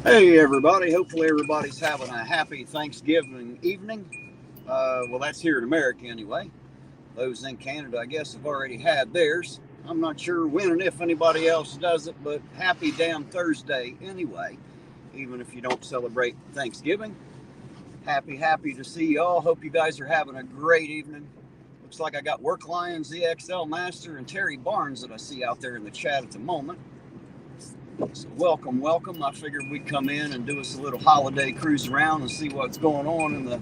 Hey everybody, hopefully everybody's having a happy Thanksgiving evening. Well, that's here in America anyway. Those in Canada, I guess, have already had theirs. I'm not sure when and if anybody else does it, but happy damn Thursday anyway. Even if you don't celebrate Thanksgiving, happy to see y'all. Hope you guys are having a great evening. Looks like I got Work Lions, EXL Master, and Terry Barnes that I see out there in the chat at the moment. So welcome. I figured we'd come in and do us a little holiday cruise around and see what's going on in the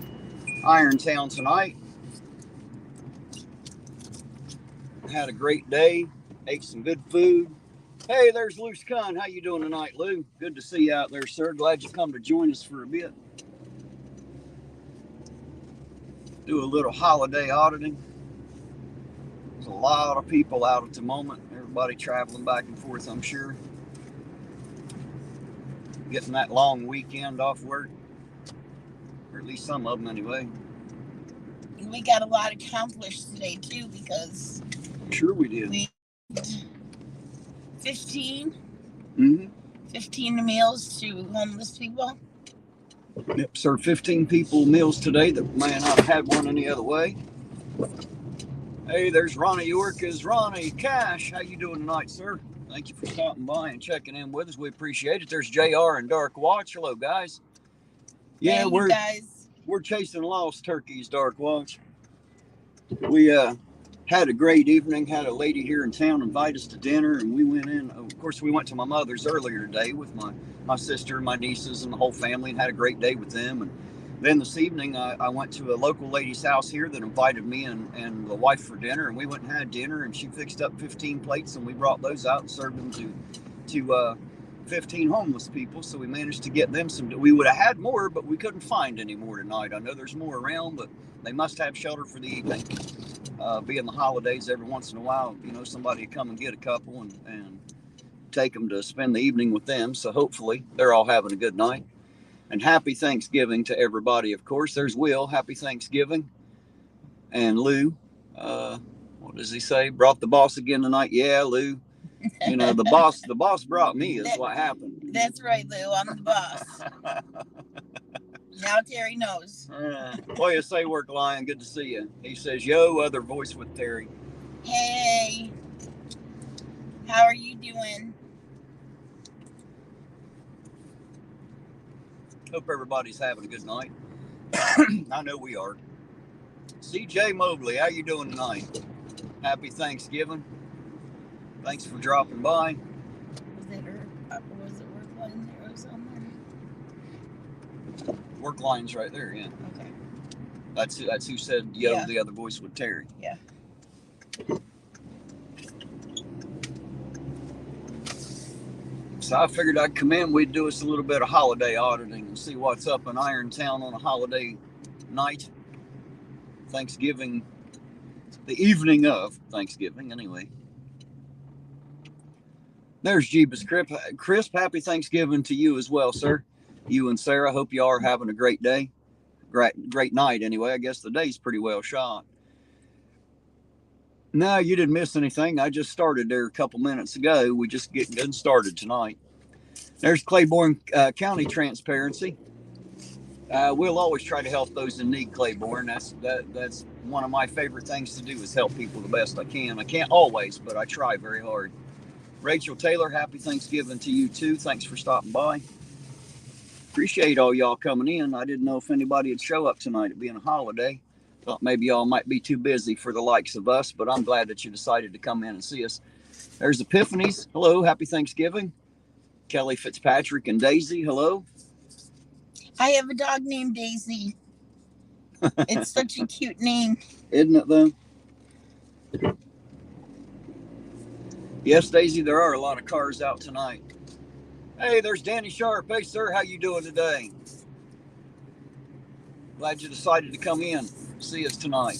Irontown tonight. Had a great day, ate some good food. Hey, there's Lou Scunn. How you doing tonight, Lou? Good to see you out there, sir. Glad you come to join us for a bit. Do a little holiday auditing. There's a lot of people out at the moment. Everybody traveling back and forth, I'm sure. Getting that long weekend off work. Or at least some of them anyway. We got a lot accomplished today too, because sure we did. We 15 mm-hmm. 15 meals to homeless people. Yep, served 15 people meals today that may not have had one any other way. Hey, there's Ronnie York. Is Ronnie Cash? How you doing tonight, sir? Thank you for stopping by and checking in with us. We appreciate it. There's JR and Dark Watch. Hello, guys. Yeah, hey, we're chasing lost turkeys, Dark Watch. We had a great evening. Had a lady here in town invite us to dinner, and we went in. Of course, we went to my mother's earlier today with my sister, my nieces, and the whole family, and had a great day with them. And then this evening, I went to a local lady's house here that invited me and the wife for dinner, and we went and had dinner, and she fixed up 15 plates, and we brought those out and served them to 15 homeless people. So we managed to get them some. We would have had more, but we couldn't find any more tonight. I know there's more around, but they must have shelter for the evening. Being the holidays, every once in a while, somebody would come and get a couple and take them to spend the evening with them. So hopefully they're all having a good night. And happy Thanksgiving to everybody, of course. There's Will. Happy Thanksgiving. And Lou, what does he say? Brought the boss again tonight. Yeah, Lou. The boss brought me is what happened. That's right, Lou. I'm the boss. Now Terry knows. What you say, Work Lion? Good to see you. He says, yo, other voice with Terry. Hey. How are you doing? Hope everybody's having a good night. I know we are. CJ Mobley, how you doing tonight? Happy Thanksgiving. Thanks for dropping by. Was it Work Line's arrows on there? Work Line's right there, yeah. Okay. That's who said yo, yeah. The other voice with Terry. Yeah. So I figured I'd come in, we'd do us a little bit of holiday auditing and see what's up in Irontown on a holiday night. Thanksgiving, the evening of Thanksgiving, anyway. There's Jeebus Crisp. Happy Thanksgiving to you as well, sir. You and Sarah, hope you all are having a great day. Great night, anyway. I guess the day's pretty well shot. No, you didn't miss anything. I just started there a couple minutes ago. We just getting started tonight. There's Claiborne County Transparency. We'll always try to help those in need, Claiborne. That's one of my favorite things to do is help people the best I can. I can't always, but I try very hard. Rachel Taylor, happy Thanksgiving to you too. Thanks for stopping by. Appreciate all y'all coming in. I didn't know if anybody would show up tonight, it being a holiday. Thought maybe y'all might be too busy for the likes of us, but I'm glad that you decided to come in and see us. There's Epiphanies. Hello, happy Thanksgiving. Kelly Fitzpatrick and Daisy, hello. I have a dog named Daisy. It's such a cute name. Isn't it, though? Yes, Daisy, there are a lot of cars out tonight. Hey, there's Danny Sharp. Hey, sir, how you doing today? Glad you decided to come in, see us tonight.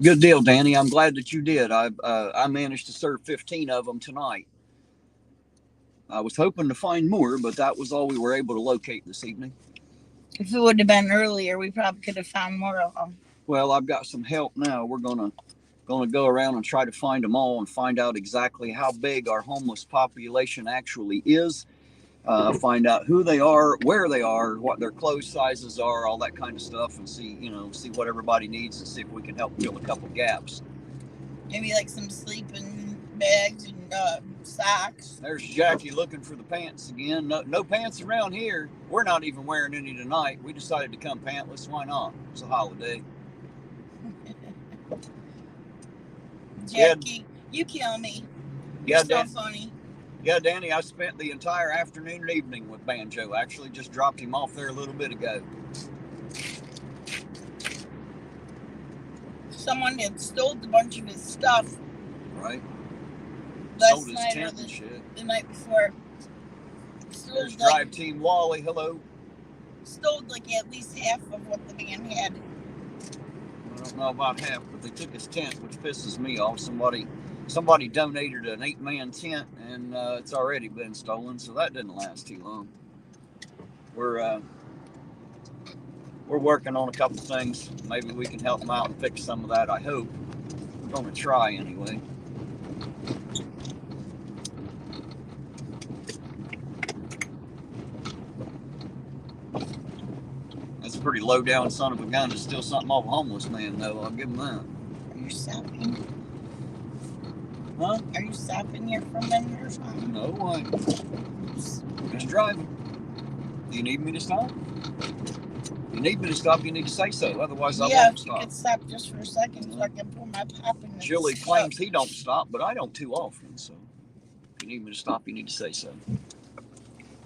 Good deal, Danny. I'm glad that you did. I managed to serve 15 of them tonight. I was hoping to find more, but that was all we were able to locate this evening. If it would have been earlier, we probably could have found more of them. Well, I've got some help now. We're going to Going to go around and try to find them all and find out exactly how big our homeless population actually is. Find out who they are, where they are, what their clothes sizes are, all that kind of stuff, and see what everybody needs and see if we can help fill a couple gaps. Maybe like some sleeping bags and socks. There's Jackie looking for the pants again. No pants around here. We're not even wearing any tonight. We decided to come pantless. Why not? It's a holiday. Jackie, you kill me. You're so funny. Yeah, Danny, I spent the entire afternoon and evening with Banjo. Actually, just dropped him off there a little bit ago. Someone had stole a bunch of his stuff. Right. Last night or the night before. There's Drive Team Wally. Hello. Stole like at least half of what the man had. I don't know about half, but they took his tent, which pisses me off. Somebody donated an 8-man tent, and it's already been stolen, so that didn't last too long. We're working on a couple things. Maybe we can help them out and fix some of that. I hope. We're going to try anyway. That's a pretty low down son of a gun to steal something off a homeless man, though. I'll give him that. Are you stopping? Huh? Are you stopping here for a minute or something? No, I'm just driving. Do you need me to stop? If you need me to stop, you need to say so. Otherwise, I won't stop. Yeah, you could stop just for a second so I can pull my pop in. Julie claims he don't stop, but I don't too often. So if you need me to stop, you need to say so.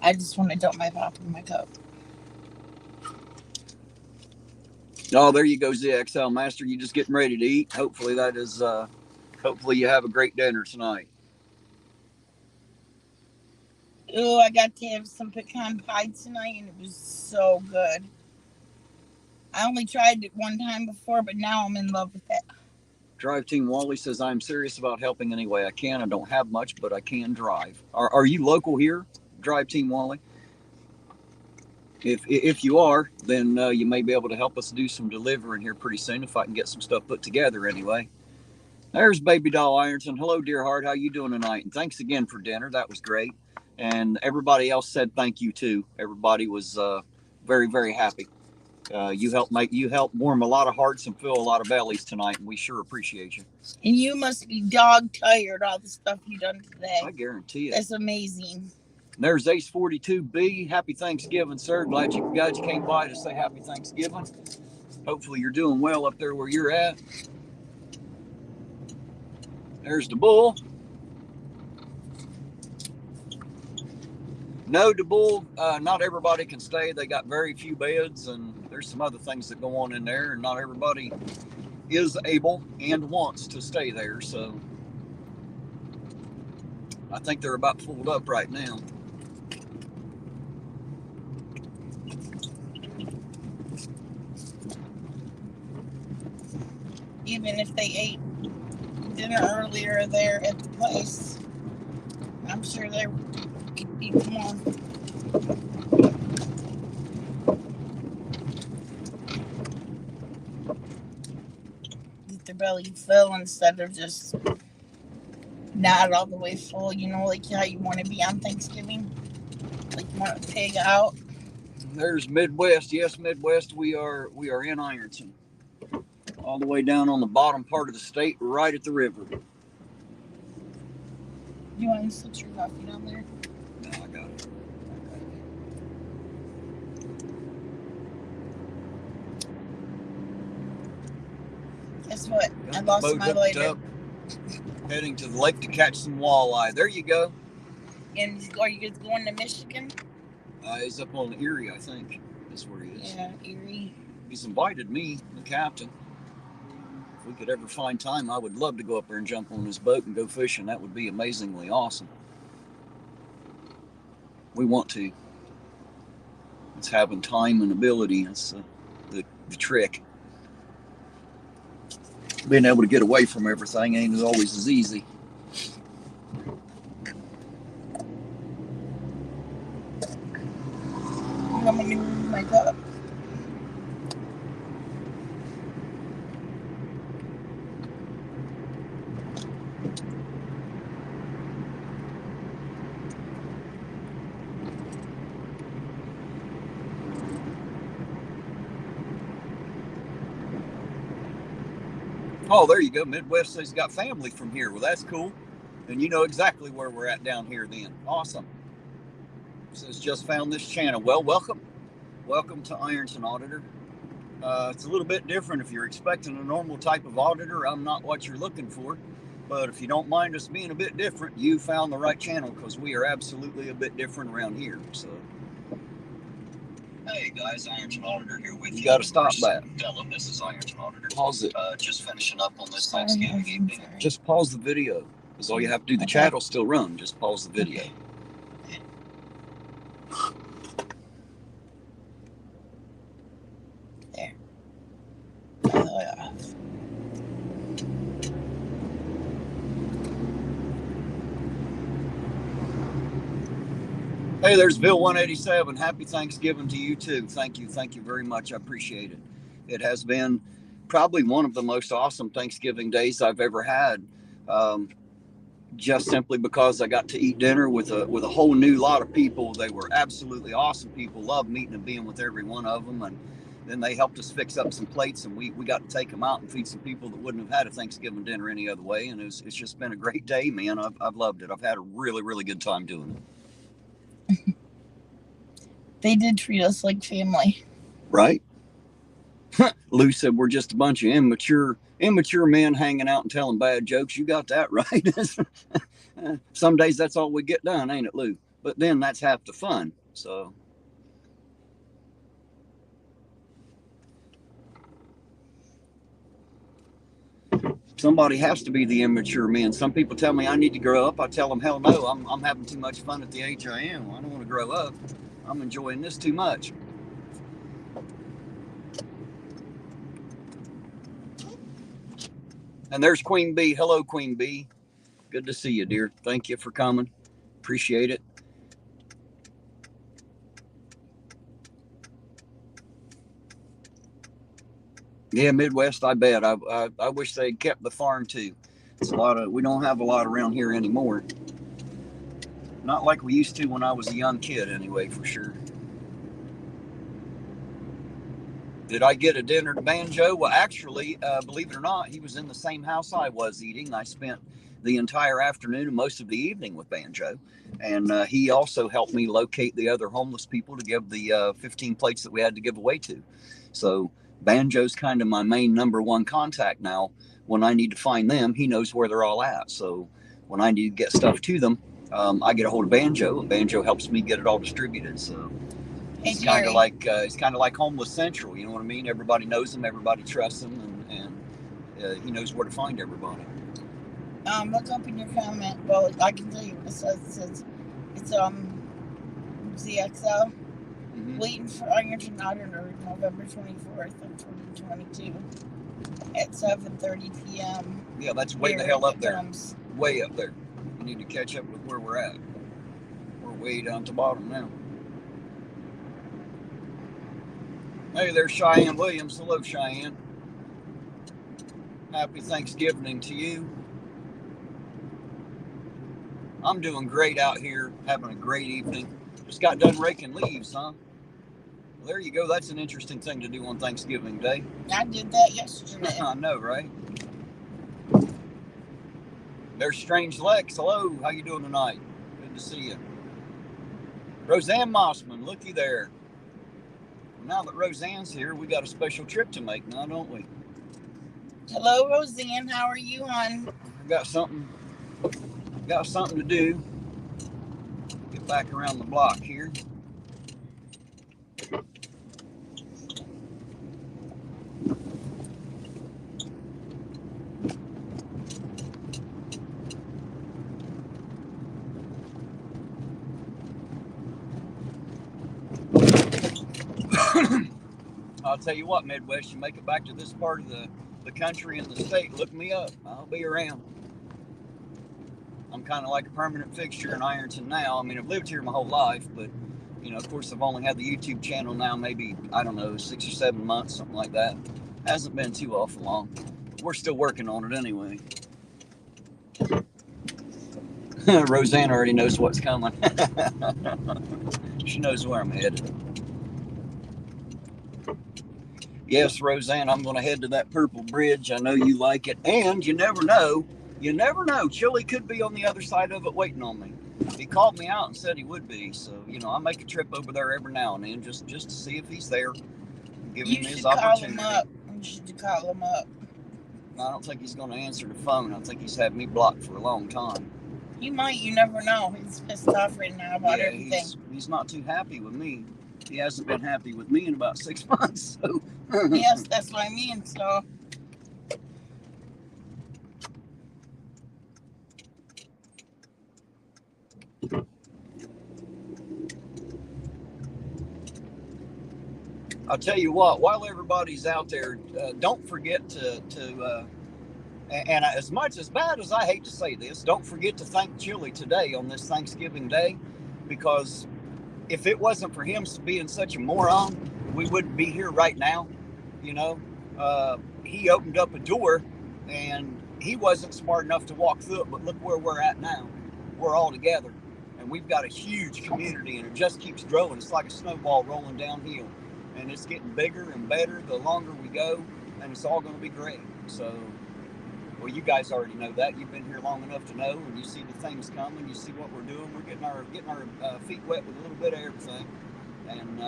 I just want to dump my pop in my cup. Oh, there you go, ZXL Master. You just getting ready to eat. Hopefully that is. Hopefully you have a great dinner tonight. Oh, I got to have some pecan pie tonight, and it was so good. I only tried it one time before, but now I'm in love with it. Drive Team Wally says, I'm serious about helping any way I can. I don't have much, but I can drive. Are you local here, Drive Team Wally? If you are, then you may be able to help us do some delivering here pretty soon if I can get some stuff put together anyway. There's Baby Doll Ironton. Hello, dear heart. How you doing tonight? And thanks again for dinner. That was great. And everybody else said thank you too. Everybody was very, very happy. You helped warm a lot of hearts and fill a lot of bellies tonight, and we sure appreciate you. And you must be dog tired all the stuff you done today. I guarantee it. That's amazing. There's Ace 42B. Happy Thanksgiving, sir. Glad you came by to say happy Thanksgiving. Hopefully you're doing well up there where you're at. There's the bull. No, the bull, not everybody can stay. They got very few beds, and there's some other things that go on in there, and not everybody is able and wants to stay there. So I think they're about full up right now. Even if they ate dinner earlier there at the place, I'm sure they could eat more. Get their belly full instead of just not all the way full, like how you want to be on Thanksgiving. Like you want to pig out. There's Midwest. Yes, Midwest. We are in Ironton. All the way down on the bottom part of the state, right at the river. You want to sit your coffee down there? No, I got it. Guess what? I lost my lighter. Heading to the lake to catch some walleye. There you go. And are you going to Michigan? He's up on Erie, I think. That's where he is. Yeah, Erie. He's invited me, the captain. If we could ever find time, I would love to go up there and jump on his boat and go fishing. That would be amazingly awesome. We want to. It's having time and ability. That's the trick. Being able to get away from everything ain't always as easy. I'm going to move my cup. Oh, there you go. Midwest says he's got family from here. Well, that's cool. And you know exactly where we're at down here then. Awesome. Says just found this channel. Well, welcome. Welcome to Ironton Auditor. It's a little bit different. If you're expecting a normal type of auditor, I'm not what you're looking for. But if you don't mind us being a bit different, you found the right channel, because we are absolutely a bit different around here. So, hey guys, Ironton Auditor here with you. You got to stop that. Tell them this is Ironton Auditor. Pause it. Just finishing up on this Thanksgiving evening. Just pause the video. That's all you have to do. The chat will still run. Just pause the video. There. Hey, there's Bill 187. Happy Thanksgiving to you too. Thank you very much. I appreciate it. It has been probably one of the most awesome Thanksgiving days I've ever had. Just simply because I got to eat dinner with a whole new lot of people. They were absolutely awesome people. Loved meeting and being with every one of them. And then they helped us fix up some plates, and we got to take them out and feed some people that wouldn't have had a Thanksgiving dinner any other way. And it's just been a great day, man. I've loved it. I've had a really good time doing it. They did treat us like family. Right? Lou said we're just a bunch of immature men hanging out and telling bad jokes. You got that right. Some days that's all we get done, ain't it, Lou? But then that's half the fun. So somebody has to be the immature men. Some people tell me I need to grow up. I tell them, hell no, I'm having too much fun at the age I am. I don't want to grow up. I'm enjoying this too much. And there's Queen Bee. Hello, Queen Bee. Good to see you, dear. Thank you for coming. Appreciate it. Yeah, Midwest, I bet. I wish they'd kept the farm too. It's we don't have a lot around here anymore. Not like we used to when I was a young kid anyway, for sure. Did I get a dinner to Banjo? Well, actually, believe it or not, he was in the same house I was eating. I spent the entire afternoon and most of the evening with Banjo. And he also helped me locate the other homeless people to give the 15 plates that we had to give away to. So Banjo's kind of my main number one contact now. When I need to find them, he knows where they're all at. So when I need to get stuff to them, I get a hold of Banjo, and Banjo helps me get it all distributed. So it's kind of like Homeless Central, you know what I mean? Everybody knows him, everybody trusts him, and he knows where to find everybody. Look up in your comment. Well, I can tell you what it says. It says it's ZXL waiting for Ironton Auditor November 24th of 2022 at 7:30 p.m. Yeah, that's way the hell up there. Way up there. We need to catch up with where we're at. We're way down to the bottom now. Hey, there's Cheyenne Williams. Hello, Cheyenne. Happy Thanksgiving to you. I'm doing great out here, having a great evening. Just got done raking leaves, huh? Well, there you go. That's an interesting thing to do on Thanksgiving Day. I did that yesterday. I know, right? There's Strange Lex. Hello, how you doing tonight? Good to see you. Roseanne Mossman, looky there. Now that Roseanne's here, we got a special trip to make now, don't we? Hello, Roseanne. How are you, hon? I got something to do. Get back around the block here. I'll tell you what, Midwest, you make it back to this part of the country and the state, look me up. I'll be around. I'm kind of like a permanent fixture in Ironton now. I mean, I've lived here my whole life, but, you know, of course, I've only had the YouTube channel now maybe, I don't know, 6 or 7 months, something like that. Hasn't been too awful long. But we're still working on it anyway. Roseanne already knows what's coming. She knows where I'm headed. Yes, Roseanne, I'm going to head to that purple bridge. I know you like it. And you never know. You never know. Chili could be on the other side of it waiting on me. He called me out and said he would be. So, you know, I make a trip over there every now and then just to see if he's there. Give him his opportunity. You should call him up. I don't think he's going to answer the phone. I think he's had me blocked for a long time. He might. You never know. He's pissed off right now about everything. He's not too happy with me. He hasn't been happy with me in about 6 months. So. Yes, that's what I mean. So. I'll tell you what, while everybody's out there, don't forget to and as bad as I hate to say this, don't forget to thank Chili today on this Thanksgiving Day, because if it wasn't for him being such a moron, we wouldn't be here right now. You know, he opened up a door and he wasn't smart enough to walk through it, but look where we're at now. We're all together and we've got a huge community and it just keeps growing. It's like a snowball rolling downhill. And it's getting bigger and better the longer we go, and it's all going to be great. So, well, you guys already know that. You've been here long enough to know, and you see the things coming. You see what we're doing. We're getting our feet wet with a little bit of everything, and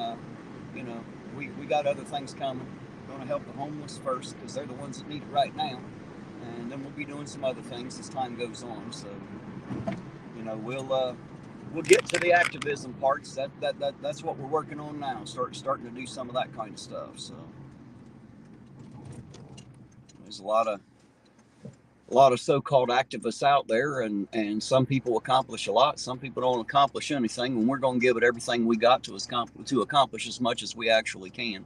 you know, we got other things coming. We're going to help the homeless first because they're the ones that need it right now, and then we'll be doing some other things as time goes on. So, you know, we'll get to the activism parts. That's what we're working on now. Starting to do some of that kind of stuff. So there's a lot of so-called activists out there, and some people accomplish a lot. Some people don't accomplish anything, and we're going to give it everything we got to accomplish as much as we actually can.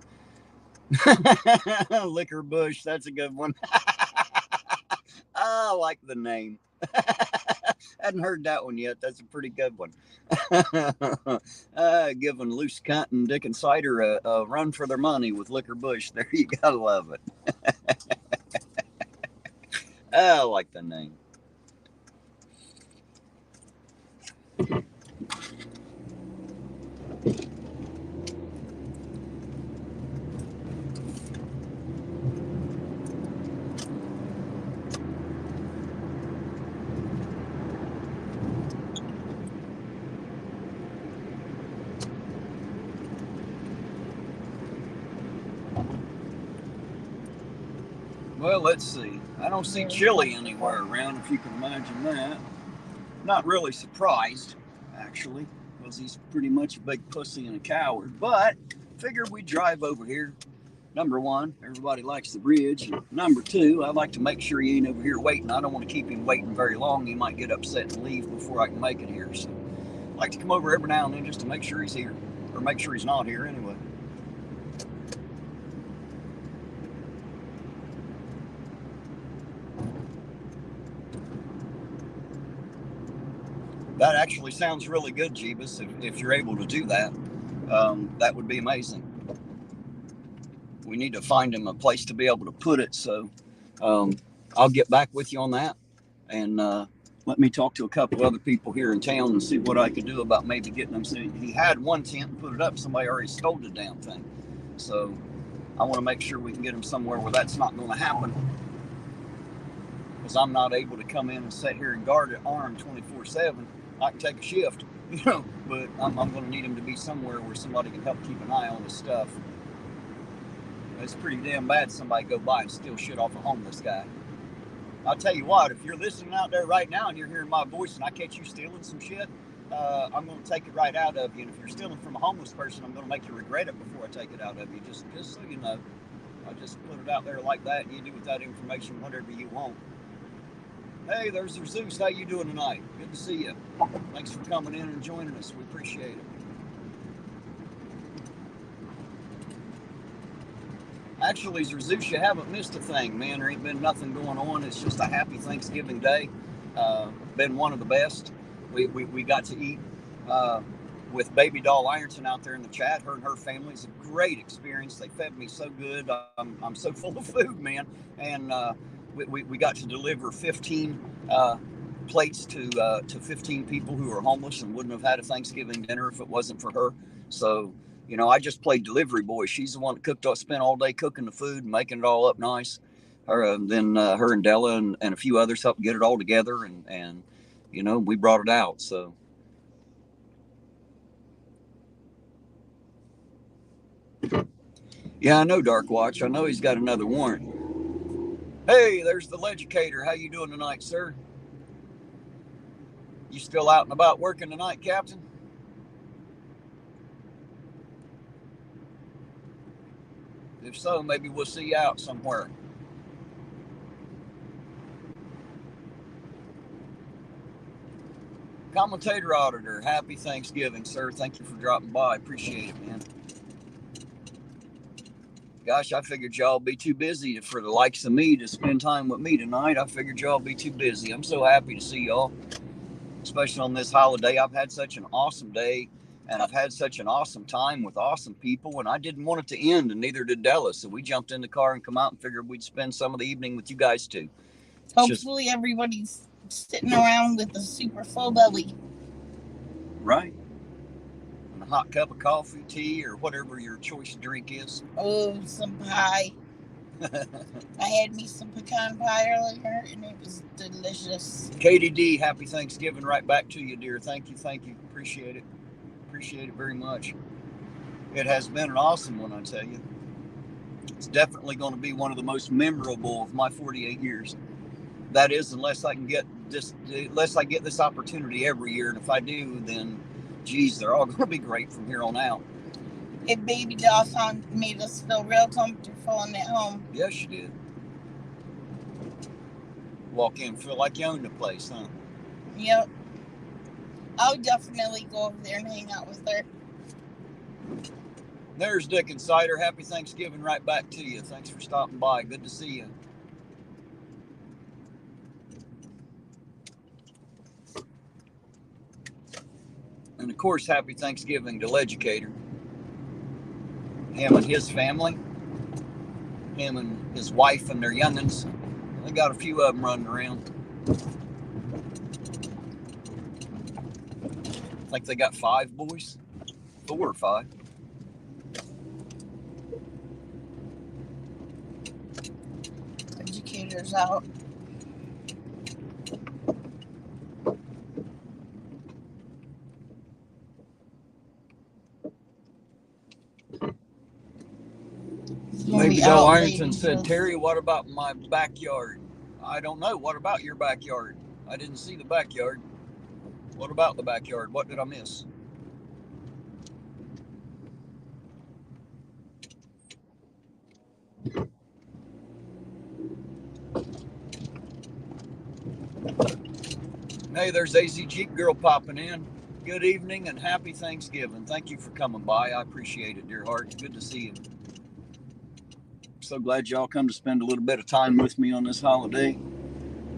Liquor Bush, that's a good one. I like the name. Hadn't heard that one yet. That's a pretty good one. Giving Loose Cunt and Dick and Cider a run for their money with Liquor Bush. There, you gotta love it. I like the name. Well, let's see. I don't see Chili anywhere around, if you can imagine that. Not really surprised, actually, because he's pretty much a big pussy and a coward. But figured we'd drive over here. Number one, everybody likes the bridge. And number two, I like to make sure he ain't over here waiting. I don't want to keep him waiting very long. He might get upset and leave before I can make it here. So I like to come over every now and then just to make sure he's here. Or make sure he's not here anyway. That actually sounds really good, Jeebus. If you're able to do that, that would be amazing. We need to find him a place to be able to put it. So I'll get back with you on that. And let me talk to a couple other people here in town and see what I could do about maybe getting him. So he had one tent and put it up. Somebody already stole the damn thing. So I want to make sure we can get him somewhere where that's not going to happen. Because I'm not able to come in and sit here and guard it armed 24/7. I can take a shift, you know, but I'm going to need him to be somewhere where somebody can help keep an eye on his stuff. It's pretty damn bad somebody go by and steal shit off a homeless guy. I'll tell you what, if you're listening out there right now and you're hearing my voice and I catch you stealing some shit, I'm going to take it right out of you. And if you're stealing from a homeless person, I'm going to make you regret it before I take it out of you. Just so you know, I just put it out there like that, and you do with that information whatever you want. Hey, there's Zeus. How you doing tonight? Good to see you. Thanks for coming in and joining us. We appreciate it. Actually, Zeus, you haven't missed a thing, man. There ain't been nothing going on. It's just a happy Thanksgiving day. Been one of the best. We got to eat with Baby Doll Ironton out there in the chat. Her and her family. It's a great experience. They fed me so good. I'm so full of food, man. And we got to deliver 15 plates to 15 people who are homeless and wouldn't have had a Thanksgiving dinner if it wasn't for her. So You know, I just played delivery boy. She's the one that spent all day cooking the food and making it all up nice. Then her and Della and a few others helped get it all together, and you know, we brought it out. So. Yeah, I know Dark Watch. I know he's got another warrant. Hey, there's the Legicator. How you doing tonight, sir? You still out and about working tonight, Captain? If so, maybe we'll see you out somewhere. Commentator Auditor, happy Thanksgiving, sir. Thank you for dropping by. Appreciate it, man. Gosh, I figured y'all be too busy for the likes of me to spend time with me tonight. I figured y'all be too busy. I'm so happy to see y'all, especially on this holiday. I've had such an awesome day, and I've had such an awesome time with awesome people, and I didn't want it to end, and neither did Della. So we jumped in the car and come out and figured we'd spend some of the evening with you guys too. Hopefully everybody's sitting around with a super full belly. Right. And a hot cup of coffee, tea, or whatever your choice drink is. Oh, some pie. I had me some pecan pie earlier, and it was delicious. Katie D, happy Thanksgiving right back to you, dear. Thank you. Appreciate it. Appreciate it very much. It has been an awesome one, I tell you. It's definitely going to be one of the most memorable of my 48 years. That is, unless I get this opportunity every year, and if I do, then, geez, they're all going to be great from here on out. And Baby Dawson made us feel real comfortable at home. Yes, you did. Walk in, feel like you own the place, huh? Yep. I'll definitely go over there and hang out with her. There's Dick Insider. Happy Thanksgiving right back to you. Thanks for stopping by. Good to see you. And of course, happy Thanksgiving to Legicator. Him and his family. Him and his wife and their youngins. They got a few of them running around. I think they got 5 boys. 4 or 5. Educators out. Maybe Joe Ironton said, Terry, what about my backyard? I don't know. What about your backyard? I didn't see the backyard. What about the backyard? What did I miss? Hey, there's AZ Jeep Girl popping in. Good evening and happy Thanksgiving. Thank you for coming by. I appreciate it, dear heart. Good to see you. So glad y'all come to spend a little bit of time with me on this holiday.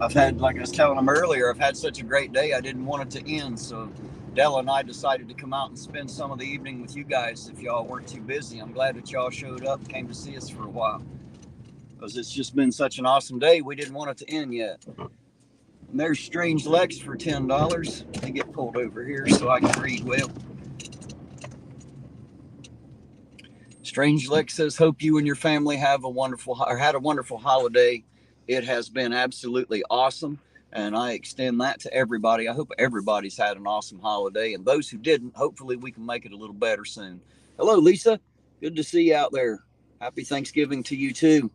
I've had, like I was telling them earlier, I've had such a great day. I didn't want it to end. So Della and I decided to come out and spend some of the evening with you guys if y'all weren't too busy. I'm glad that y'all showed up and came to see us for a while. Because it's just been such an awesome day. We didn't want it to end yet. And there's Strange Lex for $10. Let me get pulled over here so I can read well. Strange Lex says, hope you and your family had a wonderful holiday. It has been absolutely awesome. And I extend that to everybody. I hope everybody's had an awesome holiday. And those who didn't, hopefully we can make it a little better soon. Hello, Lisa. Good to see you out there. Happy Thanksgiving to you too.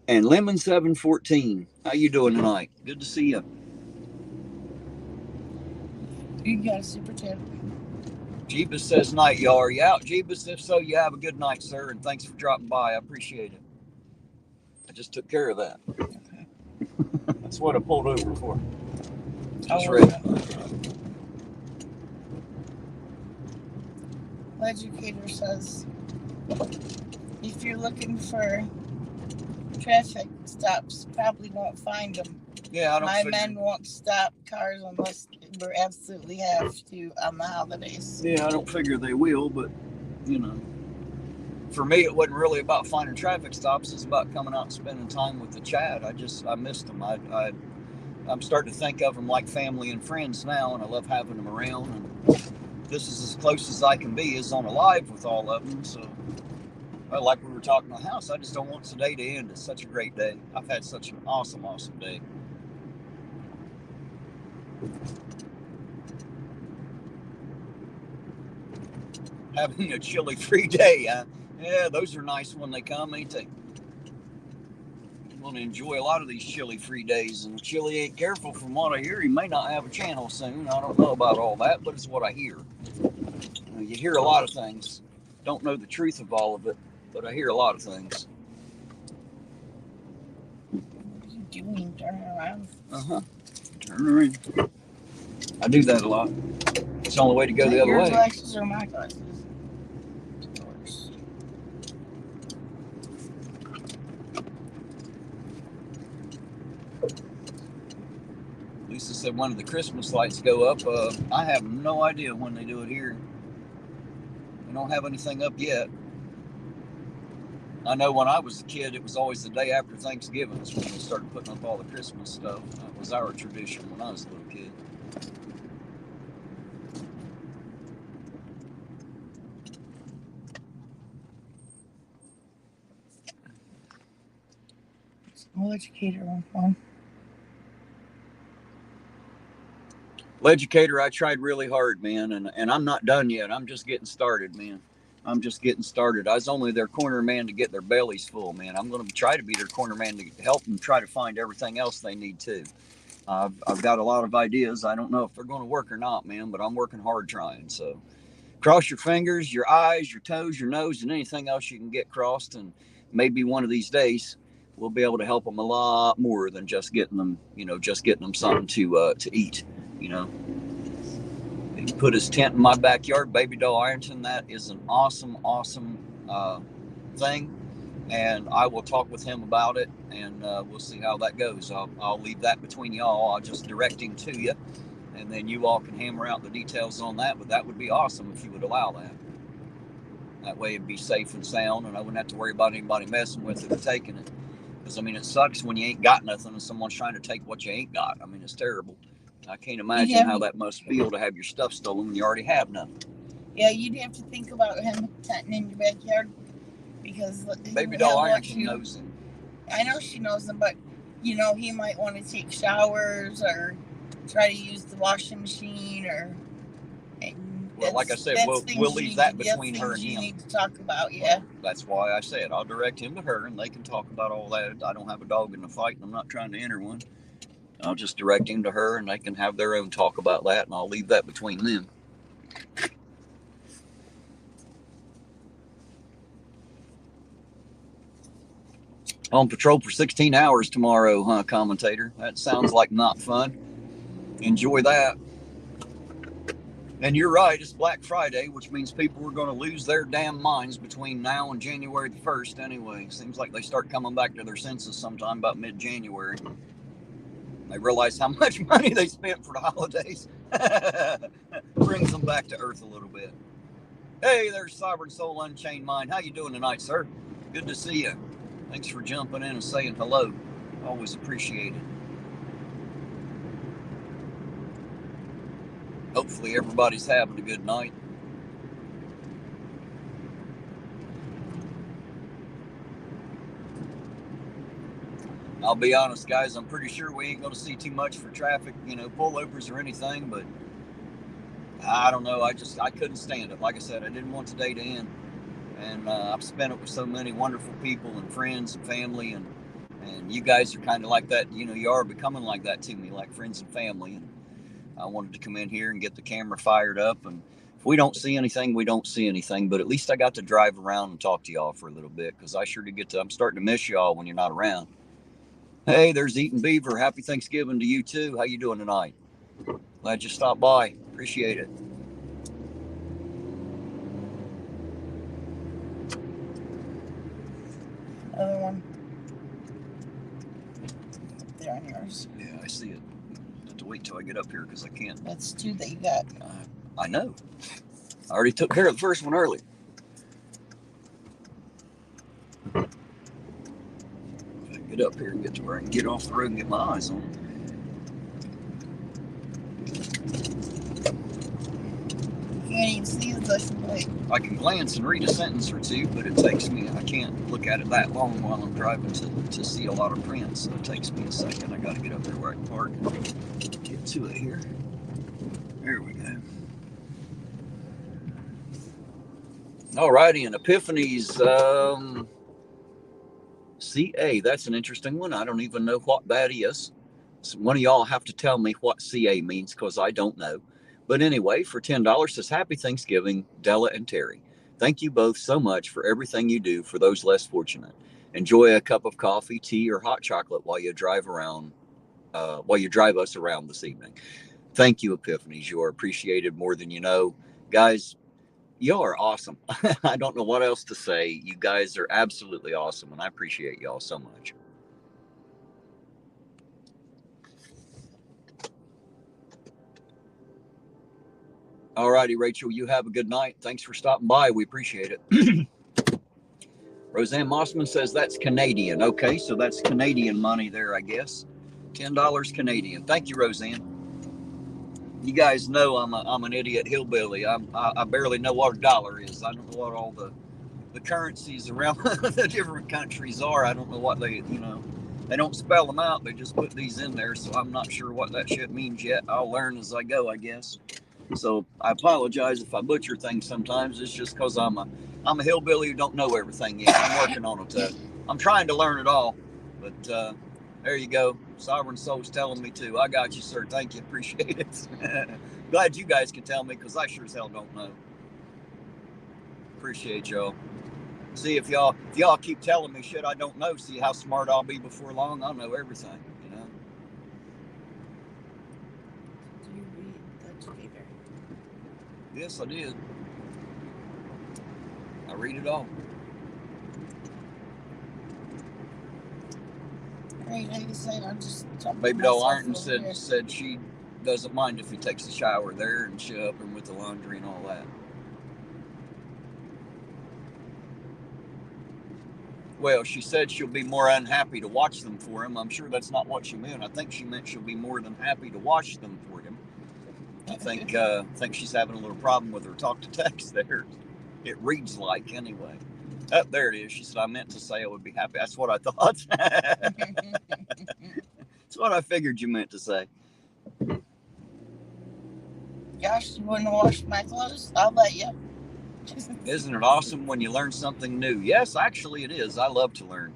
And Lemon 714, how you doing tonight? Good to see you. You got a super chat. Jeebus says night, y'all. Are you out, Jeebus? If so, you have a good night, sir, and thanks for dropping by. I appreciate it. I just took care of that. Okay. That's what I pulled over for. Just ready. Educator says, if you're looking for traffic stops, probably won't find them. Yeah, I don't. My men won't stop cars unless we absolutely have to on the holidays. Yeah, I don't figure they will, but you know, for me, it wasn't really about finding traffic stops. It's about coming out and spending time with the Chad. I missed them. I'm starting to think of them like family and friends now, and I love having them around. And this is as close as I can be is on a live with all of them. So, like we were talking about the house, I just don't want today to end. It's such a great day. I've had such an awesome day. Having a chili-free day. Yeah, those are nice when they come, ain't they? I'm going to enjoy a lot of these chili-free days. And Chili ain't careful, from what I hear. He may not have a channel soon. I don't know about all that, but it's what I hear. You hear a lot of things. Don't know the truth of all of it, but I hear a lot of things. What are you doing? Turning around? Turn around. I do that a lot. It's the only way to go the other way. Your glasses or my glasses? Lisa said one of the Christmas lights go up. I have no idea when they do it here. They don't have anything up yet. I know when I was a kid, it was always the day after Thanksgiving is when they started putting up all the Christmas stuff. That was our tradition when I was a little kid. Educator on phone. Educator, I tried really hard, man, and I'm not done yet. I'm just getting started, man. I'm just getting started. I was only their corner man to get their bellies full, man. I'm going to try to be their corner man to help them try to find everything else they need too. I've got a lot of ideas. I don't know if they're going to work or not, man, but I'm working hard trying. So cross your fingers, your eyes, your toes, your nose, and anything else you can get crossed. And maybe one of these days we'll be able to help them a lot more than just getting them, something to eat. He put his tent in my backyard, Baby Doll Ironton. That is an awesome thing, and I will talk with him about it, and we'll see how that goes. I'll leave that between y'all. I'll just direct him to you, and then you all can hammer out the details on that. But that would be awesome if you would allow that. That way it'd be safe and sound, and I wouldn't have to worry about anybody messing with it or taking it. Because, it sucks when you ain't got nothing and someone's trying to take what you ain't got. It's terrible. I can't imagine how that must feel to have your stuff stolen when you already have nothing. Yeah, you'd have to think about him tenting in your backyard because Baby Doll Ironton knows him. I know she knows him, but he might want to take showers or try to use the washing machine or. Well, like I said, we'll leave that between her and him. You need to talk about, yeah. Well, that's why I said I'll direct him to her, and they can talk about all that. I don't have a dog in the fight, and I'm not trying to enter one. I'll just direct him to her, and they can have their own talk about that, and I'll leave that between them. On patrol for 16 hours tomorrow, huh, commentator? That sounds like not fun. Enjoy that. And you're right, it's Black Friday, which means people are going to lose their damn minds between now and January the 1st anyway. Seems like they start coming back to their senses sometime about mid-January. They realize how much money they spent for the holidays. Brings them back to earth a little bit. Hey, there's Sovereign Soul Unchained Mind. How you doing tonight, sir? Good to see you. Thanks for jumping in and saying hello. Always appreciate it. Hopefully everybody's having a good night. I'll be honest, guys, I'm pretty sure we ain't going to see too much for traffic, pullovers or anything, but I don't know. I couldn't stand it. Like I said, I didn't want today to end. And I've spent it with so many wonderful people and friends and family, and you guys are kind of like that. You are becoming like that to me, like friends and family. And I wanted to come in here and get the camera fired up. And if we don't see anything, we don't see anything. But at least I got to drive around and talk to y'all for a little bit, because I sure do I'm starting to miss y'all when you're not around. Hey, there's Eating Beaver. Happy Thanksgiving to you too. How you doing tonight? Glad you stopped by. Appreciate it. Other one. Up there on yours. Yeah, I see it. I have to wait till I get up here because I can't. That's two that you got. I know. I already took care of the first one early. Get up here and get to where I can get off the road and get my eyes on it. You can't can't see the license plate. I can glance and read a sentence or two, but it takes me, I can't look at it that long while I'm driving to see a lot of print, so it takes me a second. I got to get up there where I can park and get to it here. There we go. Alrighty, and Epiphany's CA, that's an interesting one. I don't even know what that is. So one of y'all have to tell me what CA means, because I don't know. But anyway, for $10, says Happy Thanksgiving, Della and Terry. Thank you both so much for everything you do for those less fortunate. Enjoy a cup of coffee, tea, or hot chocolate while you drive us around this evening. Thank you, Epiphanies. You are appreciated more than you know. Guys, y'all are awesome. I don't know what else to say. You guys are absolutely awesome, and I appreciate y'all so much. All righty, Rachel, you have a good night. Thanks for stopping by. We appreciate it. Roseanne Mossman says that's Canadian. Okay, so that's Canadian money there, I guess. $10 Canadian. Thank you, Roseanne. You guys know I'm an idiot hillbilly. I barely know what a dollar is. I don't know what all the currencies around the different countries are. I don't know what they don't spell them out. They just put these in there, so I'm not sure what that shit means yet. I'll learn as I go, I guess. So I apologize if I butcher things sometimes. It's just because I'm a hillbilly who don't know everything yet. I'm working on it. I'm trying to learn it all. But there you go. Sovereign Soul's telling me to. I got you, sir. Thank you. Appreciate it. Glad you guys can tell me, because I sure as hell don't know. Appreciate y'all. See, if y'all keep telling me shit I don't know, see how smart I'll be before long. I'll know everything, you know. Do you read the educator? Yes, I did. I read it all. Right, like I said, I'm just Baby doll Ironton said she doesn't mind if he takes a shower there, and she'll help him with the laundry and all that. Well, she said she'll be more unhappy to watch them for him. I'm sure that's not what she meant. I think she meant she'll be more than happy to wash them for him. I think she's having a little problem with her talk to text there. It reads like anyway. Oh, there it is. She said, I meant to say I would be happy. That's what I thought. That's what I figured you meant to say. Gosh, you wouldn't wash my clothes? I'll bet you. Isn't it awesome when you learn something new? Yes, actually it is. I love to learn.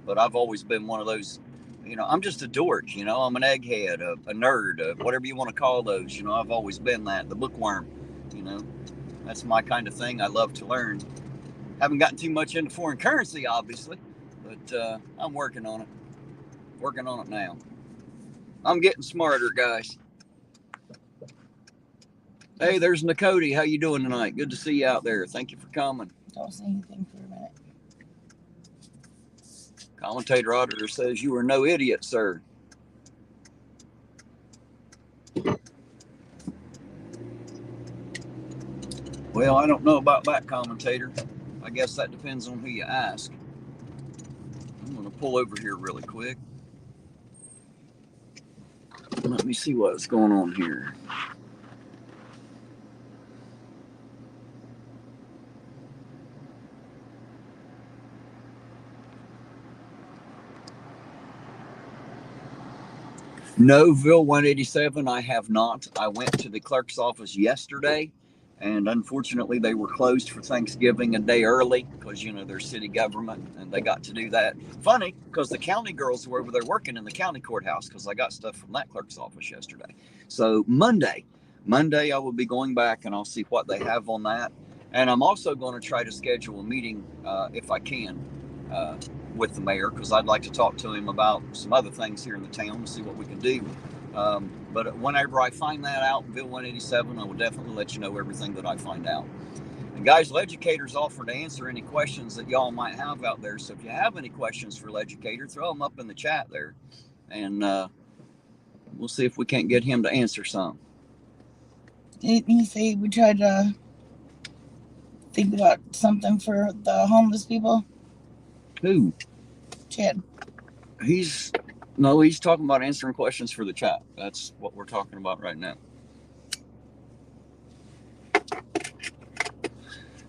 But I've always been one of those, I'm just a dork, I'm an egghead, a nerd, whatever you want to call those. I've always been that, the bookworm, That's my kind of thing. I love to learn. Haven't gotten too much into foreign currency, obviously, but I'm working on it. Working on it now. I'm getting smarter, guys. Hey, there's Nakoti. How you doing tonight? Good to see you out there. Thank you for coming. Don't say anything for a minute. Commentator Auditor says you are no idiot, sir. Well, I don't know about that, commentator. I guess that depends on who you ask. I'm going to pull over here really quick. Let me see what's going on here. No, Ville 187, I have not. I went to the clerk's office yesterday, and unfortunately they were closed for Thanksgiving a day early because, they're city government, and they got to do that. Funny, because the county girls were over there working in the county courthouse, because I got stuff from that clerk's office yesterday. So Monday I will be going back, and I'll see what they have on that. And I'm also going to try to schedule a meeting, if I can, with the mayor, because I'd like to talk to him about some other things here in the town and see what we can do. But whenever I find that out, Bill 187, I will definitely let you know everything that I find out. And guys, Leducator's offered to answer any questions that y'all might have out there. So if you have any questions for Leducator, throw them up in the chat there, and we'll see if we can't get him to answer some. Didn't he say we tried to think about something for the homeless people? Who? Chad. He's talking about answering questions for the chat. That's what we're talking about right now.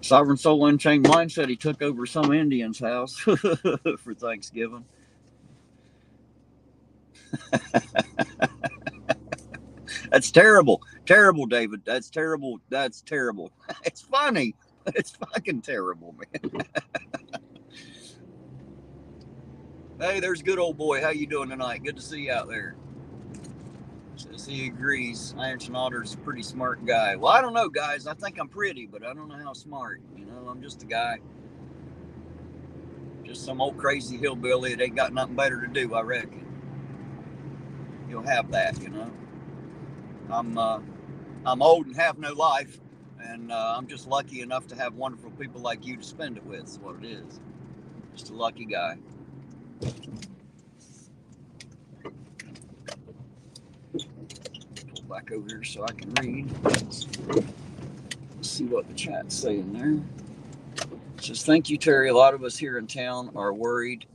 Sovereign Soul Unchained Mind said he took over some Indian's house for Thanksgiving. That's terrible. Terrible, David. That's terrible. That's terrible. It's funny. It's fucking terrible, man. Hey, there's good old boy. How you doing tonight? Good to see you out there. Says he agrees. Irontonauditor's a pretty smart guy. Well, I don't know, guys. I think I'm pretty, but I don't know how smart. You know, I'm just a guy. Just some old crazy hillbilly that ain't got nothing better to do, I reckon. He'll have that, you know. I'm old and have no life, and I'm just lucky enough to have wonderful people like you to spend it with. Is what it is. Just a lucky guy. Pull back over here so I can read. Let's see what the chat's saying there. It says, thank you, Terry. A lot of us here in town are worried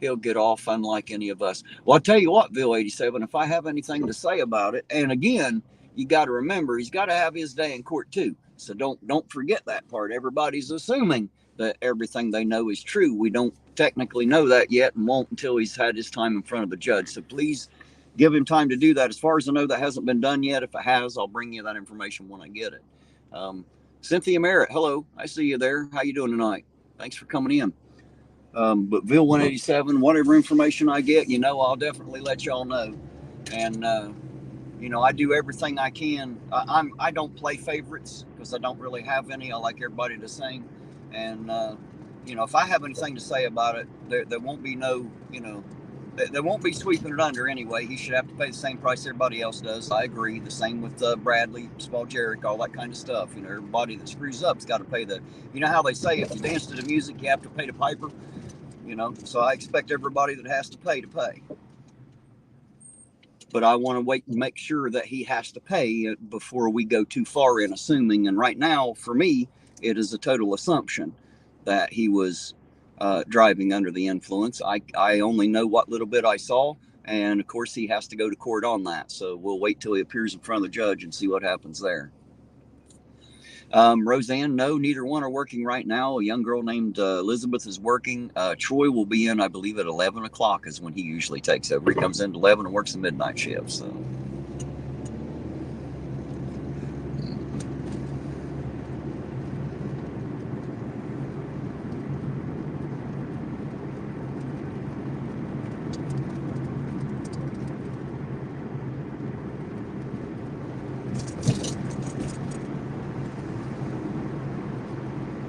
he'll get off, unlike any of us. Well, I'll tell you what, Bill 87, if I have anything to say about it, and again, you got to remember, he's got to have his day in court too. So don't forget that part. Everybody's assuming that everything they know is true. We don't technically know that yet, and won't until he's had his time in front of the judge. So please give him time to do that. As far as I know, that hasn't been done yet. If it has, I'll bring you that information when I get it. Cynthia Merritt, hello. I see you there. How you doing tonight? Thanks for coming in. But Bill 187, whatever information I get, you know, I'll definitely let y'all know. And you know, I do everything I can. I don't play favorites because I don't really have any. I like everybody to sing. And you know, if I have anything to say about it, there won't be no, you know, there won't be sweeping it under anyway. He should have to pay the same price everybody else does. I agree. The same with Bradley, Spaljeric, all that kind of stuff. You know, everybody that screws up's got to pay the. You know how they say if you dance to the music, you have to pay the piper. You know, so I expect everybody that has to pay. But I want to wait and make sure that he has to pay before we go too far in assuming. And right now, for me, it is a total assumption that he was driving under the influence. I only know what little bit I saw. And of course, he has to go to court on that. So we'll wait till he appears in front of the judge and see what happens there. Roseanne, no, neither one are working right now. A young girl named Elizabeth is working. Troy will be in, I believe, at 11 o'clock is when he usually takes over. He comes in at 11 and works the midnight shift. So.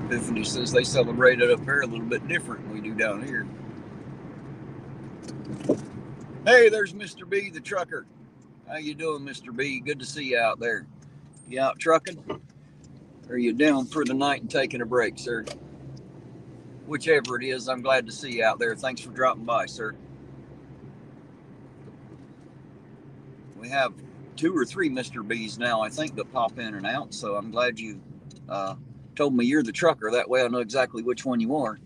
Epiphany says they celebrate it up there a little bit different than we do down here. Hey, there's Mr. B, the trucker. How you doing, Mr. B? Good to see you out there. You out trucking? Or are you down for the night and taking a break, sir? Whichever it is, I'm glad to see you out there. Thanks for dropping by, sir. We have 2 or 3 Mr. B's now, I think, that pop in and out. So I'm glad you told me you're the trucker. That way I know exactly which one you are.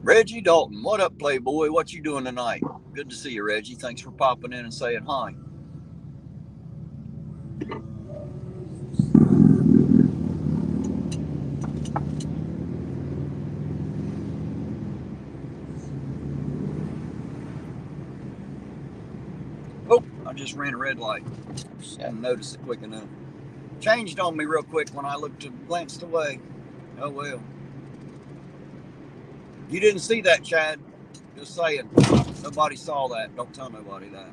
Reggie Dalton, what up, Playboy? What you doing tonight? Good to see you, Reggie. Thanks for popping in and saying hi. Oh, I just ran a red light. Didn't notice it quick enough. Changed on me real quick when I glanced away. Oh well. You didn't see that, Chad. Just saying. Nobody saw that. Don't tell nobody that.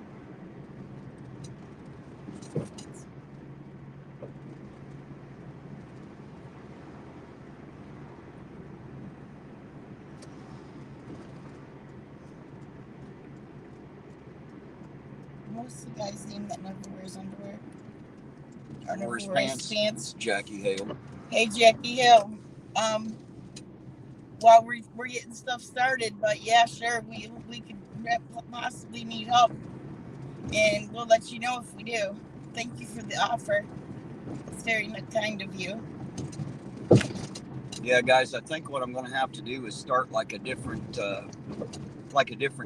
What's the guy's name that never wears underwear? Or never wears pants? Jackie Hale. Hey, Jackie Hale. While we're getting stuff started, but yeah, sure, we could possibly need help, and we'll let you know if we do. Thank you for the offer. It's very kind of you. Yeah, guys, I think what I'm going to have to do is start like a different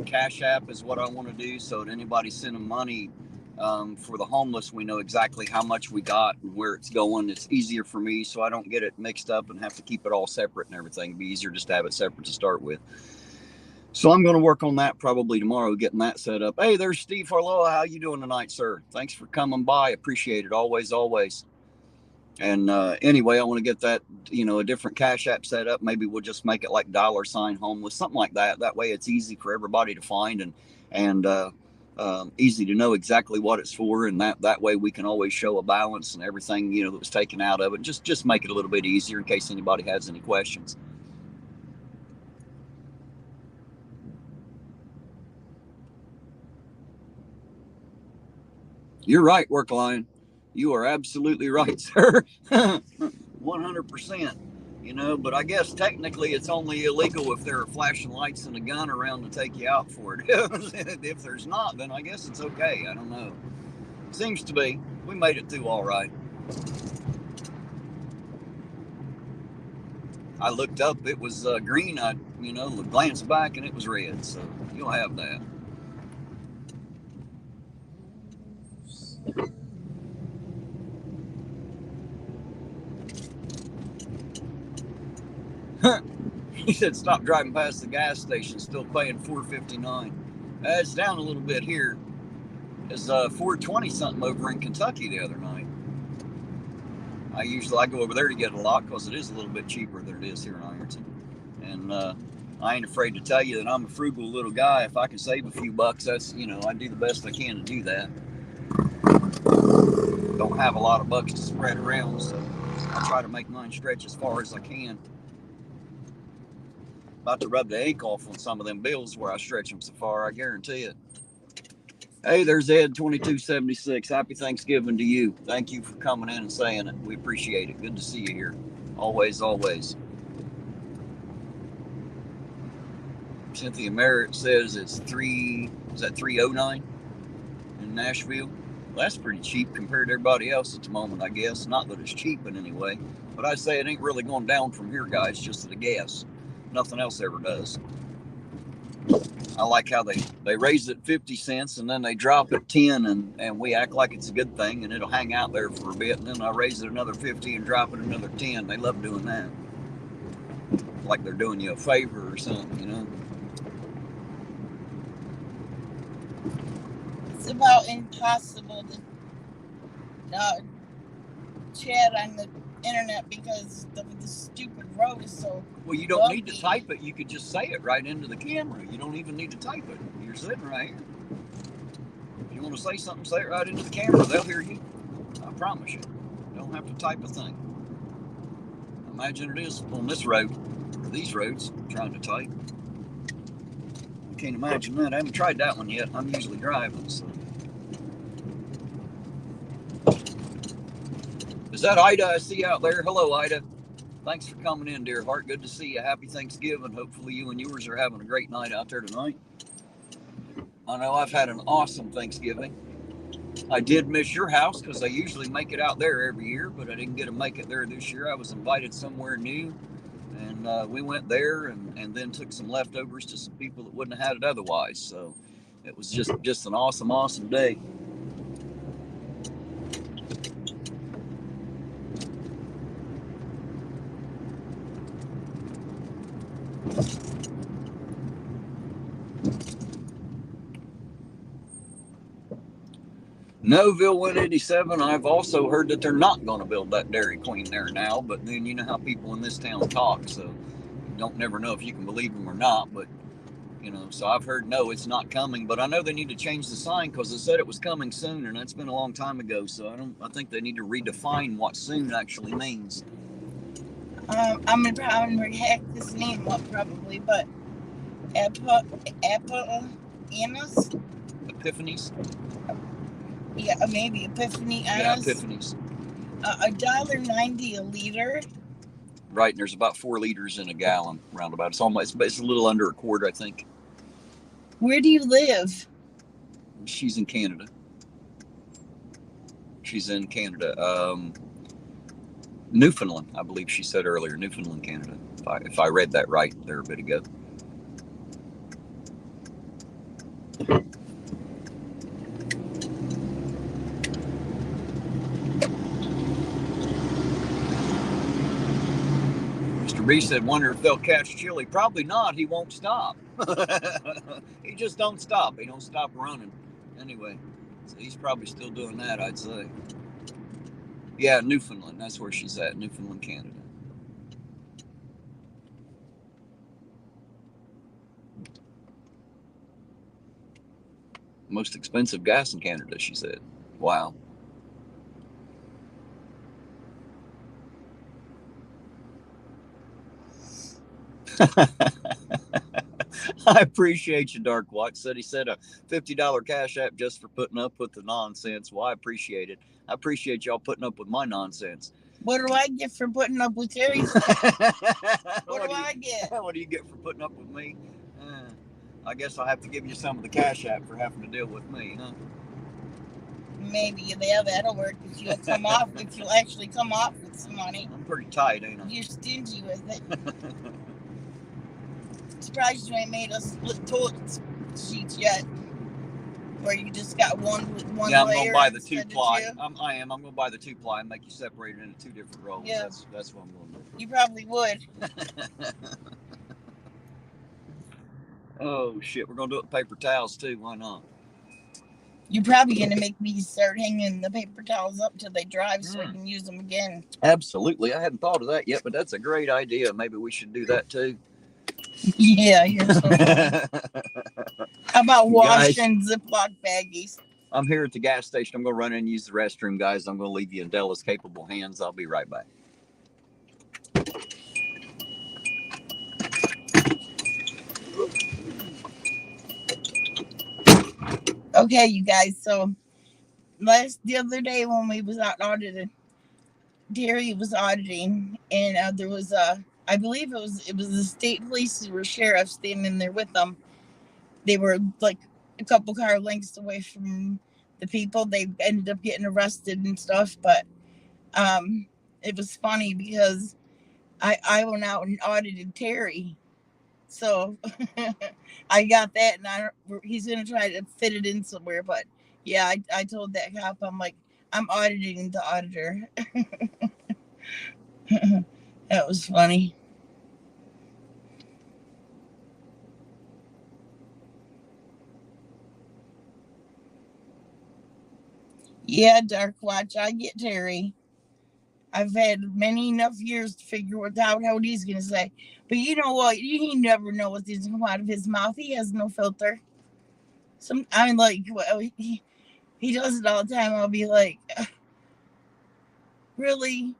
Cash App is what I want to do, so that anybody sending money, For the homeless, we know exactly how much we got and where it's going. It's easier for me, so I don't get it mixed up and have to keep it all separate and everything. It'd be easier just to have it separate to start with. So I'm going to work on that probably tomorrow, getting that set up. Hey, there's Steve Harlow. How you doing tonight, sir? Thanks for coming by. Appreciate it. Always, always. And anyway, I want to get that, a different Cash App set up. Maybe we'll just make it like $ homeless, something like that. That way it's easy for everybody to find and easy to know exactly what it's for. And that way we can always show a balance and everything, that was taken out of it. Just make it a little bit easier in case anybody has any questions. You're right, Work Lion. You are absolutely right, sir. 100%. But I guess technically it's only illegal if there are flashing lights and a gun around to take you out for it. If there's not, then I guess it's okay. I don't know. Seems to be. We made it through all right. I looked up, it was green. I, glanced back and it was red. So you'll have that. He said, stop driving past the gas station, still paying $4.59. It's down a little bit here. It's $4.20 something over in Kentucky the other night. I go over there to get a lot because it is a little bit cheaper than it is here in Ironton. And I ain't afraid to tell you that I'm a frugal little guy. If I can save a few bucks, that's, I do the best I can to do that. Don't have a lot of bucks to spread around, so I try to make mine stretch as far as I can. About to rub the ink off on some of them bills where I stretch them so far, I guarantee it. Hey, there's Ed 2276. Happy Thanksgiving to you. Thank you for coming in and saying it. We appreciate it. Good to see you here. Always, always. Cynthia Merritt says it's $309 in Nashville? Well, that's pretty cheap compared to everybody else at the moment, I guess. Not that it's cheap in any way, but I'd say it ain't really going down from here, guys, just at a guess. Nothing else ever does. I like how they raise it 50 cents and then they drop it 10 and we act like it's a good thing and it'll hang out there for a bit, and then I raise it another 50 and drop it another 10. They love doing that. Like they're doing you a favor or something, It's about impossible to chat on the internet because the stupid road is so well, you don't need to type it. You could just say it right into the camera. You don't even need to type it. You're sitting right here. If you want to say something, say it right into the camera. They'll hear you. I promise you. You don't have to type a thing. Imagine it is on this road, or these roads, trying to type. I can't imagine that. I haven't tried that one yet. I'm usually driving, so. Is that Ida I see out there? Hello, Ida. Thanks for coming in, dear heart. Good to see you. Happy Thanksgiving. Hopefully you and yours are having a great night out there tonight. I know I've had an awesome Thanksgiving. I did miss your house because I usually make it out there every year, but I didn't get to make it there this year. I was invited somewhere new, and we went there and then took some leftovers to some people that wouldn't have had it otherwise. So it was just an awesome, awesome day. Noville 187, I've also heard that they're not going to build that Dairy Queen there now, but then you know how people in this town talk, so you don't never know if you can believe them or not, but so I've heard no, it's not coming, but I know they need to change the sign because they said it was coming soon, and that's been a long time ago, so I think they need to redefine what soon actually means. I'm gonna hack this name up probably, but Epiphanies? Yeah, maybe Epiphany. Yeah, Epiphanies. $1.90 a liter. Right, and there's about 4 liters in a gallon roundabout. It's a little under a quart, I think. Where do you live? She's in Canada. Newfoundland, I believe she said earlier. Newfoundland, Canada. If I read that right there a bit ago. Mr. B said, wonder if they'll catch Chili. Probably not. He won't stop. He just don't stop. He don't stop running. Anyway, so he's probably still doing that, I'd say. Yeah, Newfoundland. That's where she's at, Newfoundland, Canada. Most expensive gas in Canada, she said. Wow. I appreciate you, Dark Watch. Said he said a $50 Cash App just for putting up with the nonsense. Well, I appreciate it. I appreciate y'all putting up with my nonsense. What do I get for putting up with Terry's stuff? What do I get? What do you get for putting up with me? I guess I'll have to give you some of the Cash App for having to deal with me, huh? Maybe, yeah, that'll work if you'll come off, if you'll actually come off with some money. I'm pretty tight, ain't I? You're stingy with it. Surprised you ain't made us split toilet sheets yet. Where you just got one with one layer. Yeah, I'm gonna buy the 2-ply. I'm gonna buy the 2-ply and make you separate it into 2 different rolls. Yeah. That's what I'm gonna do. You probably would. Oh shit, we're gonna do it with paper towels too. Why not? You're probably gonna make me start hanging the paper towels up till they dry so I can use them again. Absolutely. I hadn't thought of that yet, but that's a great idea. Maybe we should do that too. Yeah, you're so funny. How about washing Ziploc baggies? I'm here at the gas station. I'm going to run in and use the restroom, guys. I'm going to leave you in Della's capable hands. I'll be right back. Okay, you guys. So the other day when we was out auditing, Terry was auditing, and there was I believe it was the state police or sheriff standing there with them. They were like a couple car lengths away from the people. They ended up getting arrested and stuff, but it was funny because I went out and audited Terry, so I got that, and he's gonna try to fit it in somewhere. But yeah, I told that cop, I'm like, I'm auditing the auditor. That was funny. Yeah, Dark Watch, I get Terry. I've had many enough years to figure out what he's going to say. But you know what? He never knows what's going to come out of his mouth. He has no filter. I'm like, well, he does it all the time. I'll be like, really?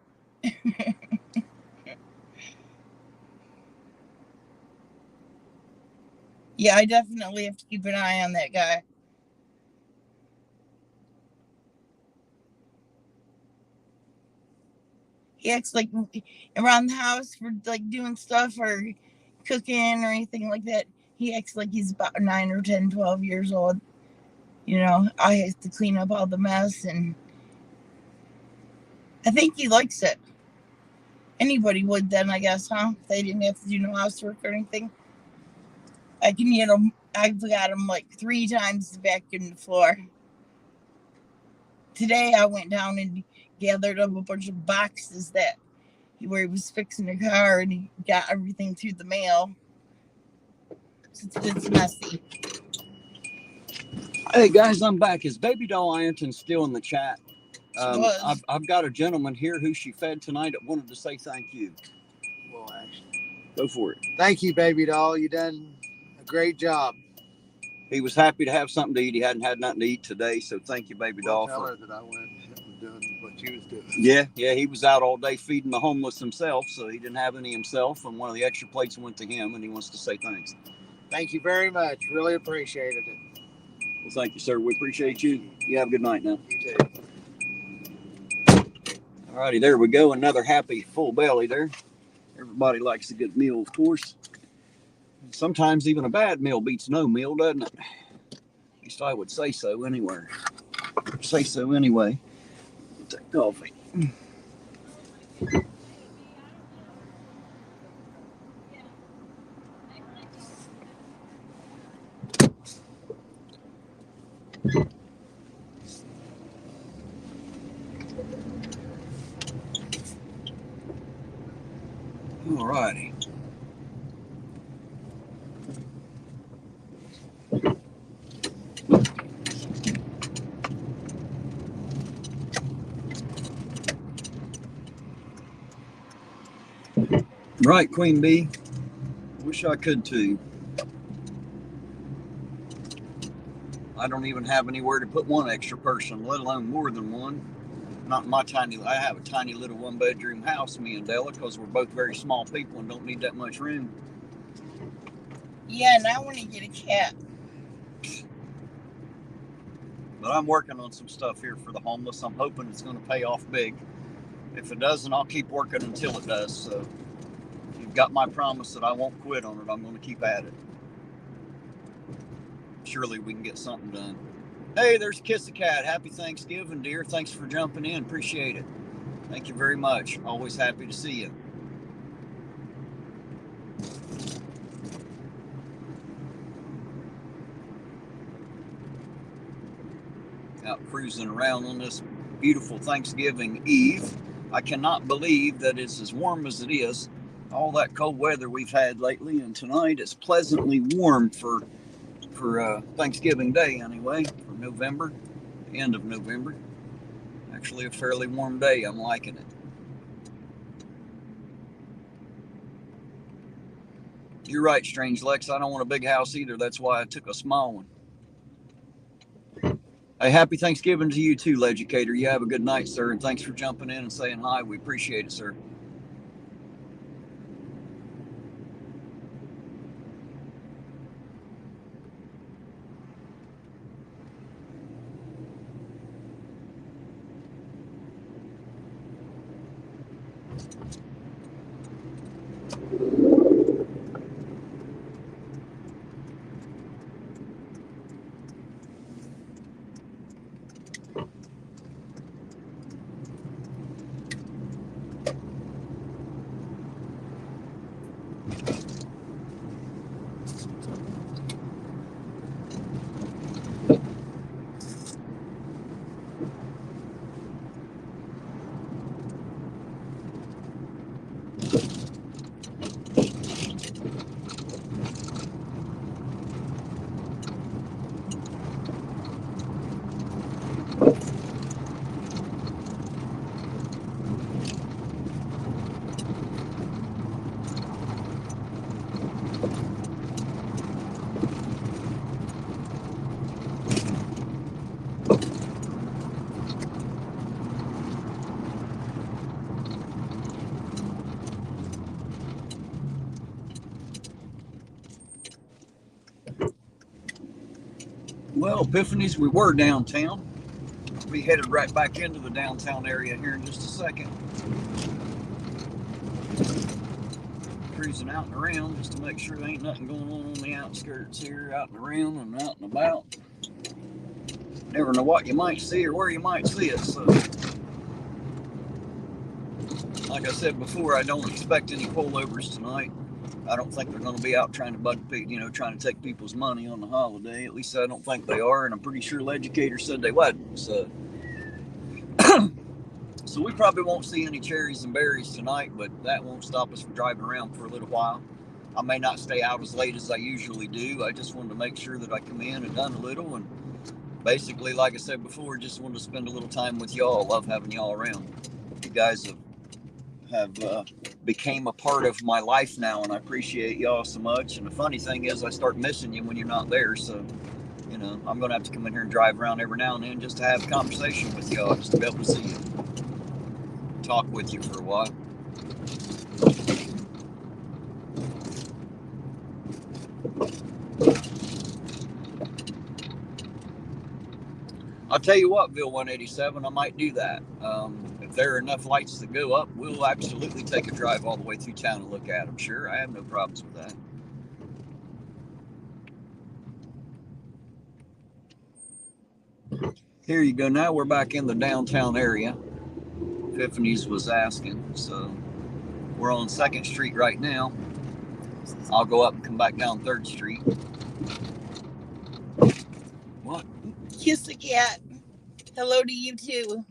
Yeah, I definitely have to keep an eye on that guy. He acts like around the house for like doing stuff or cooking or anything like that. He acts like he's about 9 or 10, 12 years old. You know, I have to clean up all the mess, and I think he likes it. Anybody would then, I guess, huh? If they didn't have to do no housework or anything. I've got him like 3 times to vacuum the floor. Today I went down and gathered up a bunch of boxes where he was fixing the car, and he got everything through the mail. It's messy. Hey guys, I'm back. Is Baby Doll Ironton still in the chat? I've got a gentleman here who she fed tonight that wanted to say thank you. Well, actually, go for it. Thank you, Baby Doll. You done a great job. He was happy to have something to eat. He hadn't had nothing to eat today, so thank you, Baby Doll. Tell her that I went and doing what she was doing. Yeah, he was out all day feeding the homeless himself, so he didn't have any himself, and one of the extra plates went to him, and he wants to say thanks. Thank you very much. Really appreciated it. Well, thank you, sir. We appreciate you. You have a good night now. You too. All righty, there we go. Another happy full belly there. Everybody likes a good meal, of course. Sometimes even a bad meal beats no meal, doesn't it? At least I would say so anyway. Take coffee. All All righty. Right, Queen Bee. Wish I could too. I don't even have anywhere to put one extra person, let alone more than one. Not in my I have a tiny little 1-bedroom house, me and Della, because we're both very small people and don't need that much room. Yeah, and I want to get a cat. But I'm working on some stuff here for the homeless. I'm hoping it's going to pay off big. If it doesn't, I'll keep working until it does. So you've got my promise that I won't quit on it. I'm going to keep at it. Surely we can get something done. Hey, there's Kiss a Cat. Happy Thanksgiving, dear. Thanks for jumping in. Appreciate it. Thank you very much. Always happy to see you. Out cruising around on this beautiful Thanksgiving Eve. I cannot believe that it's as warm as it is. All that cold weather we've had lately, and tonight it's pleasantly warm for Thanksgiving Day anyway, for November, the end of November. Actually a fairly warm day. I'm liking it. You're right, Strange Lex. I don't want a big house either. That's why I took a small one. Hey, happy Thanksgiving to you too, Leducator. You have a good night, sir, and thanks for jumping in and saying hi. We appreciate it, sir. Well, Epiphanies, we were downtown. We'll be headed right back into the downtown area here in just a second. Cruising out and around just to make sure there ain't nothing going on the outskirts here, out and around and out and about. Never know what you might see or where you might see it. So, like I said before, I don't expect any pullovers tonight. I don't think they're going to be out trying to bug, trying to take people's money on the holiday. At least I don't think they are, and I'm pretty sure Leducator said they wasn't. So, so we probably won't see any cherries and berries tonight, but that won't stop us from driving around for a little while. I may not stay out as late as I usually do. I just wanted to make sure that I come in and done a little, and basically, like I said before, just wanted to spend a little time with y'all. I love having y'all around. You guys have became a part of my life now, and I appreciate y'all so much. And the funny thing is, I start missing you when you're not there. So, I'm going to have to come in here and drive around every now and then just to have a conversation with y'all, just to be able to see you, talk with you for a while. I'll tell you what, Bill 187, I might do that. If there are enough lights that go up, we'll absolutely take a drive all the way through town and look at them. Sure, I have no problems with that. Here you go. Now we're back in the downtown area. Epiphanies was asking. So we're on 2nd Street right now. I'll go up and come back down 3rd Street. What? Kiss the cat. Hello to you too.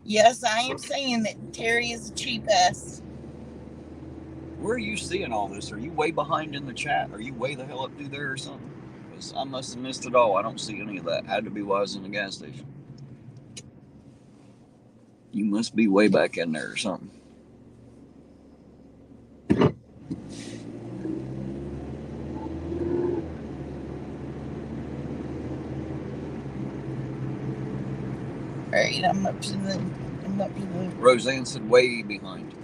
Yes, I am saying that Terry is a cheap ass. Where are you seeing all this? Are you way behind in the chat? Are you way the hell up through there or something? Because I must have missed it all. I don't see any of that. Had to be while I was in the gas station. You must be way back in there or something. Alright, I'm up to the Roseanne said way behind.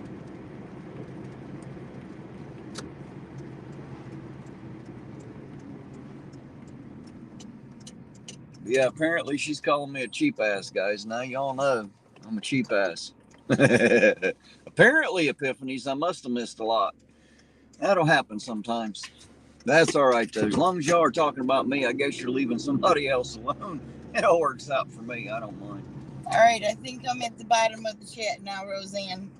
Yeah, apparently she's calling me a cheap ass, guys. Now y'all know I'm a cheap ass. Apparently, Epiphanies, I must have missed a lot. That'll happen sometimes. That's all right, though. As long as y'all are talking about me, I guess you're leaving somebody else alone. It all works out for me. I don't mind. Alright, I think I'm at the bottom of the chat now, Roseanne.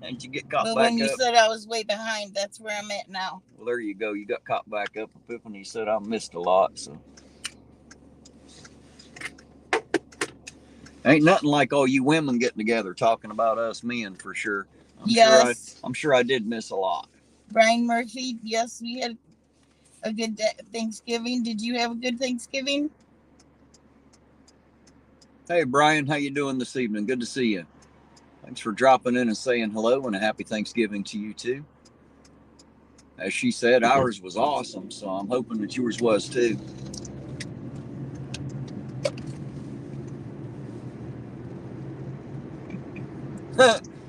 And you get caught But back when you up. said I was way behind, that's where I'm at now. Well, there you go. You got caught back up. Epiphany said I missed a lot, so. Ain't nothing like all you women getting together talking about us men for sure. I'm sure I did miss a lot. Brian Murphy, yes, we had a good Thanksgiving. Did you have a good Thanksgiving? Hey, Brian, how you doing this evening? Good to see you. Thanks for dropping in and saying hello, and a happy Thanksgiving to you too. As she said, ours was awesome, so I'm hoping that yours was too.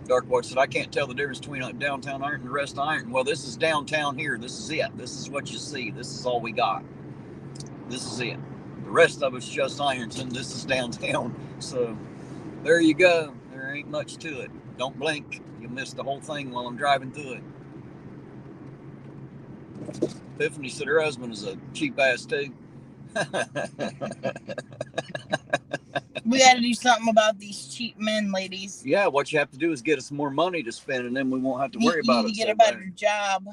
Darkwatch said, I can't tell the difference between downtown Ironton and the rest of Ironton. Well, this is downtown here. This is it. This is what you see. This is all we got. This is it. The rest of it's just Ironton. This is downtown. So there you go. There ain't much to it. Don't blink. You'll miss the whole thing while I'm driving through it. Epiphany said her husband is a cheap ass too. We got to do something about these cheap men, ladies. Yeah, what you have to do is get us more money to spend, and then we won't have to worry about it. You need to get a better job.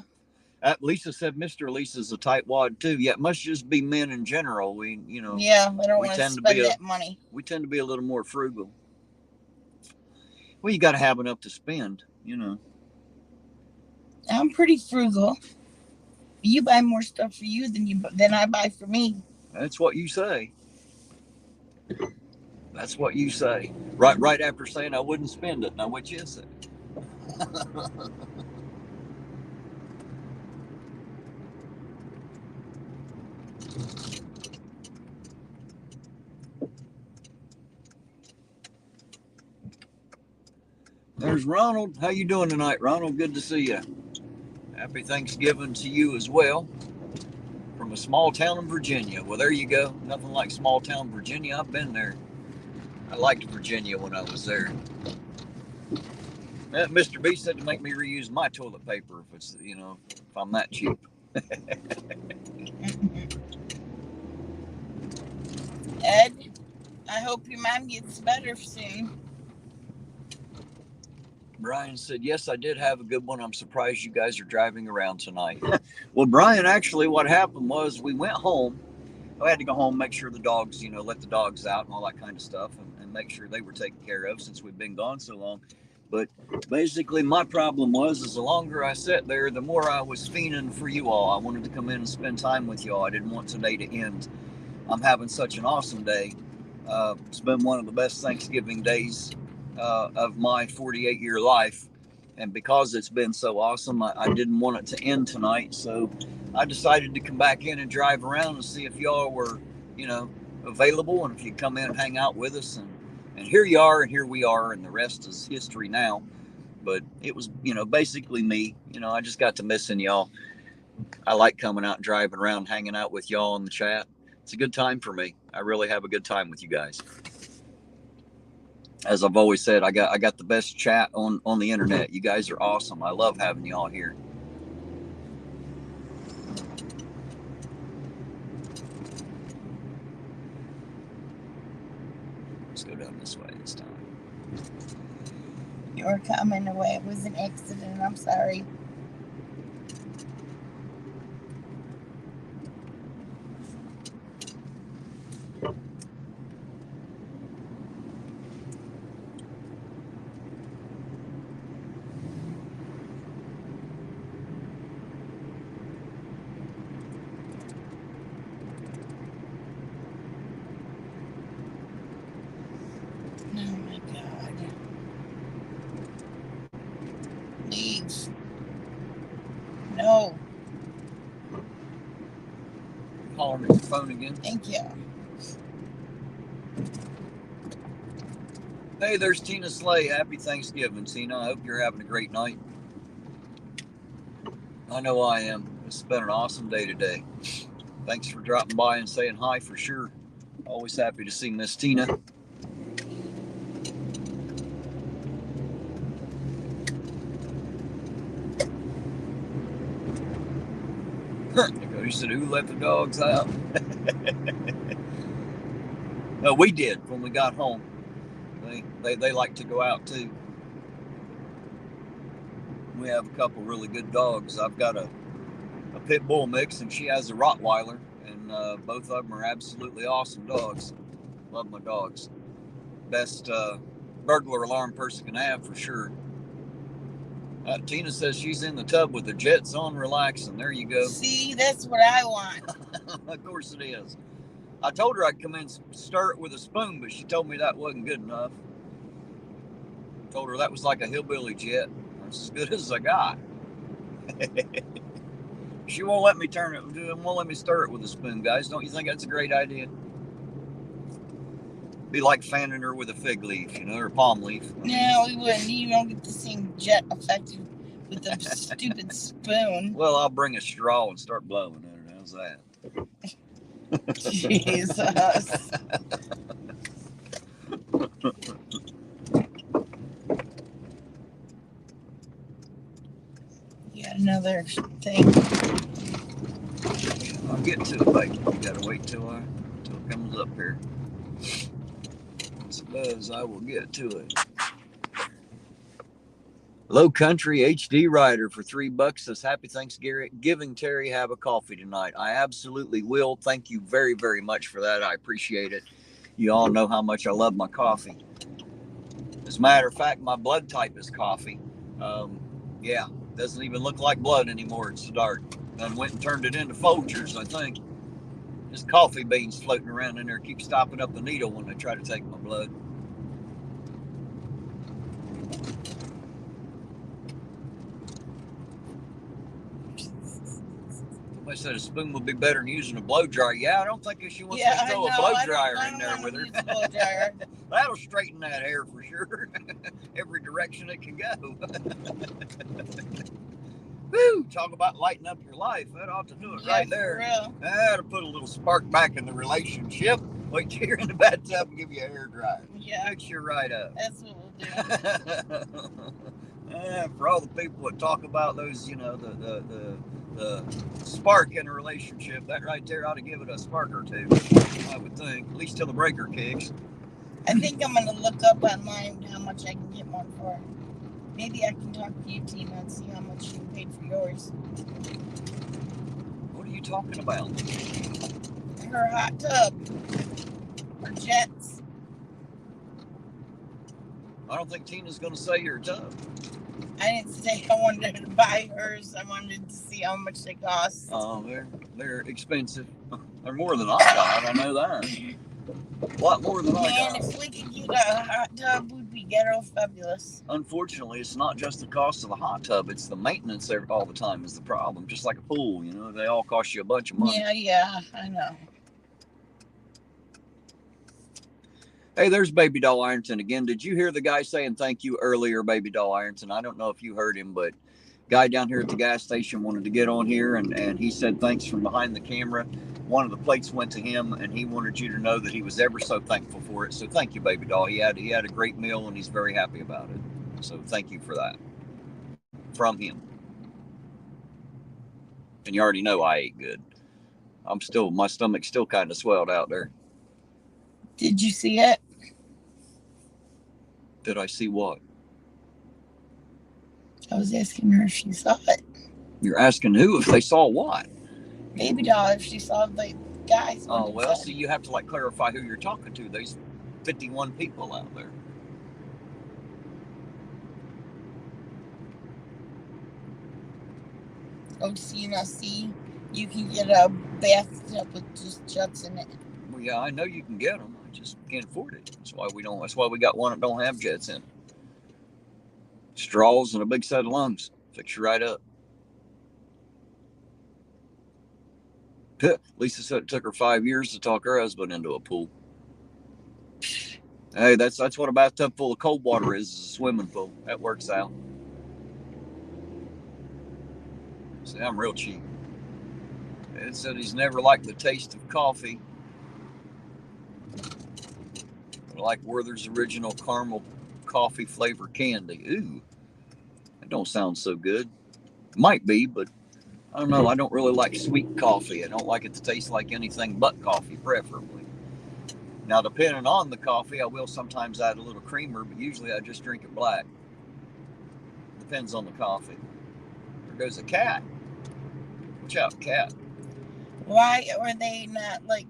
Lisa said Mr. Lisa's a tightwad too. Yeah, it must just be men in general. Yeah, they don't want to spend that money. We tend to be a little more frugal. Well, you got to have enough to spend, I'm pretty frugal. You buy more stuff for you than I buy for me. That's what you say. That's what you say. Right after saying I wouldn't spend it. Now what you say? There's Ronald. How you doing tonight, Ronald? Good to see you. Happy Thanksgiving to you as well. From a small town in Virginia. Well, there you go. Nothing like small town Virginia. I've been there. I liked Virginia when I was there. Mr. B said to make me reuse my toilet paper if it's, if I'm that cheap. Ed, I hope your mom gets better soon. Brian said, yes, I did have a good one. I'm surprised you guys are driving around tonight. Well, Brian, actually what happened was we went home. I had to go home, make sure the dogs, let the dogs out and all that kind of stuff and make sure they were taken care of since we've been gone so long. But basically my problem is the longer I sat there, the more I was fiending for you all. I wanted to come in and spend time with y'all. I didn't want today to end. I'm having such an awesome day. It's been one of the best Thanksgiving days of my 48-year life. And because it's been so awesome, I didn't want it to end tonight. So I decided to come back in and drive around and see if y'all were, available and if you'd come in and hang out with us. And here you are, and here we are, and the rest is history now. But it was, basically me. I just got to missing y'all. I like coming out and driving around, hanging out with y'all in the chat. It's a good time for me. I really have a good time with you guys. As I've always said, I got the best chat on the internet. You guys are awesome. I love having y'all here. Let's go down this way this time. You're coming away. It was an accident. I'm sorry. on your phone again. Thank you. Hey, there's Tina Slay. Happy Thanksgiving, Tina. I hope you're having a great night. I know I am. It's been an awesome day today. Thanks for dropping by and saying hi for sure. Always happy to see Miss Tina. You said, who let the dogs out? No, we did when we got home. They like to go out too. We have a couple really good dogs. I've got a pit bull mix, and she has a Rottweiler, and both of them are absolutely awesome dogs. Love my dogs. Best burglar alarm person can have for sure. Tina says she's in the tub with the jets on, relaxing. There you go. See, that's what I want. Of course it is. I told her I'd come in and stir it with a spoon, but she told me that wasn't good enough. Told her that was like a hillbilly jet. That's as good as I got. She won't let me won't let me stir it with a spoon, guys. Don't you think that's a great idea? Be like fanning her with a fig leaf, or a palm leaf. No, we wouldn't. You don't get the same jet effect with the stupid spoon. Well, I'll bring a straw and start blowing at her. How's that? Jesus. You got another thing. I'll get to it, baby. You gotta wait till it comes up here. Once it does, I will get to it. Low Country HD Rider for $3 says, happy Thanksgiving, Terry. Have a coffee tonight. I absolutely will. Thank you very, very much for that. I appreciate it. You all know how much I love my coffee. As a matter of fact, my blood type is coffee. Yeah, doesn't even look like blood anymore. It's so dark. I went and turned it into Folgers, I think. Just coffee beans floating around in there. Keep stopping up the needle when they try to take my blood. I said a spoon would be better than using a blow dryer. Yeah, I don't think she wants to throw a blow dryer in there with her. That'll straighten that hair for sure. Every direction it can go. Woo! Talk about lighting up your life. That ought to do it right there. That'll put a little spark back in the relationship. Wait till you're in the bathtub and give you a hair dryer. Yeah. Fix you right up. That's what we'll do. For all the people that talk about those, the spark in a relationship, that right there ought to give it a spark or two, I would think, at least till the breaker kicks. I think I'm gonna look up online how much I can get one for. Maybe I can talk to you, Tina, and see how much you paid for yours. What are you talking about? Her hot tub. Her jets. I don't think Tina's gonna say your tub. I didn't say I wanted to buy hers. I wanted to see how much they cost. Oh, they're expensive. They're more than I got. I know that. A lot more than I got. Man, if we could get a hot tub, we'd be ghetto fabulous. Unfortunately, it's not just the cost of the hot tub. It's the maintenance all the time is the problem. Just like a pool, they all cost you a bunch of money. Yeah, I know. Hey, there's Baby Doll Ironton again. Did you hear the guy saying thank you earlier, Baby Doll Ironton? I don't know if you heard him, but guy down here at the gas station wanted to get on here, and he said thanks from behind the camera. One of the plates went to him, and he wanted you to know that he was ever so thankful for it. So thank you, Baby Doll. He had a great meal, and he's very happy about it. So thank you for that from him. And you already know I ate good. My stomach's still kind of swelled out there. Did you see it? Did I see what? I was asking her if she saw it. You're asking who if they saw what? Baby Doll, if she saw the guys. Oh, well, see, you have to clarify who you're talking to. There's 51 people out there. Oh, see, you can get a bathtub with just jets in it. Well, yeah, I know you can get them. I just can't afford it. That's why we got one that don't have jets in it. Straws and a big set of lungs. Fix you right up. Lisa said it took her 5 years to talk her husband into a pool. Hey, that's what a bathtub full of cold water is a swimming pool. That works out. See, I'm real cheap. Ed said he's never liked the taste of coffee. I like Werther's original caramel coffee flavor candy. Ooh, that don't sound so good. Might be, but I don't know. I don't really like sweet coffee. I don't like it to taste like anything but coffee, preferably. Now, depending on the coffee, I will sometimes add a little creamer, but usually I just drink it black. Depends on the coffee. There goes a cat. Watch out, cat. Why are they not like?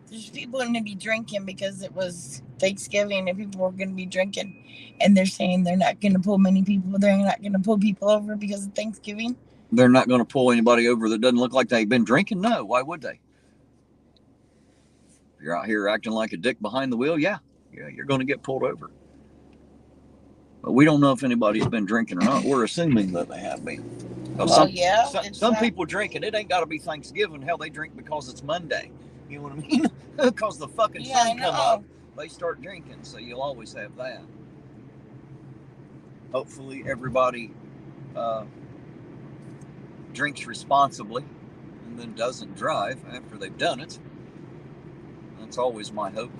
There's people going to be drinking because it was Thanksgiving and people were going to be drinking, and they're saying they're not going to pull many people. They're not going to pull people over because of Thanksgiving. They're not going to pull anybody over that doesn't look like they've been drinking? No, why would they? If you're out here acting like a dick behind the wheel, yeah, you're going to get pulled over. But we don't know if anybody's been drinking or not. We're assuming that they have been. Well, some people drink, and it ain't got to be Thanksgiving. Hell, they drink because it's Monday. You know what I mean? Because the fucking sun come up, they start drinking. So you'll always have that. Hopefully, everybody drinks responsibly and then doesn't drive after they've done it. That's always my hope.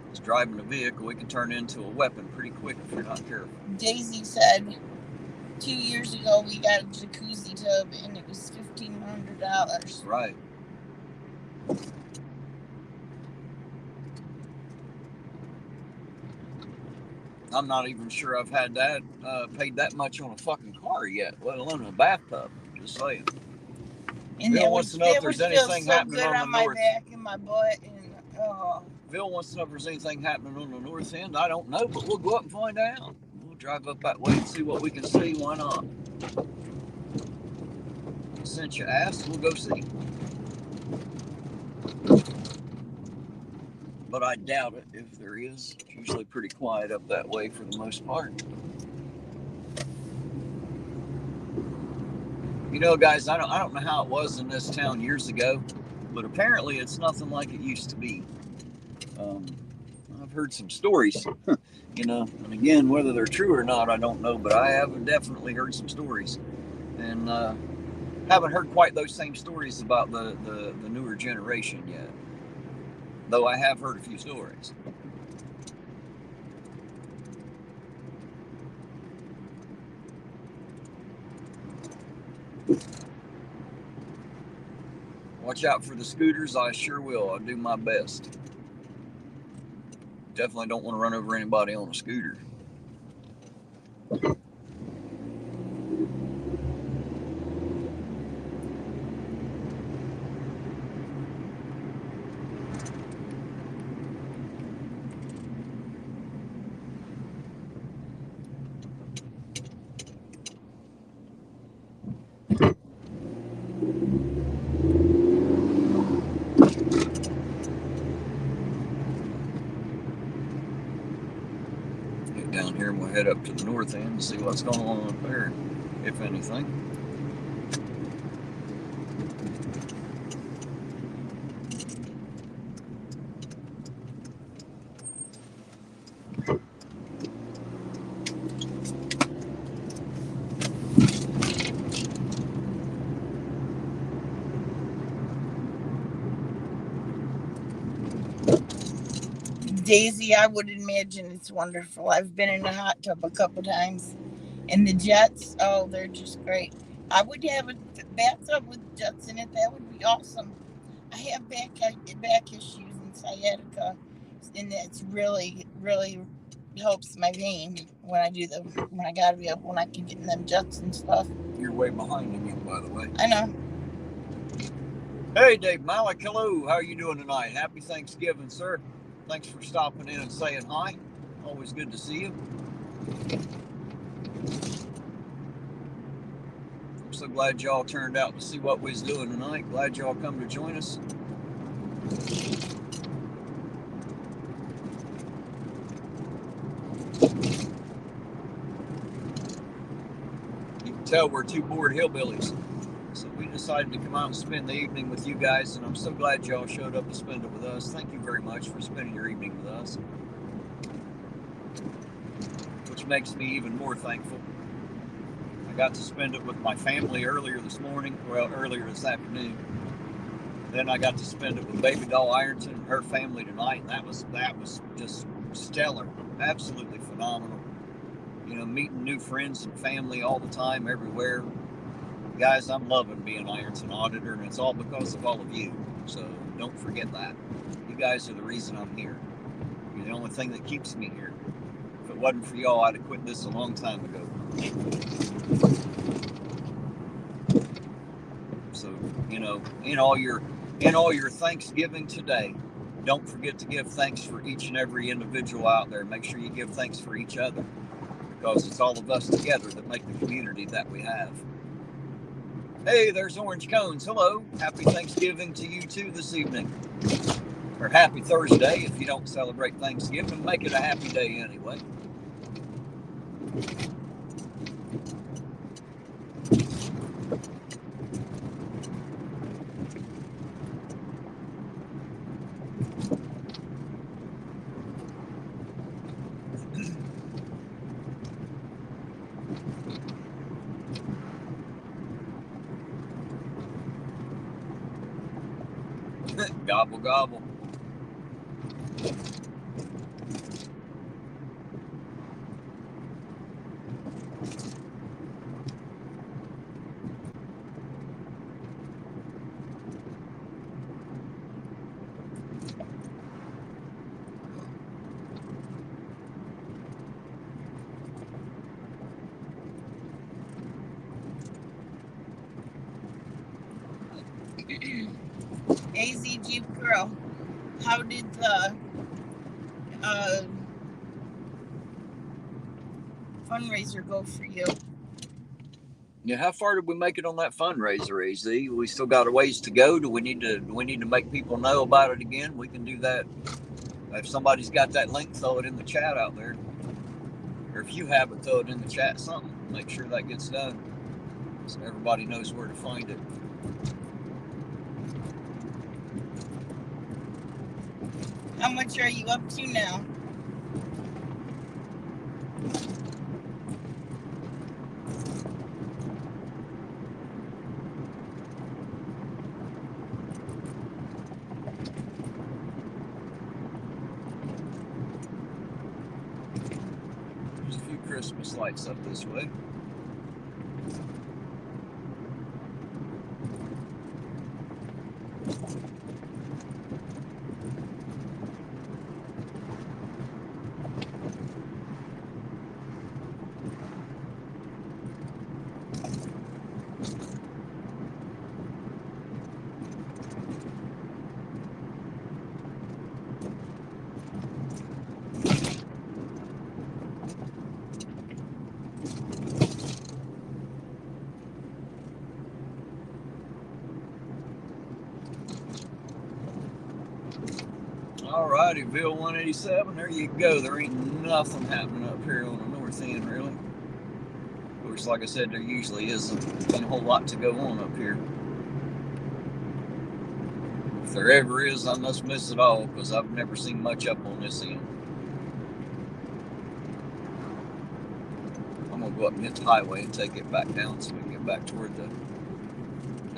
Because driving a vehicle, it can turn into a weapon pretty quick if you're not careful. Daisy said 2 years ago we got a jacuzzi tub and it was $1,500. Right. I'm not even sure I've had that paid that much on a fucking car yet, let alone a bathtub. Just saying. And Bill wants to know if there's anything happening on the north. Back and my butt and Bill wants to know if there's anything happening on the north end. I don't know, but we'll go up and find out. We'll drive up that way and see what we can see. Why not? Since you asked, we'll go see. But I doubt it if there is. It's usually pretty quiet up that way for the most part. You know, guys, I don't know how it was in this town years ago, but apparently it's nothing like it used to be. I've heard some stories, you know, and again, whether they're true or not, I don't know, but I have definitely heard some stories, and haven't heard quite those same stories about the newer generation yet, though I have heard a few stories. Watch out for the scooters. I sure will. I'll do my best. Definitely don't want to run over anybody on a scooter. Down here, we'll head up to the north end and see what's going on up there, if anything. Daisy, I would imagine it's wonderful. I've been in a hot tub a couple times, and the jets, oh, they're just great. I would have a bathtub with jets in it. That would be awesome. I have back issues and sciatica, and it's really, really helps my vein when I gotta be up when I can get in them jets and stuff. You're way behind again, by the way. I know. Hey, Dave Malik, hello. How are you doing tonight? Happy Thanksgiving, sir. Thanks for stopping in and saying hi. Always good to see you. I'm so glad y'all turned out to see what we was doing tonight. Glad y'all come to join us. tell we're two bored hillbillies. So we decided to come out and spend the evening with you guys, and I'm so glad y'all showed up to spend it with us. Thank you very much for spending your evening with us, which makes me even more thankful. I got to spend it with my family earlier this afternoon. Then I got to spend it with baby doll Ironton and her family tonight, and that was just stellar, absolutely phenomenal. You know, meeting new friends and family all the time, everywhere. Guys, I'm loving being Ironton Auditor, and it's all because of all of you. So don't forget that. You guys are the reason I'm here. You're the only thing that keeps me here. If it wasn't for y'all, I'd have quit this a long time ago. So, you know, in all your Thanksgiving today, don't forget to give thanks for each and every individual out there. Make sure you give thanks for each other, because it's all of us together that make the community that we have. Hey, there's Orange Cones. Hello. Happy Thanksgiving to you too this evening. Or happy Thursday if you don't celebrate Thanksgiving. Make it a happy day anyway. Gobble, gobble. AZ Jeep Girl, how did the fundraiser go for you? Yeah, how far did we make it on that fundraiser, AZ? We still got a ways to go. Do we need to make people know about it again? We can do that. If somebody's got that link, throw it in the chat out there. Or if you have it, throw it in the chat, something. Make sure that gets done so everybody knows where to find it. How much are you up to now? There's a few Christmas lights up this way. Alrighty, Bill 187, there you go. There ain't nothing happening up here on the north end, really. Of course, like I said, there usually isn't a whole lot to go on up here. If there ever is, I must miss it all, because I've never seen much up on this end. I'm going to go up and hit the highway and take it back down so we can get back toward the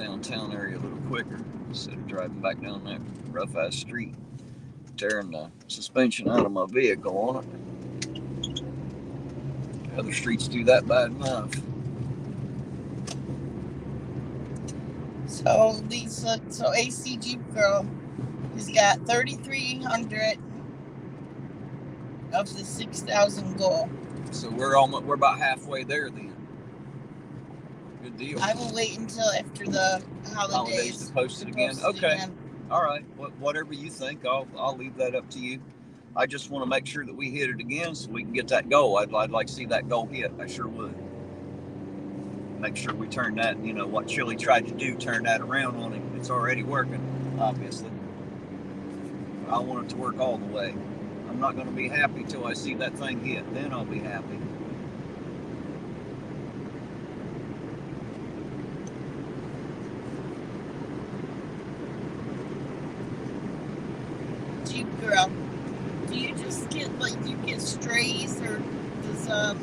downtown area a little quicker, instead of driving back down that rough-ass street, tearing the suspension out of my vehicle on it. Other streets do that bad enough. So Lisa, AC Jeep Girl has got 3,300 of the 6,000 goal. So we're about halfway there then. Good deal. I will wait until after the holidays to post it again. Okay. All right. Whatever you think, I'll leave that up to you. I just want to make sure that we hit it again so we can get that goal. I'd like to see that goal hit. I sure would. Make sure we turn that, what Chili tried to do, turn that around on him. It's already working, obviously. But I want it to work all the way. I'm not going to be happy till I see that thing hit. Then I'll be happy. Jeep girl, do you just get, like, do you get strays, or does,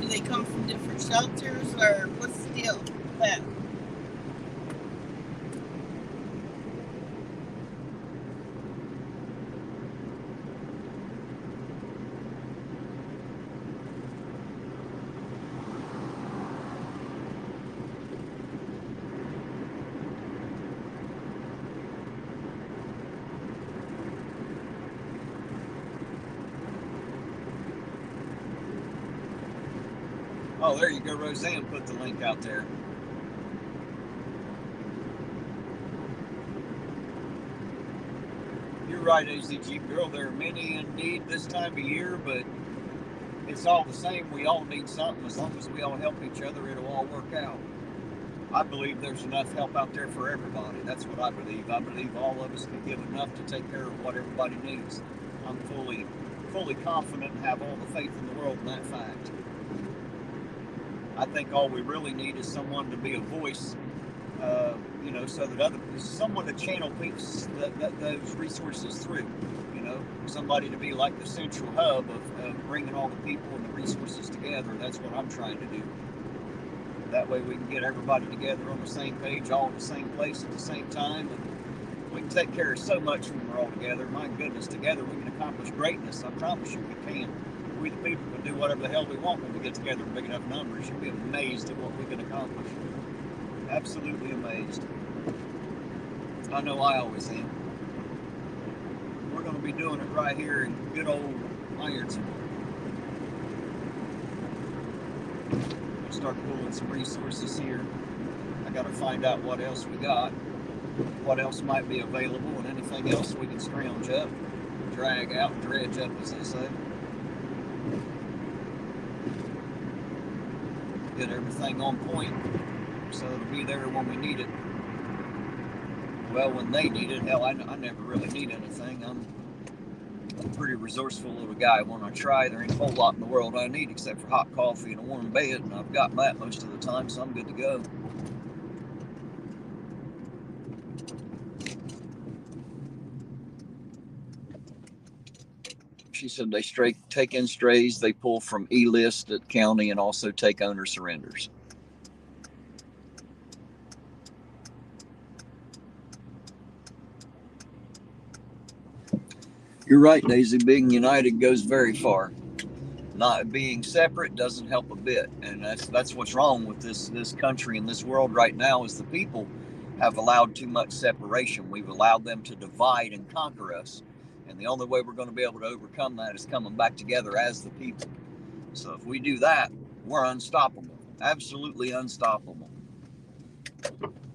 do they come from different shelters, or what's the deal with that? Oh, there you go. Roseanne put the link out there. You're right, AZG girl. There are many in need this time of year, but it's all the same. We all need something. As long as we all help each other, it'll all work out. I believe there's enough help out there for everybody. That's what I believe. I believe all of us can give enough to take care of what everybody needs. I'm fully confident and have all the faith in the world in that fact. I think all we really need is someone to be a voice, so that someone to channel those resources through, somebody to be like the central hub of bringing all the people and the resources together. That's what I'm trying to do. That way we can get everybody together on the same page, all in the same place at the same time. And we can take care of so much when we're all together. My goodness, together we can accomplish greatness. I promise you we can. We the people can do whatever the hell we want when we get together in big enough numbers. You'll be amazed at what we can accomplish. Absolutely amazed. I know I always am. We're going to be doing it right here in good old Ironton. We'll start pulling some resources here. I got to find out what else we got, what else might be available, and anything else we can scrounge up, drag out, dredge up, as they say. Get everything on point so it'll be there when we need it. Well, when they need it, hell, I never really need anything. I'm a pretty resourceful little guy. When I try, there ain't a whole lot in the world I need except for hot coffee and a warm bed, and I've got that most of the time, so I'm good to go. She said they take in strays, they pull from E-list at county, and also take owner surrenders. You're right, Daisy. Being united goes very far. Not being separate doesn't help a bit, and that's what's wrong with this country and this world right now. Is the people have allowed too much separation. We've allowed them to divide and conquer us, and the only way we're going to be able to overcome that is coming back together as the people. So if we do that, we're unstoppable. Absolutely unstoppable.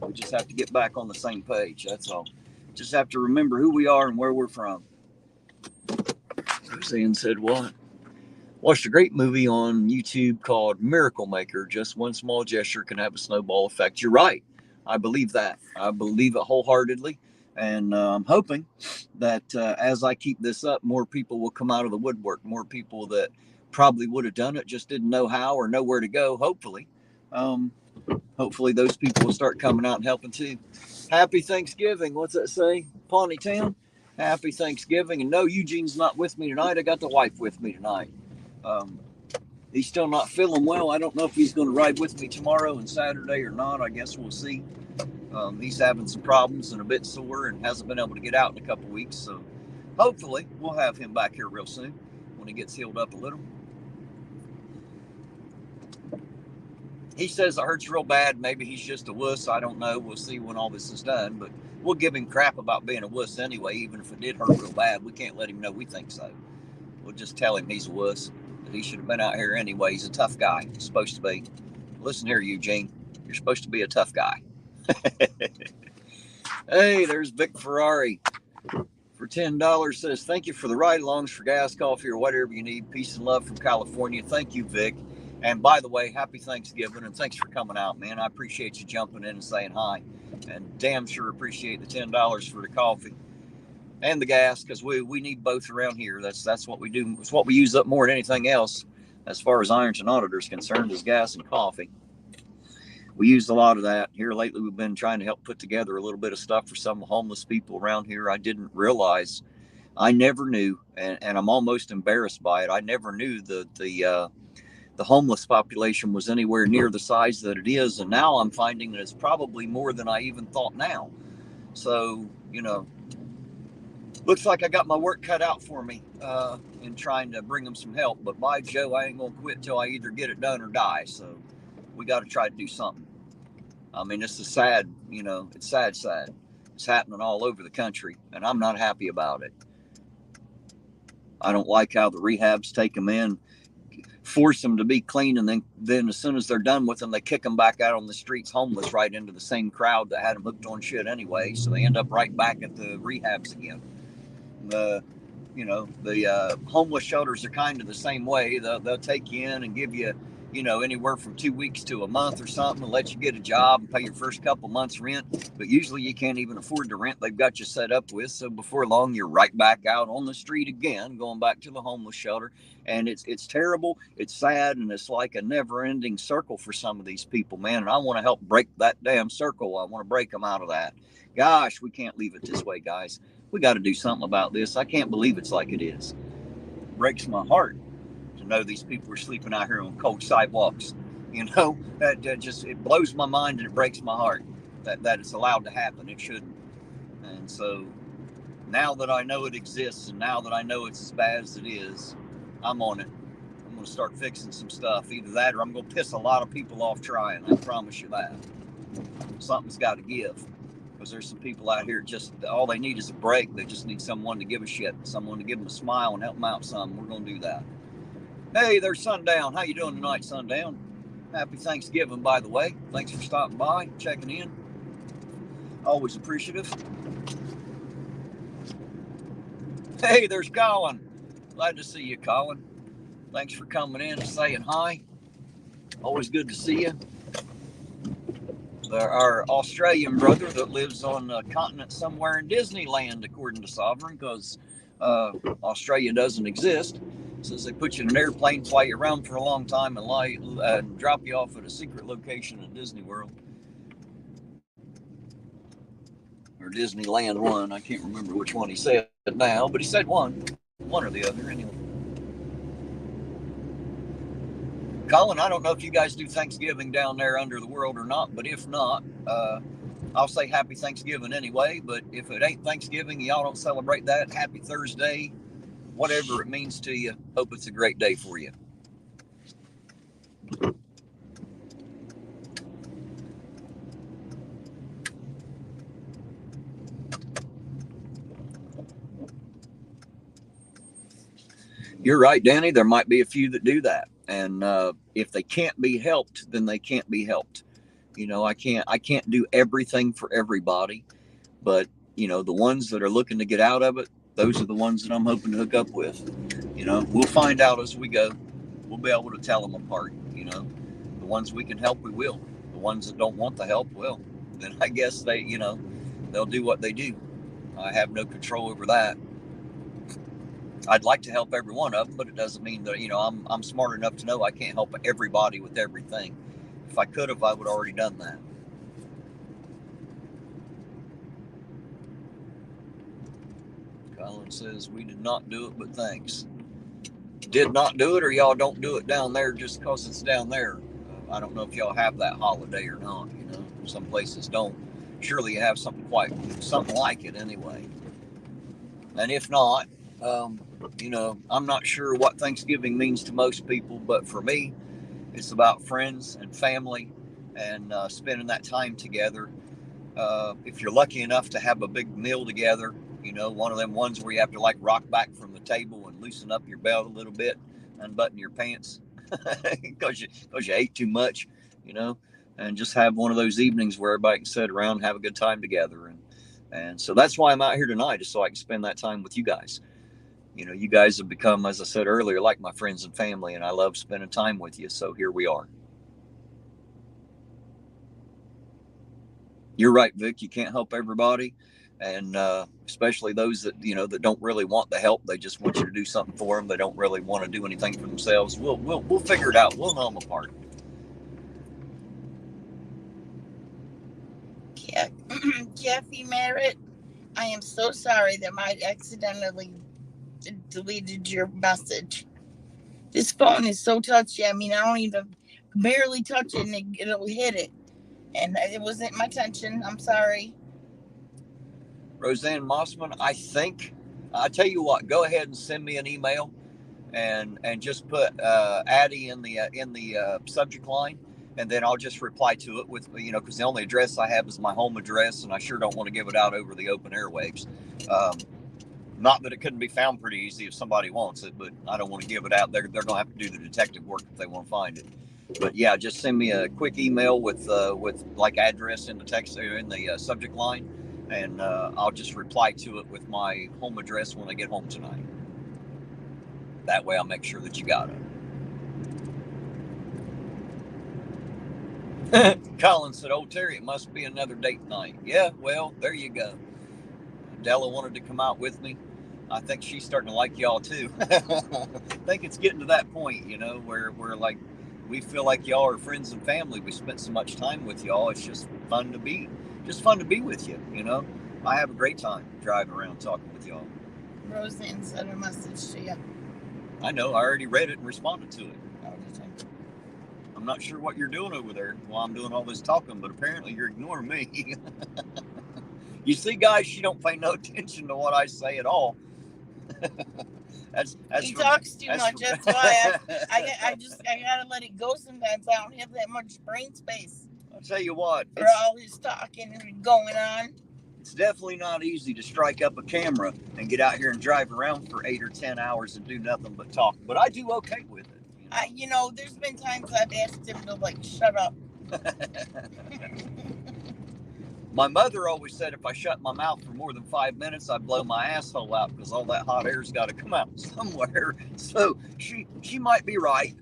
We just have to get back on the same page. That's all. Just have to remember who we are and where we're from. Roseanne said what? Watched a great movie on YouTube called Miracle Maker. Just one small gesture can have a snowball effect. You're right. I believe that. I believe it wholeheartedly. And I'm hoping that as I keep this up, more people will come out of the woodwork. More people that probably would have done it, just didn't know how or know where to go. Hopefully those people will start coming out and helping too. Happy Thanksgiving. What's that say? Pawnee Town? Happy Thanksgiving. And no, Eugene's not with me tonight. I got the wife with me tonight. He's still not feeling well. I don't know if he's going to ride with me tomorrow and Saturday or not. I guess we'll see. He's having some problems and a bit sore and hasn't been able to get out in a couple weeks. So hopefully we'll have him back here real soon when he gets healed up a little. He says it hurts real bad. Maybe he's just a wuss. I don't know. We'll see when all this is done. But we'll give him crap about being a wuss anyway, even if it did hurt real bad. We can't let him know we think so. We'll just tell him he's a wuss. That he should have been out here anyway. He's a tough guy. He's supposed to be. Listen here, Eugene. You're supposed to be a tough guy. Hey, there's Vic Ferrari. For $10 says, thank you for the ride-alongs, for gas, coffee, or whatever you need. Peace and love from California. Thank you, Vic. And by the way, happy Thanksgiving, and thanks for coming out, man. I appreciate you jumping in and saying hi. And damn sure appreciate the $10 for the coffee and the gas, because we need both around here. That's what we do. It's what we use up more than anything else, as far as Ironton Auditor is concerned, is gas and coffee. We used a lot of that. Here lately, we've been trying to help put together a little bit of stuff for some homeless people around here. I didn't realize I never knew, and I'm almost embarrassed by it. I never knew the homeless population was anywhere near the size that it is, and now I'm finding that it's probably more than I even thought now. So, looks like I got my work cut out for me in trying to bring them some help. But by Joe, I ain't gonna quit till I either get it done or die. So we got to try to do something. I mean, this is sad. It's sad. It's happening all over the country, and I'm not happy about it. I don't like how the rehabs take them in, force them to be clean, and then as soon as they're done with them, they kick them back out on the streets homeless, right into the same crowd that had them hooked on shit anyway. So they end up right back at the rehabs again. The homeless shelters are kind of the same way. They'll take you in and give you, anywhere from 2 weeks to a month or something, and let you get a job and pay your first couple months rent. But usually you can't even afford the rent they've got you set up with. So before long, you're right back out on the street again, going back to the homeless shelter. And it's terrible. It's sad, and it's like a never-ending circle for some of these people, man. And I want to help break that damn circle. I want to break them out of that. Gosh, we can't leave it this way, guys. We got to do something about this. I can't believe it's like it is. It breaks my heart to know these people are sleeping out here on cold sidewalks. That just, it blows my mind and it breaks my heart that it's allowed to happen. It shouldn't. And so now that I know it exists, and now that I know it's as bad as it is, I'm on it. I'm going to start fixing some stuff. Either that or I'm going to piss a lot of people off trying. I promise you that. Something's got to give. Because there's some people out here, just all they need is a break. They just need someone to give a shit, someone to give them a smile and help them out some. We're going to do that. Hey, there's Sundown. How you doing tonight, Sundown? Happy Thanksgiving, by the way. Thanks for stopping by, checking in. Always appreciative. Hey, there's Colin. Glad to see you, Colin. Thanks for coming in and saying hi. Always good to see you. Our Australian brother that lives on a continent somewhere in Disneyland, according to Sovereign, because Australia doesn't exist. Says they put you in an airplane, fly you around for a long time, and drop you off at a secret location in Disney World. Or Disneyland one. I can't remember which one he said now, but he said one or the other anyway. Colin, I don't know if you guys do Thanksgiving down there under the world or not, but if not, I'll say happy Thanksgiving anyway. But if it ain't Thanksgiving, y'all don't celebrate that, happy Thursday, whatever it means to you. Hope it's a great day for you. You're right, Danny. There might be a few that do that. And if they can't be helped, then they can't be helped. I can't do everything for everybody, but the ones that are looking to get out of it, those are the ones that I'm hoping to hook up with. We'll find out as we go. We'll be able to tell them apart. The ones we can help, we will. The ones that don't want the help, well, then I guess they'll do what they do. I have no control over that. I'd like to help every one of them, but it doesn't mean that, I'm smart enough to know I can't help everybody with everything. If I could have, I would have already done that. Colin says, we did not do it, but thanks. Did not do it, or y'all don't do it down there just because it's down there. I don't know if y'all have that holiday or not. Some places don't. Surely you have something like it anyway. And if not, I'm not sure what Thanksgiving means to most people, but for me, it's about friends and family and spending that time together. If you're lucky enough to have a big meal together, one of them ones where you have to like rock back from the table and loosen up your belt a little bit, unbutton your pants because you ate too much, and just have one of those evenings where everybody can sit around and have a good time together. And so that's why I'm out here tonight, is so I can spend that time with you guys. You guys have become, as I said earlier, like my friends and family, and I love spending time with you. So here we are. You're right, Vic. You can't help everybody, and especially those that that don't really want the help. They just want you to do something for them. They don't really want to do anything for themselves. We'll figure it out. We'll know them apart. Kathy Merritt, I am so sorry that I accidentally deleted your message. This phone is so touchy. I mean, I don't even barely touch it and it'll hit it. And it wasn't my intention. I'm sorry. Roseanne Mossman, I tell you what, go ahead and send me an email and just put Addie in the subject line, and then I'll just reply to it with, because the only address I have is my home address, and I sure don't want to give it out over the open airwaves. Not that it couldn't be found pretty easy if somebody wants it, but I don't want to give it out. They're going to have to do the detective work if they want to find it. But yeah, just send me a quick email with like address in the text or in the subject line, and I'll just reply to it with my home address when I get home tonight. That way I'll make sure that you got it. Colin said, "Oh, Terry, it must be another date night." Yeah, well, there you go. Della wanted to come out with me. I think she's starting to like y'all too. I think it's getting to that point, where like we feel like y'all are friends and family. We spent so much time with y'all. It's just fun to be with you. I have a great time driving around talking with y'all. Roseanne sent a message to you. I know. I already read it and responded to it. Oh, did you? I'm not sure what you're doing over there while I'm doing all this talking, but apparently you're ignoring me. You see, guys, she don't pay no attention to what I say at all. He talks too much. That's why I gotta let it go sometimes. I don't have that much brain space. I'll tell you what. For all this talking and going on. It's definitely not easy to strike up a camera and get out here and drive around for 8 or 10 hours and do nothing but talk. But I do okay with it. There's been times I've asked him to shut up. My mother always said if I shut my mouth for more than 5 minutes, I'd blow my asshole out because all that hot air's got to come out somewhere. So she might be right,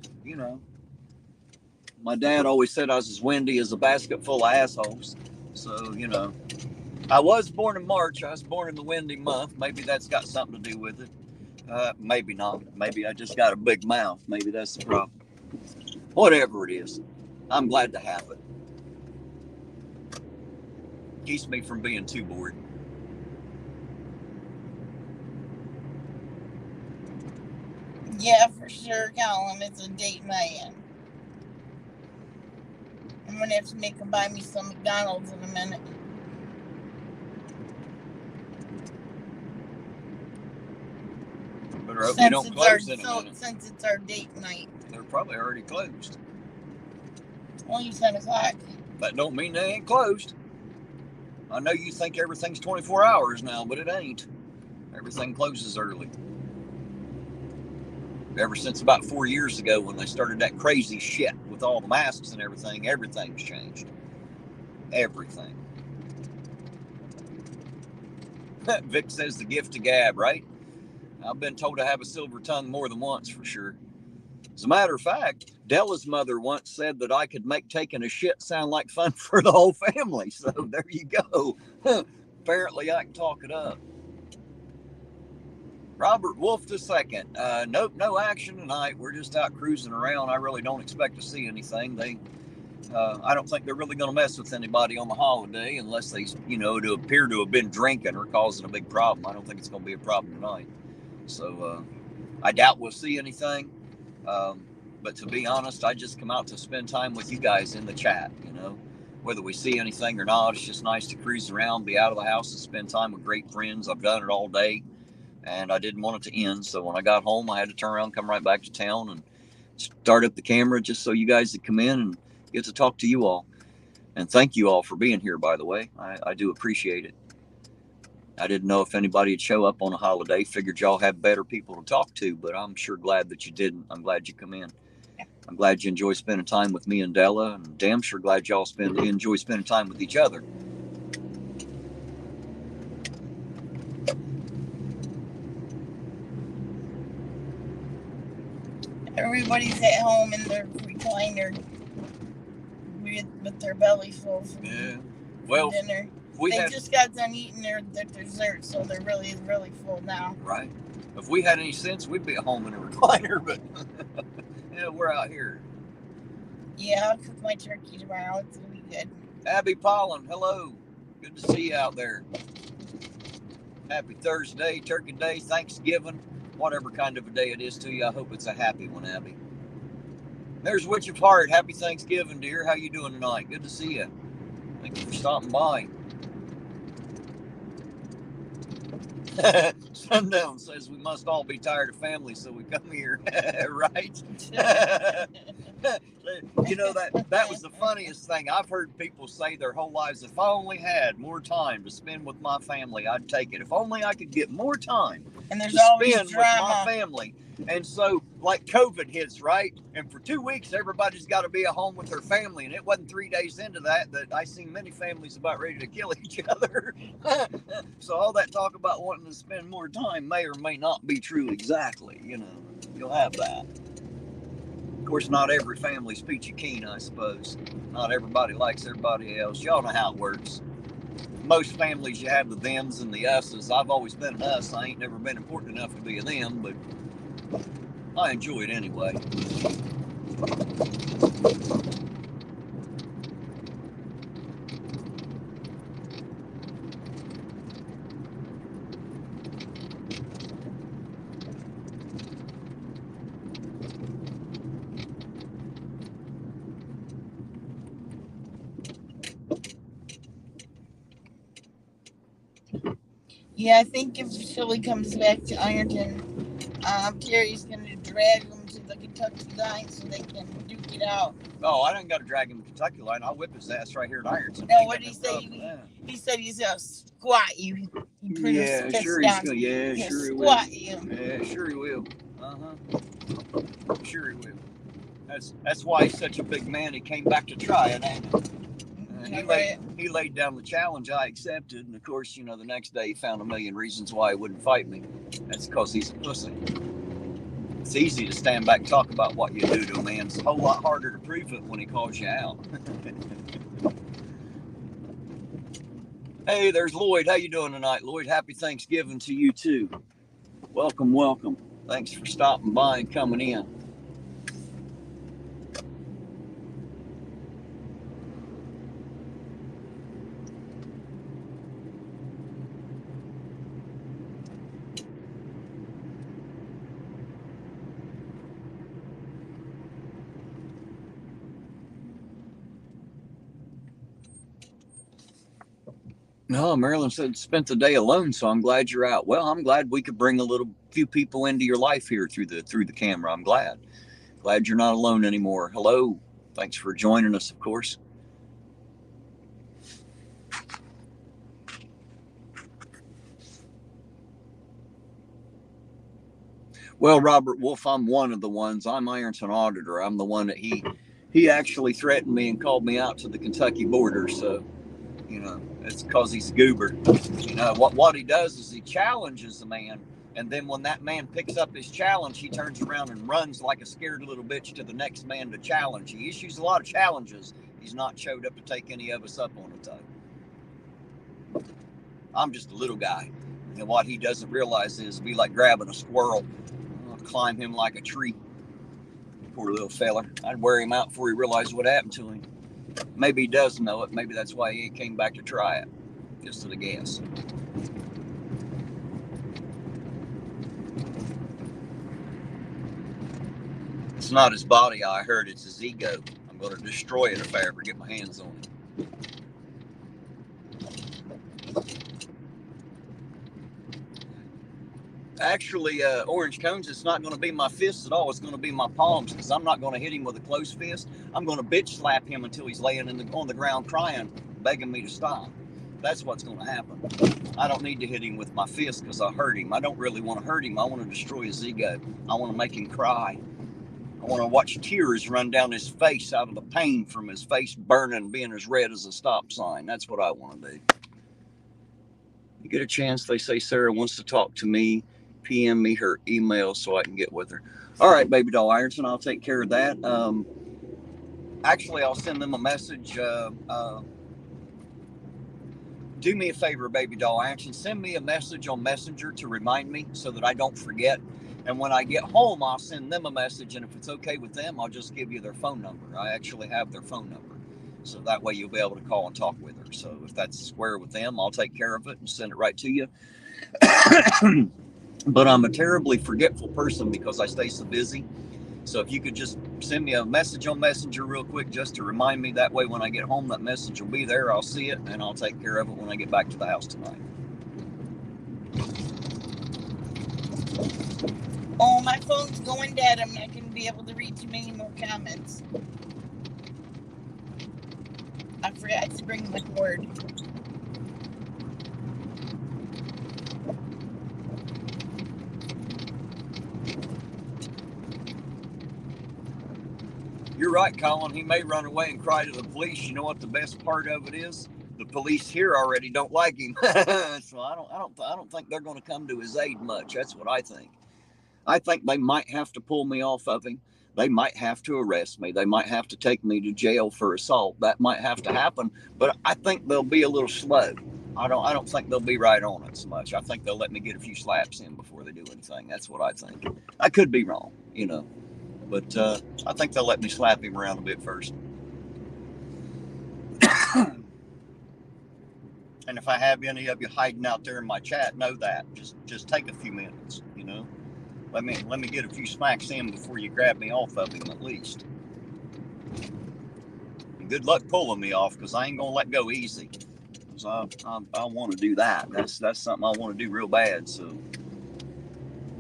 My dad always said I was as windy as a basket full of assholes. So, I was born in March. I was born in the windy month. Maybe that's got something to do with it. Maybe not. Maybe I just got a big mouth. Maybe that's the problem. Whatever it is, I'm glad to have it. Keeps me from being too bored. Yeah, for sure, Colin. It's a date night. I'm gonna have to make him buy me some McDonald's in a minute. Better hope they don't close in a minute. Since it's our date night. They're probably already closed. Only 10 o'clock. That don't mean they ain't closed. I know you think everything's 24 hours now, but it ain't. Everything closes early. Ever since about 4 years ago when they started that crazy shit with all the masks and everything, everything's changed. Everything. Vic says the gift of gab, right? I've been told to have a silver tongue more than once for sure. As a matter of fact, Della's mother once said that I could make taking a shit sound like fun for the whole family. So there you go. Apparently I can talk it up. Robert Wolf II. Nope, no action tonight. We're just out cruising around. I really don't expect to see anything. I don't think they're really going to mess with anybody on the holiday unless they, to appear to have been drinking or causing a big problem. I don't think it's going to be a problem tonight. So I doubt we'll see anything. But to be honest, I just come out to spend time with you guys in the chat, whether we see anything or not. It's just nice to cruise around, be out of the house and spend time with great friends. I've done it all day and I didn't want it to end. So when I got home, I had to turn around, come right back to town and start up the camera just so you guys could come in and get to talk to you all. And thank you all for being here, by the way. I do appreciate it. I didn't know if anybody would show up on a holiday. Figured y'all have better people to talk to, but I'm sure glad that you didn't. I'm glad you come in. I'm glad you enjoy spending time with me and Della, and damn sure glad y'all enjoy spending time with each other. Everybody's at home in their recliner with their belly full from dinner. They just got done eating their dessert, so they're really, really full now. Right. If we had any sense, we'd be at home in a recliner, but yeah, we're out here. Yeah, I'll cook my turkey tomorrow. It's going to be good. Abby Pollen, hello. Good to see you out there. Happy Thursday, Turkey Day, Thanksgiving. whatever kind of a day it is to you, I hope it's a happy one, Abby. There's Witch of Heart. Happy Thanksgiving, dear. How you doing tonight? Good to see you. Thank you for stopping by. Sundown says we must all be tired of family, so we come here, right? You know, that was the funniest thing. I've heard people say their whole lives, if I only had more time to spend with my family, I'd take it. If only I could get more time And there's to always spend with my drama. family. And so, like, COVID hits, right? And for 2 weeks, everybody's got to be at home with their family. And it wasn't 3 days into that I seen many families about ready to kill each other. So all that talk about wanting to spend more time may or may not be true exactly. You know, you'll have that. Of course, not every family's peachy keen, I suppose. Not everybody likes everybody else. Y'all know how it works. Most families, you have the thems and the us's. I've always been an us. I ain't never been important enough to be a them, but I enjoy it anyway. Yeah, I think if Shirley comes back to Ironton, Terry's going to drag them to the Kentucky line so they can duke it out. Oh, I didn't got to drag him to Kentucky line. I'll whip his ass right here at Ironton. No, what did he say? He said he's going to squat you. He put his fist sure down. he's gonna. Yeah, He'll sure he will. squat you. Yeah, sure he will. Sure he will. That's why he's such a big man. He came back to try it, ain't he? He laid down the challenge. I accepted, and of course, you know, the next day he found a million reasons why he wouldn't fight me. That's because he's a pussy. It's easy to stand back and talk about what you do to a man. It's a whole lot harder to prove it when he calls you out. Hey, there's Lloyd. How you doing tonight, Lloyd? Happy Thanksgiving to you too. Welcome, welcome. Thanks for stopping by and coming in. No, Marilyn said spent the day alone, so I'm glad you're out. Well, I'm glad we could bring a few people into your life here through the camera. I'm glad you're not alone anymore. Hello, thanks for joining us, of course. Well, Robert Wolf, I'm one of the ones. I'm Ironton Auditor. I'm the one that he actually threatened me and called me out to the Kentucky border. So, you know, it's because he's a goober. You know, what he does is he challenges the man, and then when that man picks up his challenge, he turns around and runs like a scared little bitch to the next man to challenge. He issues a lot of challenges. He's not showed up to take any of us up on it, though. I'm just a little guy. And what he doesn't realize is it'd be like grabbing a squirrel. I'll climb him like a tree. Poor little fella. I'd wear him out before he realized what happened to him. Maybe he does know it. Maybe that's why he came back to try it. Just at a guess. It's not his body, I heard. It's his ego. I'm going to destroy it if I ever get my hands on it. Actually, Orange Cones, it's not going to be my fists at all. It's going to be my palms, because I'm not going to hit him with a closed fist. I'm going to bitch slap him until he's laying on the ground crying, begging me to stop. That's what's going to happen. I don't need to hit him with my fist because I hurt him. I don't really want to hurt him. I want to destroy his ego. I want to make him cry. I want to watch tears run down his face out of the pain from his face burning, being as red as a stop sign. That's what I want to do. You get a chance, they say Sarah wants to talk to me. PM me her email so I can get with her. All right, baby doll Ironton, I'll take care of that. Actually, I'll send them a message. Do me a favor, baby doll Ironton. Send me a message on Messenger to remind me so that I don't forget. And when I get home, I'll send them a message. And if it's okay with them, I'll just give you their phone number. I actually have their phone number. So that way you'll be able to call and talk with her. So if that's square with them, I'll take care of it and send it right to you. but I'm a terribly forgetful person because I stay so busy. So if you could just send me a message on Messenger real quick just to remind me, that way when I get home that message will be there. I'll see it and I'll take care of it when I get back to the house tonight. Oh, my phone's going dead. I'm not going to be able to read too many more comments. I forgot to bring my cord. You're right, Colin. He may run away and cry to the police. You know what the best part of it is? The police here already don't like him. So I don't think they're going to come to his aid much. That's what I think. I think they might have to pull me off of him. They might have to arrest me. They might have to take me to jail for assault. That might have to happen, but I think they'll be a little slow. I don't think they'll be right on it so much. I think they'll let me get a few slaps in before they do anything. That's what I think. I could be wrong, but I think they'll let me slap him around a bit first. And if I have any of you hiding out there in my chat, know that. Just take a few minutes, Let me get a few smacks in before you grab me off of him, at least. And good luck pulling me off, because I ain't gonna let go easy. So I want to do that. That's something I want to do real bad. So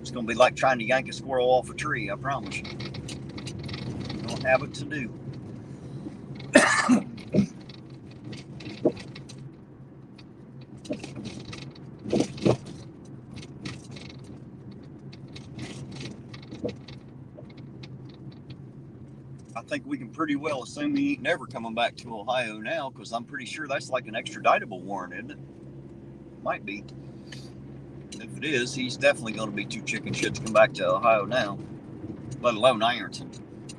it's gonna be like trying to yank a squirrel off a tree. I promise you. Don't have it to do. I think we can pretty well assume he ain't never coming back to Ohio now, because I'm pretty sure that's like an extraditable warrant, isn't it? Might be. If it is, he's definitely going to be too chicken shit to come back to Ohio now, let alone Ironton.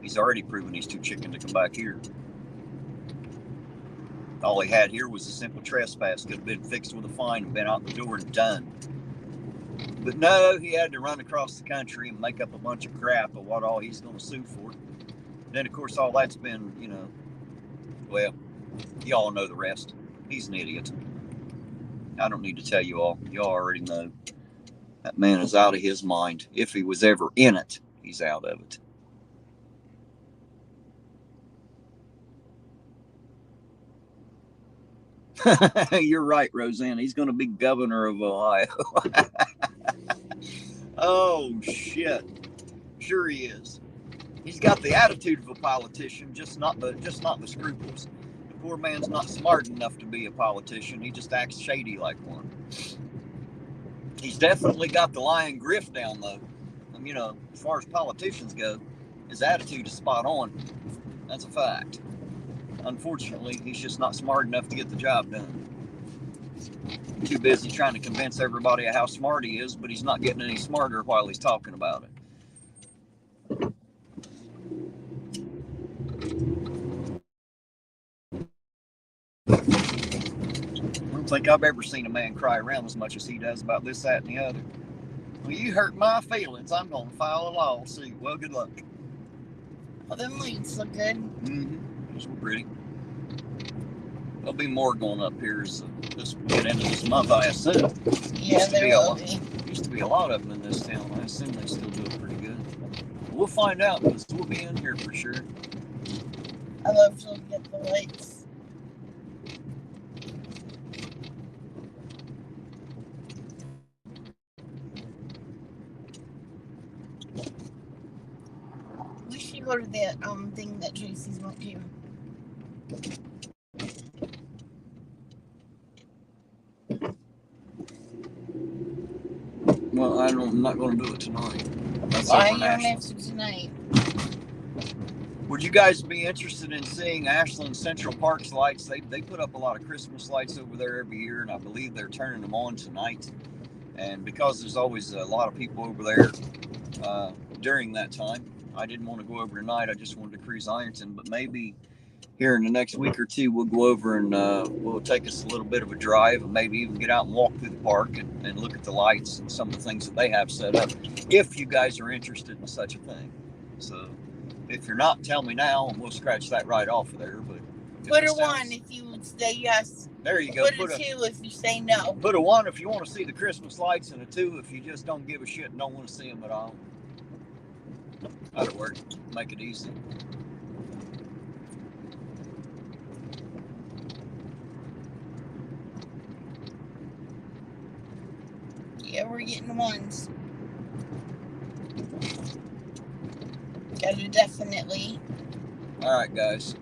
He's already proven he's too chicken to come back here. All he had here was a simple trespass. Could have been fixed with a fine and been out the door and done. But no, he had to run across the country and make up a bunch of crap of what all he's going to sue for. Then, of course, all that's been, well, y'all know the rest. He's an idiot. I don't need to tell you all. Y'all already know. That man is out of his mind. If he was ever in it, he's out of it. You're right, Roseanne. He's going to be governor of Ohio. Oh, shit. Sure he is. He's got the attitude of a politician, just not the scruples. The poor man's not smart enough to be a politician. He just acts shady like one. He's definitely got the lion grift down, though. As far as politicians go, his attitude is spot on. That's a fact. Unfortunately, he's just not smart enough to get the job done. Too busy trying to convince everybody of how smart he is, but he's not getting any smarter while he's talking about it. I don't think I've ever seen a man cry around as much as he does about this, that, and the other. Well, you hurt my feelings. I'm going to file a lawsuit. Well, good luck. Oh, them leads look good. Mm-hmm. Those were pretty. There'll be more going up here as this get into this month, I assume. Yeah, there will be. Used to be a lot of them in this town. I assume they still do it pretty good. We'll find out, because we'll be in here for sure. I love to look at the lights. We should go to that thing that Tracy's went to. Well, I'm not going to do it tonight. That's Why over you don't national. have to tonight? Would you guys be interested in seeing Ashland Central Park's lights? They put up a lot of Christmas lights over there every year, and I believe they're turning them on tonight. And because there's always a lot of people over there during that time, I didn't want to go over tonight. I just wanted to cruise Ironton. But maybe here in the next week or two, we'll go over and we'll take us a little bit of a drive and maybe even get out and walk through the park and look at the lights and some of the things that they have set up, if you guys are interested in such a thing. So if you're not, tell me now and we'll scratch that right off of there. But Twitter one if you Say yes. There you go. Put a 2 if you say no. Put a 1 if you want to see the Christmas lights, and a 2 if you just don't give a shit and don't want to see them at all. That'll work. Make it easy. Yeah, we're getting 1s. Gotta definitely. All right, guys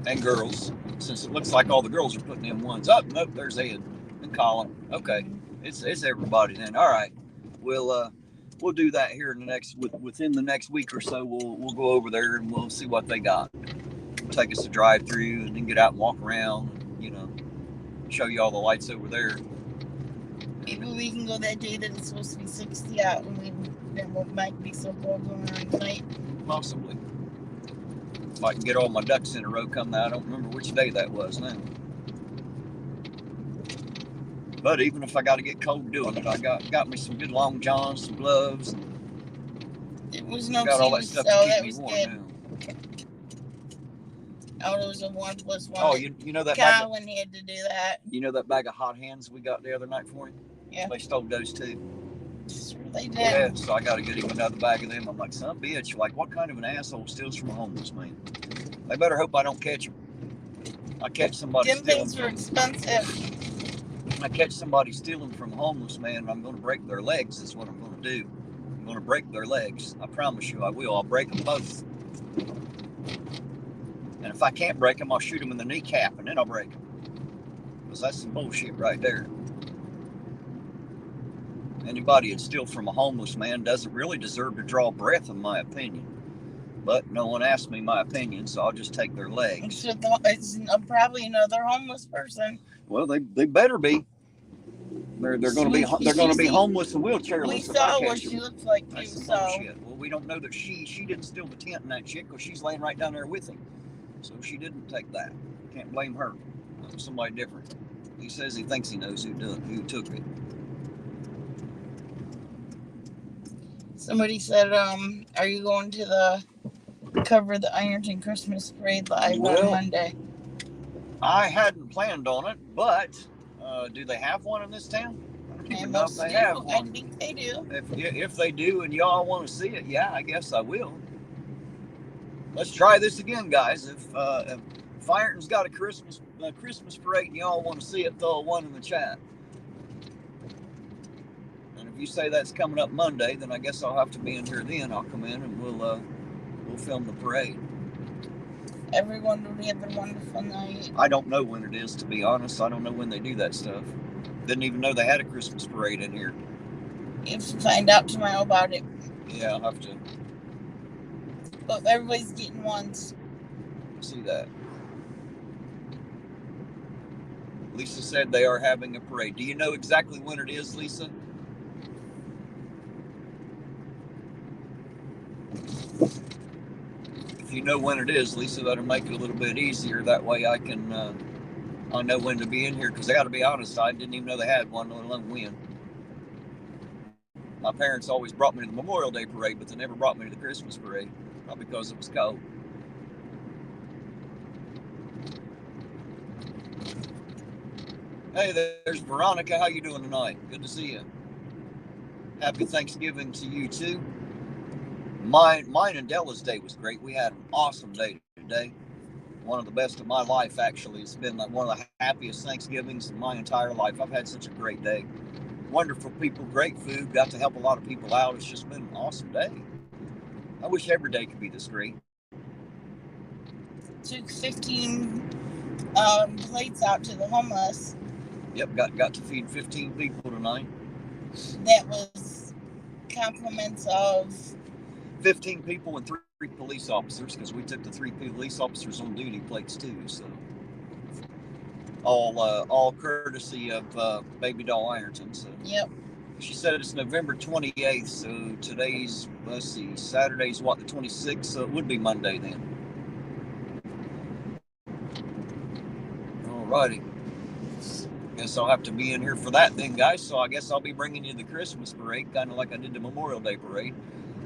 and girls. Since it looks like all the girls are putting in 1s. Oh, nope, there's Ed and Colin. Okay, it's everybody then. All right, we'll do that here in the within the next week or so. We'll go over there and we'll see what they got. Take us to drive through and then get out and walk around. And, show you all the lights over there. Maybe we can go that day that it's supposed to be 60 out, and it might be so cold going around tonight. Possibly. If I can get all my ducks in a row coming out, I don't remember which day that was now. But even if I got to get cold doing it, I got me some good long johns, some gloves. It was no got all that stuff to keep me warm now. Oh, it was a 1+1. Oh, you know that Colin had to do that. You know that bag of hot hands we got the other night for him? Yeah. They stole those too. Sure they did. Yeah, so I got to get him another bag of them. I'm like, son of a bitch, like, what kind of an asshole steals from a homeless man? They better hope I don't catch him. I catch somebody Them things were expensive. I catch somebody stealing from a homeless man, I'm going to break their legs. That's what I'm going to do. I'm going to break their legs. I promise you I will. I'll break them both. And if I can't break them, I'll shoot them in the kneecap, and then I'll break them. Because that's some bullshit right there. Anybody that steals from a homeless man doesn't really deserve to draw breath, in my opinion. But no one asked me my opinion, so I'll just take their legs. It's probably another homeless person. Well, they better be. They're going to be homeless and wheelchairless. We saw what she looks like too. That's So bullshit. Well, we don't know that she didn't steal the tent in that shit because she's laying right down there with him. So she didn't take that. Can't blame her. Somebody different. He says he thinks he knows who took it. Somebody said, are you going to cover the Ironton Christmas parade live on Monday? I hadn't planned on it, but do they have one in this town? I don't even know if they have one. I think they do. If they do and y'all want to see it, yeah, I guess I will. Let's try this again, guys. If Ironton's got a Christmas parade and y'all want to see it, throw a 1 in the chat. And if you say that's coming up Monday, then I guess I'll have to be in here then. I'll come in and we'll film the parade. Everyone will have a wonderful night. I don't know when it is, to be honest. I don't know when they do that stuff. Didn't even know they had a Christmas parade in here. You have to find out tomorrow about it. Yeah, I'll have to. But everybody's getting 1s. See that. Lisa said they are having a parade. Do you know exactly when it is, Lisa? If you know when it is, Lisa, that'll make it a little bit easier. That way I can, I know when to be in here. Because I got to be honest, I didn't even know they had one, let alone when. My parents always brought me to the Memorial Day parade, but they never brought me to the Christmas parade. Probably because it was cold. Hey, there's Veronica. How you doing tonight? Good to see you. Happy Thanksgiving to you too. Mine and Della's day was great. We had an awesome day today. One of the best of my life, actually. It's been like one of the happiest Thanksgivings of my entire life. I've had such a great day. Wonderful people, great food. Got to help a lot of people out. It's just been an awesome day. I wish every day could be this great. Took 15 plates out to the homeless. Yep, got to feed 15 people tonight. That was compliments of 15 people and 3 police officers, because we took the 3 police officers on duty plates too. So all courtesy of Baby Doll Ironton. So yep. She said it's November 28th, so today's, let's see, Saturday's what, the 26th, so it would be Monday then. Alrighty. Guess I'll have to be in here for that then, guys, so I guess I'll be bringing you the Christmas parade, kind of like I did the Memorial Day parade.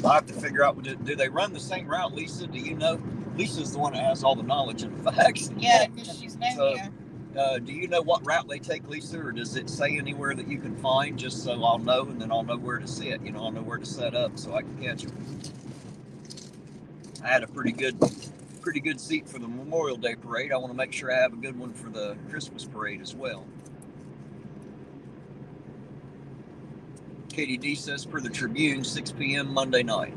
I'll have to figure out, do they run the same route, Lisa? Do you know? Lisa's the one that has all the knowledge and the facts. Yeah, because she's been here. Do you know what route they take, Lisa, or does it say anywhere that you can find, just so I'll know, and then I'll know where to sit? I'll know where to set up so I can catch them. I had a pretty good seat for the Memorial Day parade. I want to make sure I have a good one for the Christmas parade as well. Katie D says, per the Tribune, 6 p.m. Monday night.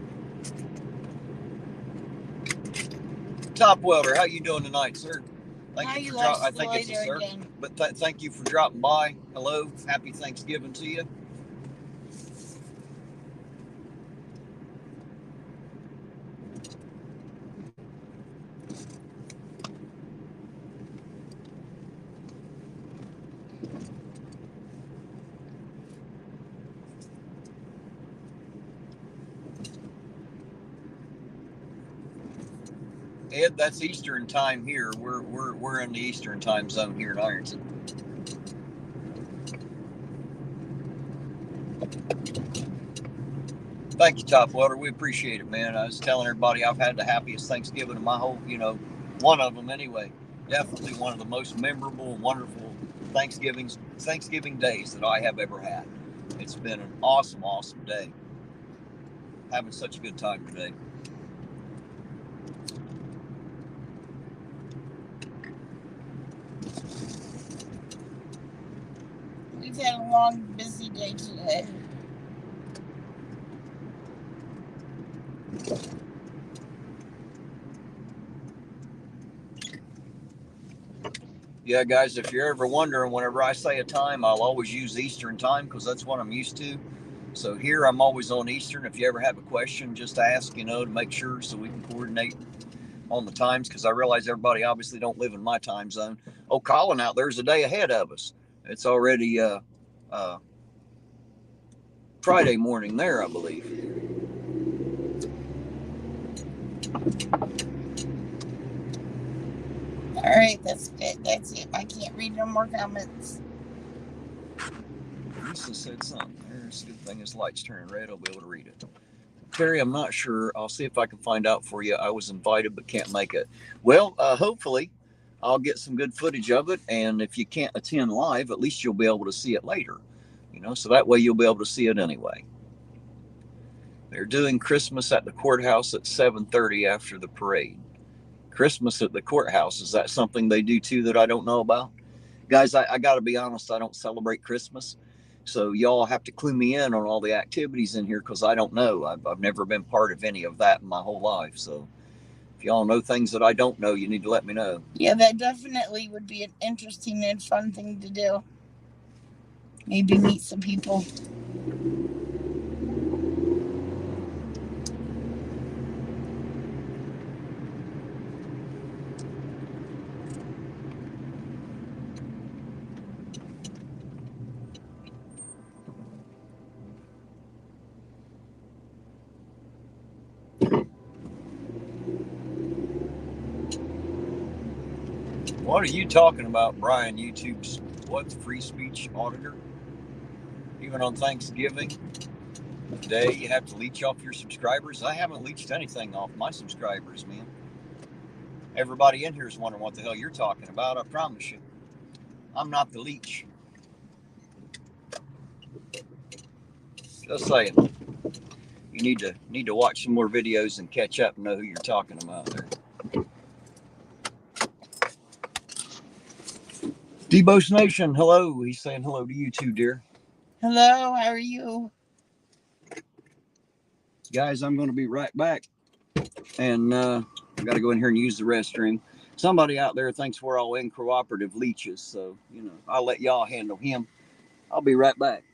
Top Welder, how you doing tonight, sir? Thank you for dropping. I think it's a sir. Again. But thank you for dropping by. Hello, happy Thanksgiving to you. Ed, that's Eastern time here. We're in the Eastern time zone here in Ironton. Thank you, Top Welder. We appreciate it, man. I was telling everybody I've had the happiest Thanksgiving of my whole, one of them anyway. Definitely one of the most memorable, wonderful Thanksgiving days that I have ever had. It's been an awesome, awesome day. Having such a good time today. We've had a long, busy day today. Yeah, guys, if you're ever wondering, whenever I say a time, I'll always use Eastern time because that's what I'm used to. So here I'm always on Eastern. If you ever have a question, just ask, to make sure so we can coordinate on the times, because I realize everybody obviously don't live in my time zone. Oh, Colin out there's a day ahead of us. It's already Friday morning there, I believe. All right, that's it. That's it. I can't read no more comments. Lisa said something. There's a good thing his light's turning red. I'll be able to read it. Terry, I'm not sure. I'll see if I can find out for you. I was invited but can't make it. Well, hopefully I'll get some good footage of it. And if you can't attend live, at least you'll be able to see it later. So that way you'll be able to see it anyway. They're doing Christmas at the courthouse at 7:30 after the parade. Christmas at the courthouse, is that something they do too that I don't know about? Guys, I got to be honest, I don't celebrate Christmas. So y'all have to clue me in on all the activities in here because I don't know. I've never been part of any of that in my whole life. So if y'all know things that I don't know, you need to let me know. Yeah, that definitely would be an interesting and fun thing to do. Maybe meet some people. What are you talking about, Brian? YouTube's what's free speech auditor? Even on Thanksgiving Day, you have to leech off your subscribers. I haven't leached anything off my subscribers, man. Everybody in here is wondering what the hell you're talking about. I promise you, I'm not the leech. Just saying. You need to watch some more videos and catch up and know who you're talking about there. Debo's Nation, hello. He's saying hello to you too, dear. Hello, how are you? Guys, I'm going to be right back. And I got to go in here and use the restroom. Somebody out there thinks we're all incooperative leeches. So, I'll let y'all handle him. I'll be right back.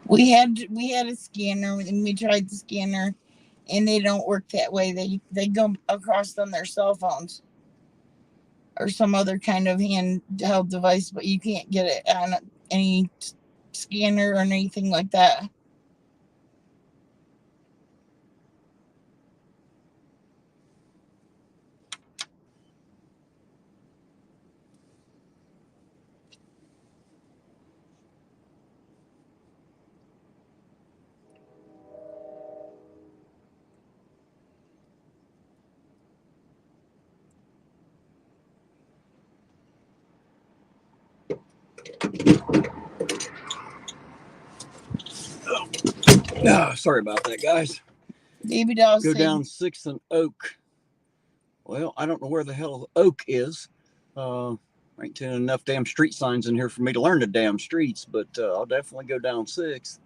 We had a scanner, and we tried the scanner, and they don't work that way. They go across on their cell phones or some other kind of handheld device, but you can't get it on any scanner or anything like that. Sorry about that, guys. David Doll Go said, down 6th and Oak. Well, I don't know where the hell Oak is. Ain't enough damn street signs in here for me to learn the damn streets, but I'll definitely go down 6th.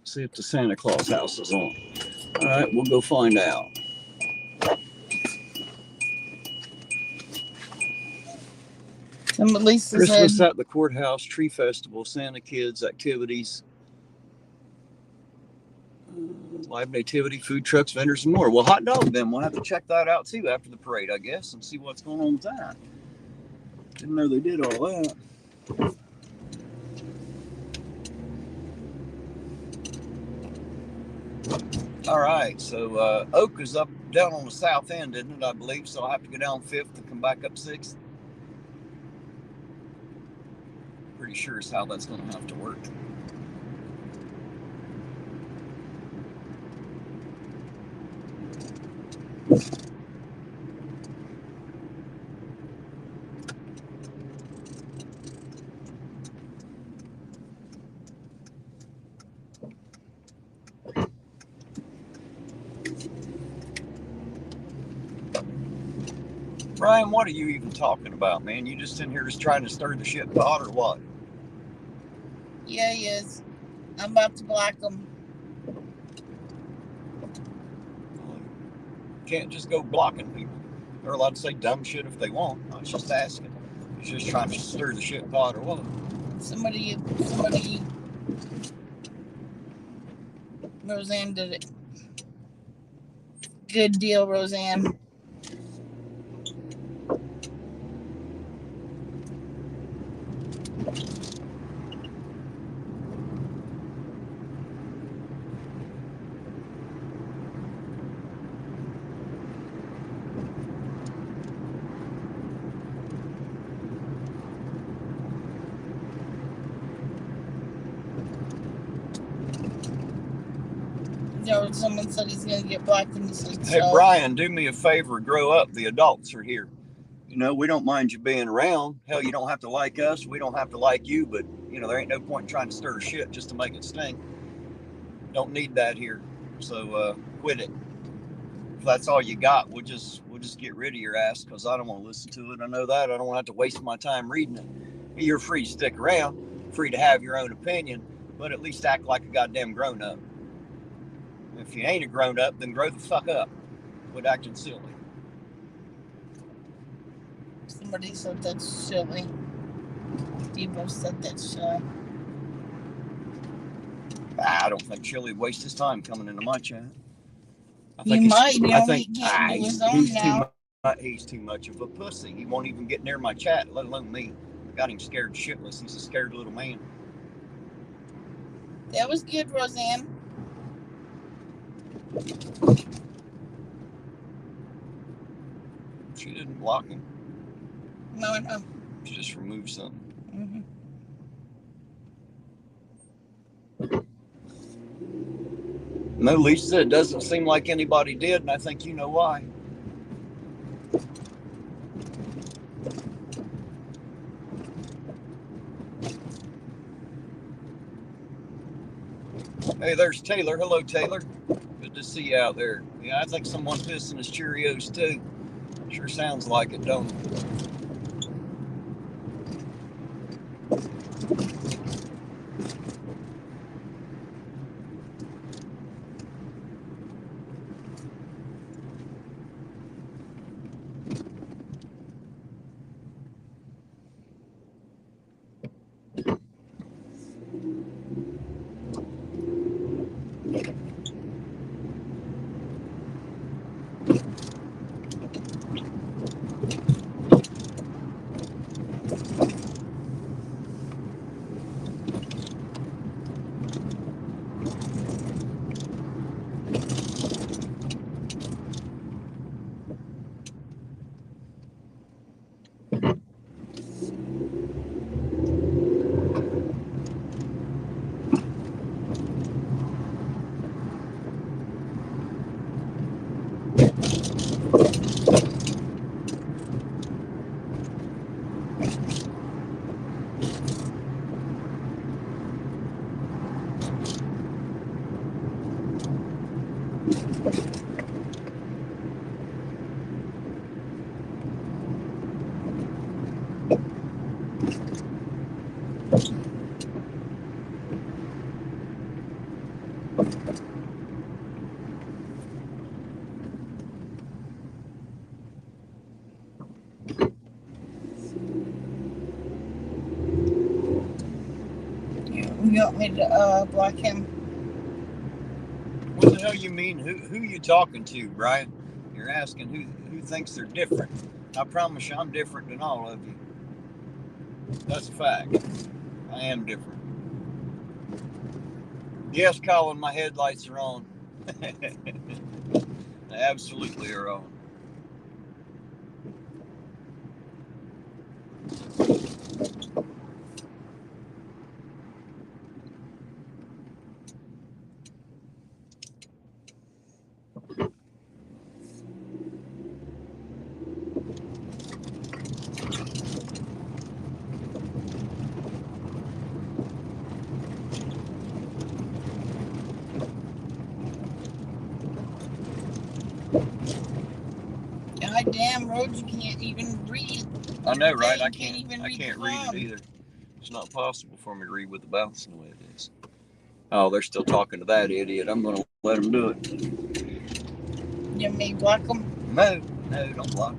See if the Santa Claus house is on. All right, we'll go find out. Lisa Christmas said, at the courthouse, tree festival, Santa kids, activities, live nativity, food trucks, vendors, and more. Well, hot dog then. We'll have to check that out too after the parade, I guess, and see what's going on with that. Didn't know they did all that. All right, so Oak is up down on the south end, isn't it? I believe so. I'll have to go down 5th and come back up 6th. Pretty sure is how that's going to have to work. Brian, what are you even talking about, man? You just in here just trying to stir the shit pot or what? yeah, he is. I'm about to block him. Can't just go blocking people. They're allowed to say dumb shit if they want. I was just asking. He's just trying to stir the shit pot or what? Somebody, Roseanne did it. Good deal, Roseanne. Someone said he's going to get blocked in this. Hey, Brian, do me a favor. Grow up. The adults are here. You know, we don't mind you being around. Hell, you don't have to like us. We don't have to like you. But, you know, there ain't no point in trying to stir shit just to make it stink. Don't need that here. So quit it. If that's all you got, we'll just get rid of your ass because I don't want to listen to it. I know that. I don't want to have to waste my time reading it. You're free to stick around, free to have your own opinion, but at least act like a goddamn grown-up. If you ain't a grown-up, then grow the fuck up. Quit acting silly. Somebody said that's silly. Debo said that's silly. I don't think Chili would waste his time coming into my chat. He might. He's too much of a pussy. He won't even get near my chat, let alone me. I got him scared shitless. He's a scared little man. That was good, Roseanne. She didn't block him. No, I know. She just removed something. No, Lisa, it doesn't seem like anybody did, and I think you know why. Hey, there's Taylor. Hello, Taylor. Good to see you out there. Yeah, I think someone's missing his Cheerios, too. Sure sounds like it, don't it? You want me to block him? What the hell you mean? Who you talking to, Brian? You're asking who thinks they're different. I promise you I'm different than all of you. That's a fact. I am different. Yes, Colin, my headlights are on. They absolutely are on. Goddamn road, you can't even read. I know, right? I can't even read. I can't read it either. It's not possible for me to read with the bouncing the way it is. Oh, they're still talking to that idiot. I'm going to let them do it. You may block them. No, don't block.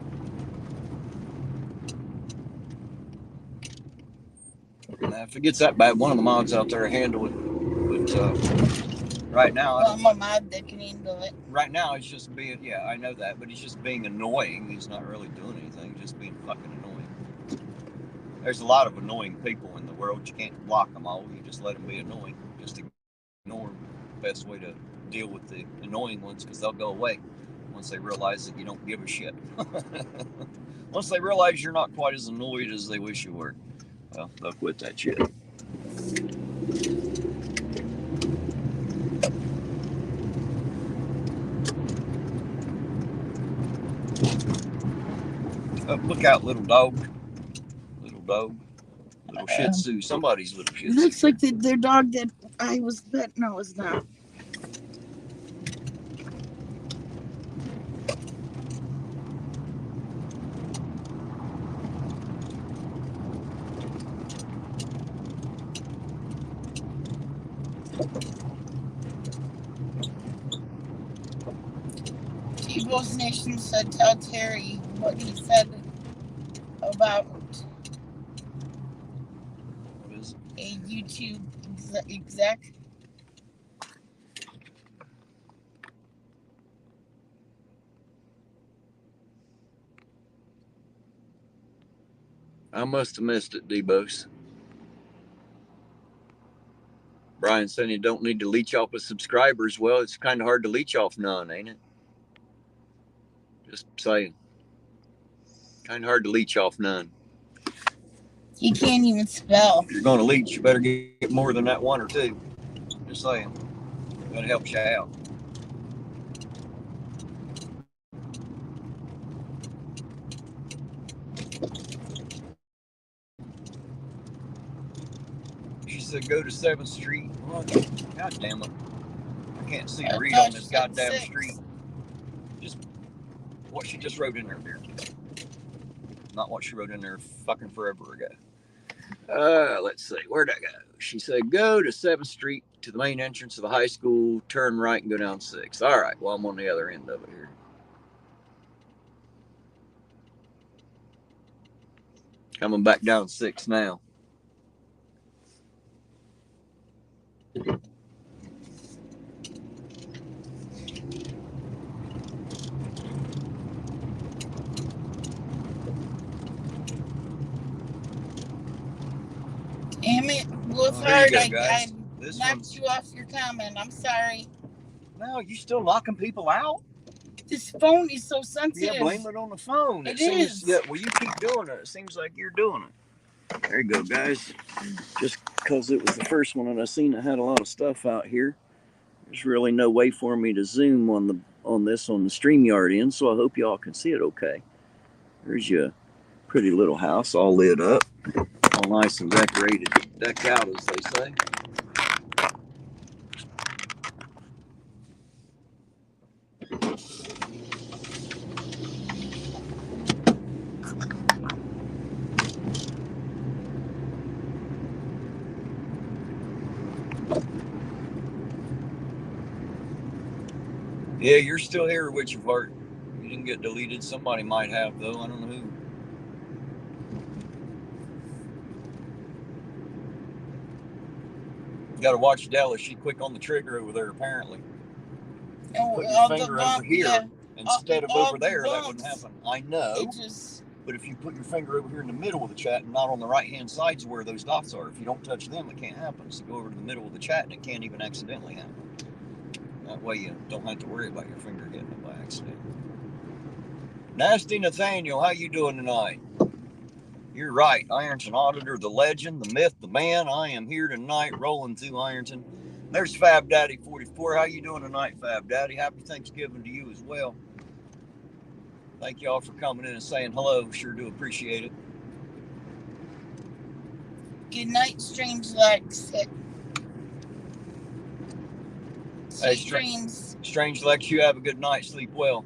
Now, if it gets that bad, one of the mods out there handle it. But right now, I'm a mod that can handle it. Right now, it's just being, yeah, I know that, but he's just being annoying. He's not really doing anything, just being fucking annoying. There's a lot of annoying people in the world. You can't block them all. You just let them be annoying. Just ignore them. Best way to deal with the annoying ones, because they'll go away once they realize that you don't give a shit. Once they realize you're not quite as annoyed as they wish you were, well, they'll quit that shit. Oh, look out, little dog. Little Shih Tzu. Somebody's little Shih Tzu. Looks like their dog that I was petting. No, it's not. T-Boss Nation said tell Terry what he said about a YouTube exec. I must have missed it, D-Bos. Brian said you don't need to leech off with subscribers. Well, it's kind of hard to leech off none, ain't it? Just saying. Kind of hard to leech off none. He can't even spell. If you're going to leech, you better get more than that one or two. Just saying. That helps you out. She said go to 7th Street. Well, God damn it. I can't see to read on this goddamn street. Just what she just wrote in there, dear. Not what she wrote in there fucking forever ago. Let's see. Where'd I go? She said go to 7th Street to the main entrance of the high school, turn right and go down 6th. All right. Well, I'm on the other end of it here. Coming back down 6th now. Damn it, Wolfhard, I knocked you off your comment. I'm sorry. No, you still locking people out? This phone is so sensitive. Yeah, blame it on the phone. It is. Yeah, well, you keep doing it. It seems like you're doing it. There you go, guys. Just because it was the first one that I seen that had a lot of stuff out here, there's really no way for me to zoom on the StreamYard end, so I hope y'all can see it okay. There's your pretty little house all lit up, all nice and decorated, decked out, as they say. Yeah, you're still here, Witch of Heart. You didn't get deleted. Somebody might have, though. I don't know who. You got to watch Della. She quick on the trigger over there, apparently. Oh, Put your finger over here yeah. instead of over there, that wouldn't happen. I know. It just... But if you put your finger over here in the middle of the chat and not on the right-hand sides where those dots are, if you don't touch them, it can't happen. So go over to the middle of the chat and it can't even accidentally happen. That way you don't have to worry about your finger getting it by accident. Nasty Nathaniel, how you doing tonight? You're right. Ironton Auditor, the legend, the myth, the man. I am here tonight rolling through Ironton. There's Fab Daddy 44. How you doing tonight, Fab Daddy? Happy Thanksgiving to you as well. Thank y'all for coming in and saying hello. Sure do appreciate it. Good night, Strange Legs. Hey, Sweet dreams. Strange Legs, you have a good night. Sleep well.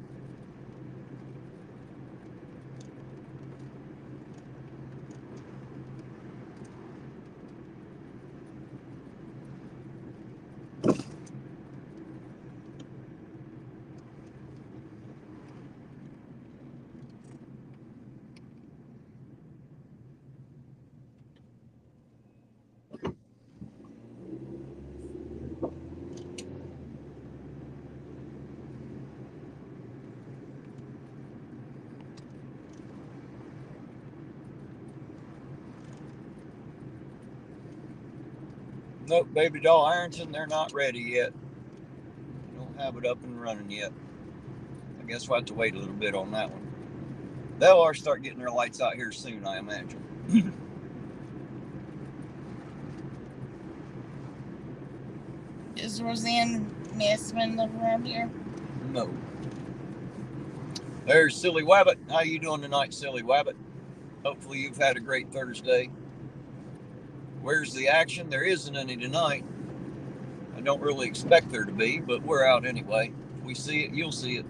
Nope, Baby Doll Ironton, they're not ready yet. Don't have it up and running yet. I guess we'll have to wait a little bit on that one. They'll start getting their lights out here soon, I imagine. Is Roseanne Massman live around here? No. There's Silly Wabbit. How you doing tonight, Silly Wabbit? Hopefully you've had a great Thursday. Where's the action? There isn't any tonight. I don't really expect there to be, but we're out anyway. If we see it, you'll see it.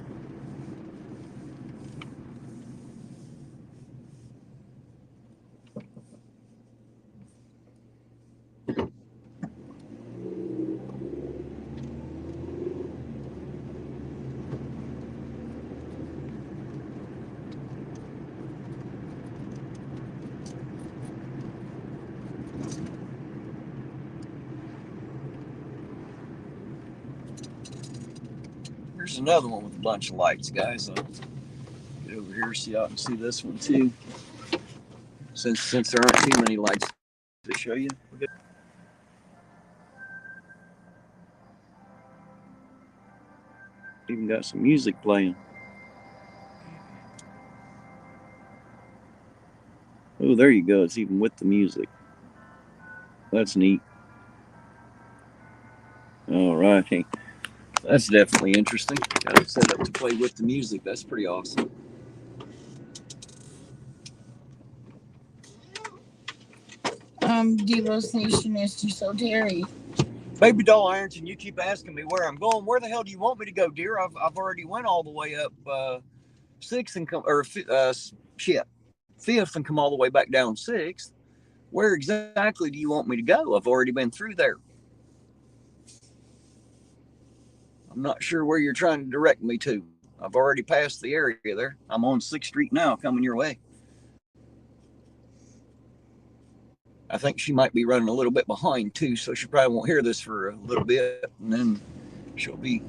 Here's another one with a bunch of lights, guys. I'll get over here so y'all can see this one too. Since there aren't too many lights to show you. Even got some music playing. Oh, there you go. It's even with the music. That's neat. All right. Hey, that's definitely interesting. Got it set up to play with the music. That's pretty awesome. Devo's Nation is too so dairy. Baby Doll Ironton, you keep asking me where I'm going. Where the hell do you want me to go, dear? I've already went all the way up 6th and come, or 5th and come all the way back down 6th. Where exactly do you want me to go? I've already been through there. I'm not sure where you're trying to direct me to. I've already passed the area there. I'm on 6th Street now, coming your way. I think she might be running a little bit behind too, so she probably won't hear this for a little bit, and then she'll be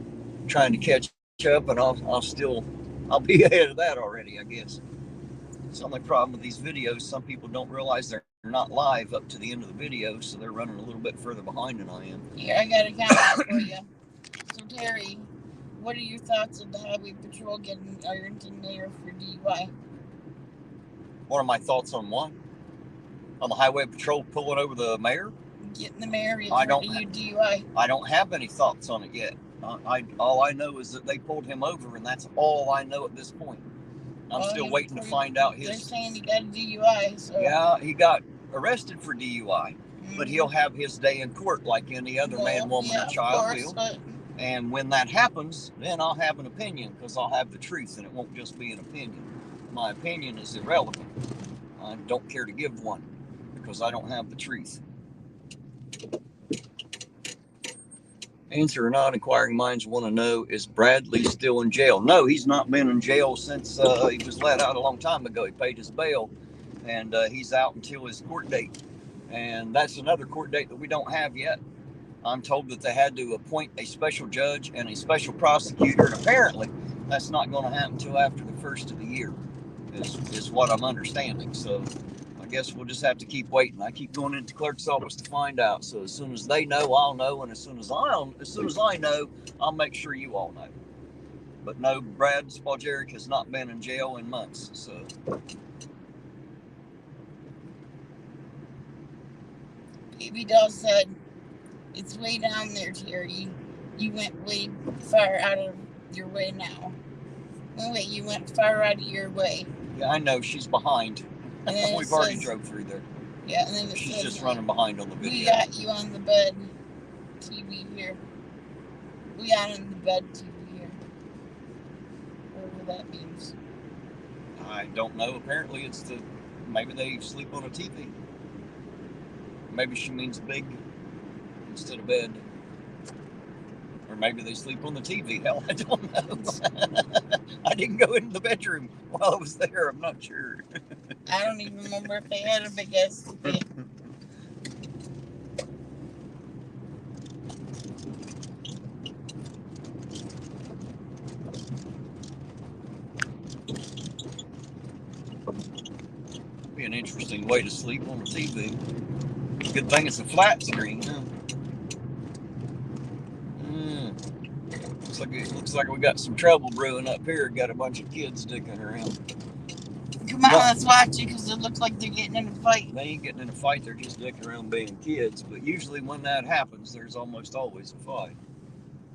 trying to catch up, and I'll be ahead of that already, I guess. It's the only problem with these videos. Some people don't realize they're not live up to the end of the video, so they're running a little bit further behind than I am. Here, I got a comment for you. So, Terry, what are your thoughts on the Highway Patrol getting Ironton Mayor for DUI? What are my thoughts on what? On the Highway Patrol pulling over the mayor? Getting the mayor for DUI. I don't have any thoughts on it yet. All I know is that they pulled him over, and that's all I know at this point. I'm still waiting to find out his... They're saying he got a DUI. So. Yeah, he got arrested for DUI, but he'll have his day in court like any other man, woman, or child will. But... And when that happens, then I'll have an opinion, because I'll have the truth, and it won't just be an opinion. My opinion is irrelevant. I don't care to give one, because I don't have the truth. Answer or not, inquiring minds want to know, is Bradley still in jail? No, he's not been in jail since he was let out a long time ago. He paid his bail, and he's out until his court date. And that's another court date that we don't have yet. I'm told that they had to appoint a special judge and a special prosecutor, and apparently that's not going to happen until after the first of the year, is what I'm understanding. So I guess we'll just have to keep waiting. I keep going into clerk's office to find out. So as soon as they know, I'll know, and as soon as I know, I'll make sure you all know. But no, Brad Spalgeric has not been in jail in months. So Baby Doll said, it's way down there, Terry. You went way far out of your way now. Oh, wait, you went far out of your way. Yeah, I know. She's behind. We've already drove through there. Yeah, and then she's just running behind on the video. We got you on the bed TV here. We got on the bed TV here. Whatever that means. I don't know. Apparently it's maybe they sleep on a TV. Maybe she means big instead of bed. Or maybe they sleep on the TV. Hell, I don't know. I didn't go into the bedroom while I was there. I'm not sure. I don't even remember if they had a big ass TV. Be an interesting way to sleep on a TV. Good thing it's a flat screen, huh? Looks like we got some trouble brewing up here. Got a bunch of kids dicking around. Come on, let's watch it because it looks like they're getting in a fight. They ain't getting in a fight. They're just dicking around being kids. But usually when that happens, there's almost always a fight.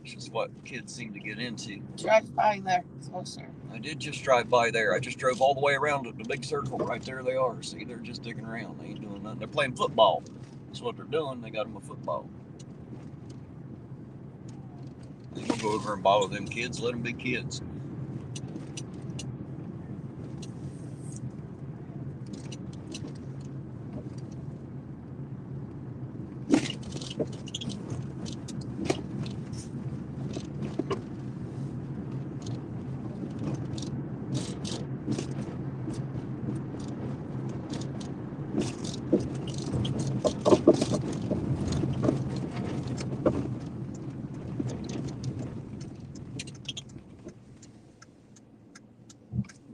It's just what kids seem to get into. Drive by there, closer. I did just drive by there. I just drove all the way around the big circle. Right there they are. See, they're just dicking around. They ain't doing nothing. They're playing football. That's what they're doing. They got them a football. They don't go over and bother them kids. Let them be kids.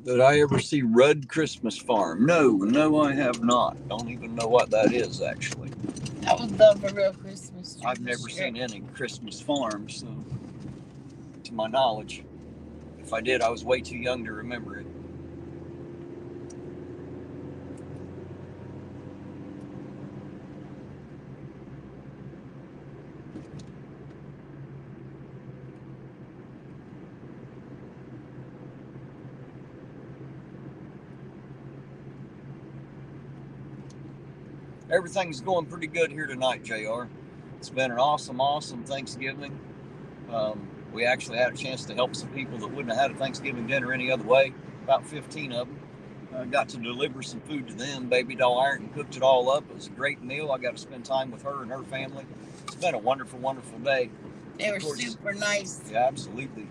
Did I ever see Rudd Christmas Farm? No, I have not. Don't even know what that is, actually. That was the real Christmas tree. I've never seen any Christmas farms, so, to my knowledge. If I did, I was way too young to remember it. Everything's going pretty good here tonight, JR. It's been an awesome Thanksgiving. We actually had a chance to help some people that wouldn't have had a Thanksgiving dinner any other way. About 15 of them. Got to deliver some food to them. Baby Doll Ironton cooked it all up. It was a great meal. I got to spend time with her and her family. It's been a wonderful day. They were super nice. Yeah, absolutely.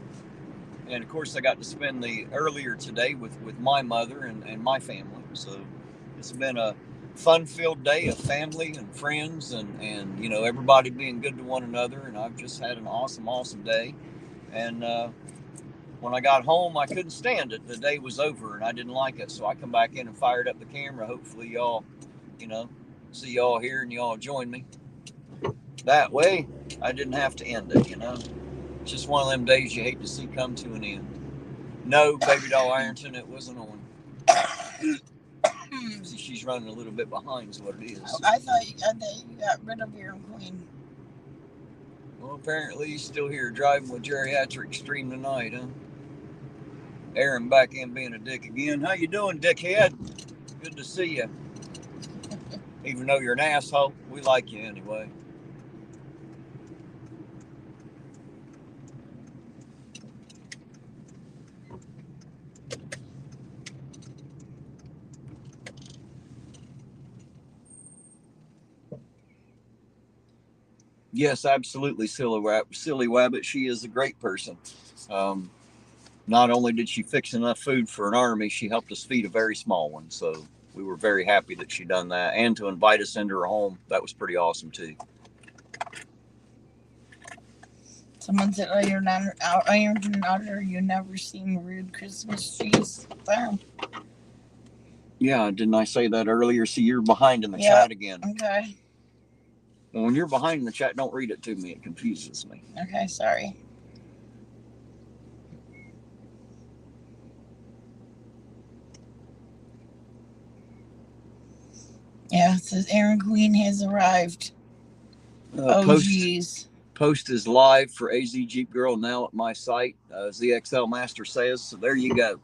And of course, I got to spend the earlier today with my mother and my family. So it's been a fun-filled day of family and friends and you know, everybody being good to one another. And I've just had an awesome day. And when I got home, I couldn't stand it. The day was over and I didn't like it. So I come back in and fired up the camera. Hopefully y'all, you know, see y'all here and y'all join me. That way, I didn't have to end it, you know. It's just one of them days you hate to see come to an end. No, Baby Doll Ironton, it wasn't on. See, she's running a little bit behind is what it is. I thought you got rid of your queen. Well, apparently he's still here driving with Geriatric Extreme tonight, huh? Aaron back in being a dick again. How you doing, dickhead? Good to see you. Even though you're an asshole, we like you anyway. Yes, absolutely, Silly Wabbit. She is a great person. Not only did she fix enough food for an army, she helped us feed a very small one. So we were very happy that she done that, and to invite us into her home. That was pretty awesome too. Someone said, Irontonauditor, you never seen rude Christmas trees found. Yeah, didn't I say that earlier? See, you're behind in the Yep. chat again. Okay. Well, when you're behind in the chat, don't read it to me. It confuses me. Okay, sorry. Yeah, it says Aaron Queen has arrived. Geez. Post is live for AZ Jeep Girl now at my site. ZXL Master says. So there you go.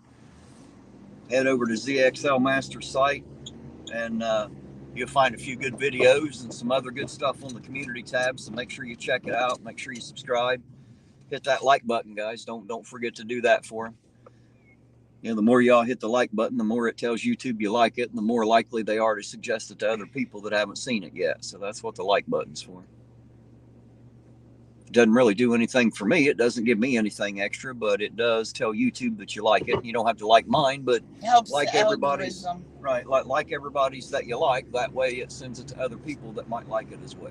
Head over to ZXL Master site and you'll find a few good videos and some other good stuff on the community tab. So make sure you check it out. Make sure you subscribe. Hit that like button, guys. Don't forget to do that for them. You know, the more y'all hit the like button, the more it tells YouTube you like it, and the more likely they are to suggest it to other people that haven't seen it yet. So that's what the like button's for. It doesn't really do anything for me. It doesn't give me anything extra, but it does tell YouTube that you like it. You don't have to like mine, but it helps like everybody's, algorithm. right? Like everybody's that you like. That way, it sends it to other people that might like it as well.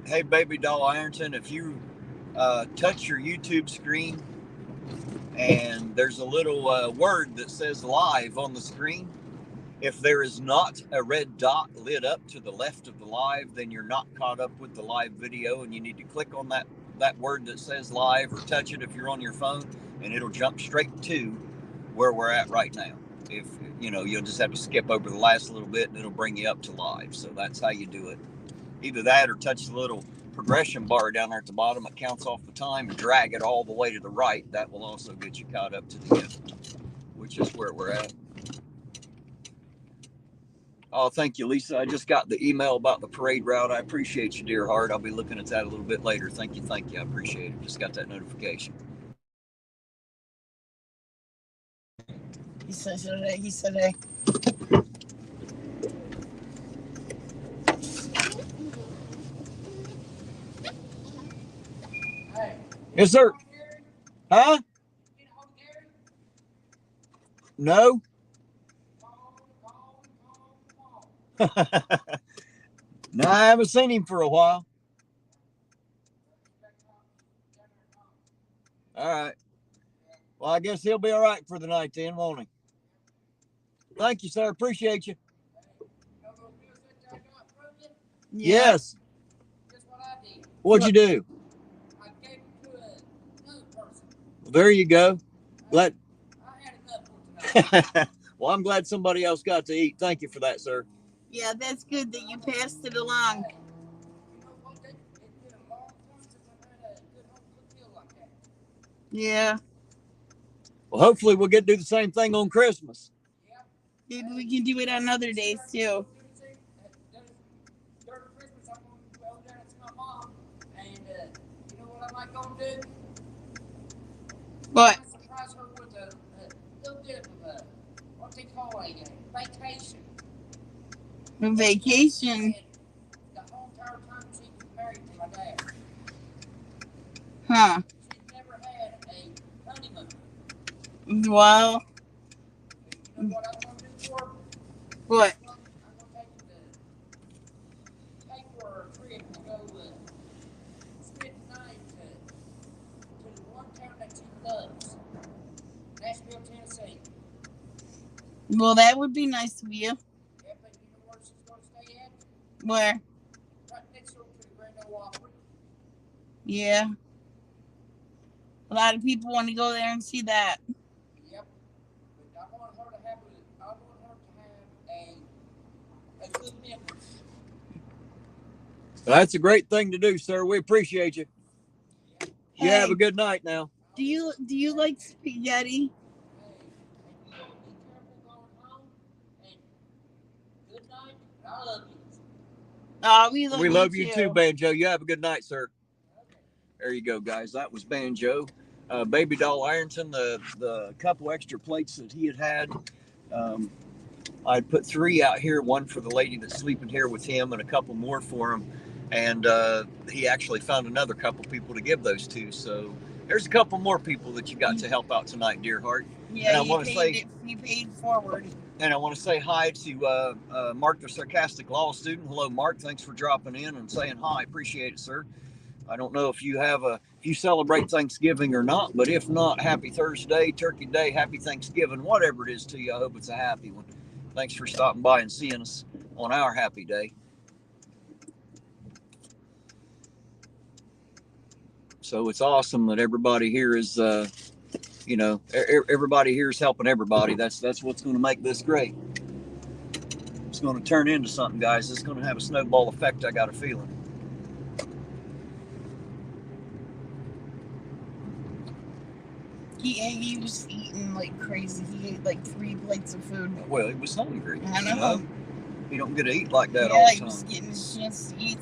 Hey, baby doll Ironton, if you touch your YouTube screen and there's a little word that says live on the screen, if there is not a red dot lit up to the left of the live, then you're not caught up with the live video, and you need to click on that word that says live, or touch it if you're on your phone, and it'll jump straight to where we're at right now. If you'll just have to skip over the last little bit and it'll bring you up to live. So that's how you do it. Either that or touch the little progression bar down there at the bottom. It counts off the time, and drag it all the way to the right. That will also get you caught up to the end, which is where we're at. Oh, thank you, Lisa. I just got the email about the parade route. I appreciate you, dear heart. I'll be looking at that a little bit later. Thank you. I appreciate it. Just got that notification. He said, hey. Yes, sir. Huh? No. No, I haven't seen him for a while. All right. Well, I guess he'll be all right for the night then, won't he? Thank you, sir. Appreciate you. Yeah. Yes. What'd you do? I gave it to another person. Well, there you go. Glad. I had enough for tonight. Well, I'm glad somebody else got to eat. Thank you for that, sir. Yeah, that's good that you passed it along. You know what? It's been a long time since I've had a good home cooked meal like that. Yeah. Well, hopefully we'll get to do the same thing on Christmas. Yep. Maybe we can do it on other days too. During Christmas, I'm going to go down and see my mom, and you know what I might go do? What? I surprise her with a little bit of a, what they call a vacation. A vacation. And the whole entire time she's been married to my dad. Huh. She's never had a honeymoon. Well. You know what I'm going to do for her? What? I'm going to take for her a trip to go spend the night to the one town that she loves, Nashville, Tennessee. Well, that would be nice of you. Yeah, but you know where she's going to stay at? Where? Right next door to the Grand Ole Opry. Yeah. A lot of people want to go there and see that. Yep. But I want her to have a good memory. That's a great thing to do, sir. We appreciate you. You Hey. have a good night now. Do you like spaghetti? Oh, we love you too, Banjo. You have a good night, sir. There you go, guys. That was Banjo. Baby Doll Ironton, the couple extra plates that he had. I'd put 3 out here, one for the lady that's sleeping here with him and a couple more for him. And he actually found another couple people to give those to. So there's a couple more people that you got to help out tonight, dear heart. Yeah, and you paid forward. And I want to say hi to Mark, the sarcastic law student. Hello, Mark. Thanks for dropping in and saying hi. Appreciate it, sir. I don't know if you celebrate Thanksgiving or not, but if not, happy Thursday, Turkey Day, happy Thanksgiving, whatever it is to you. I hope it's a happy one. Thanks for stopping by and seeing us on our happy day. So it's awesome that everybody here is, everybody here is helping everybody. That's what's going to make this great. It's going to turn into something, guys. It's going to have a snowball effect. I got a feeling. He was eating like crazy. He ate like 3 plates of food. Well, he was hungry. I know. You don't get to eat like that all the time. He was getting his chance to eat.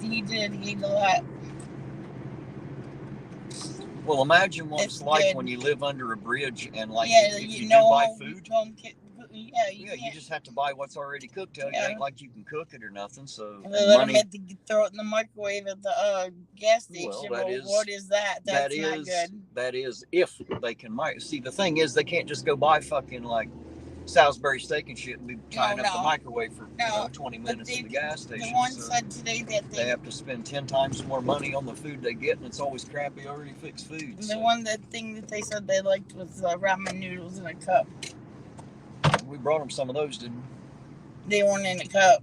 He did. He ate a lot. Well, imagine what it's like good. when you live under a bridge and if you do buy food. You just have to buy what's already cooked. It ain't like you can cook it or nothing. So they let him throw it in the microwave at the gas station. Well, what is that? That's not good. That is if they can. See, the thing is, they can't just go buy fucking like Salisbury steak and shit and be tying up the microwave for 20 minutes at the gas station. The one said today that they have to spend 10 times more money on the food they get, and it's always crappy, already fixed food. The thing that they said they liked was ramen noodles in a cup. We brought them some of those, didn't we? They weren't in a cup.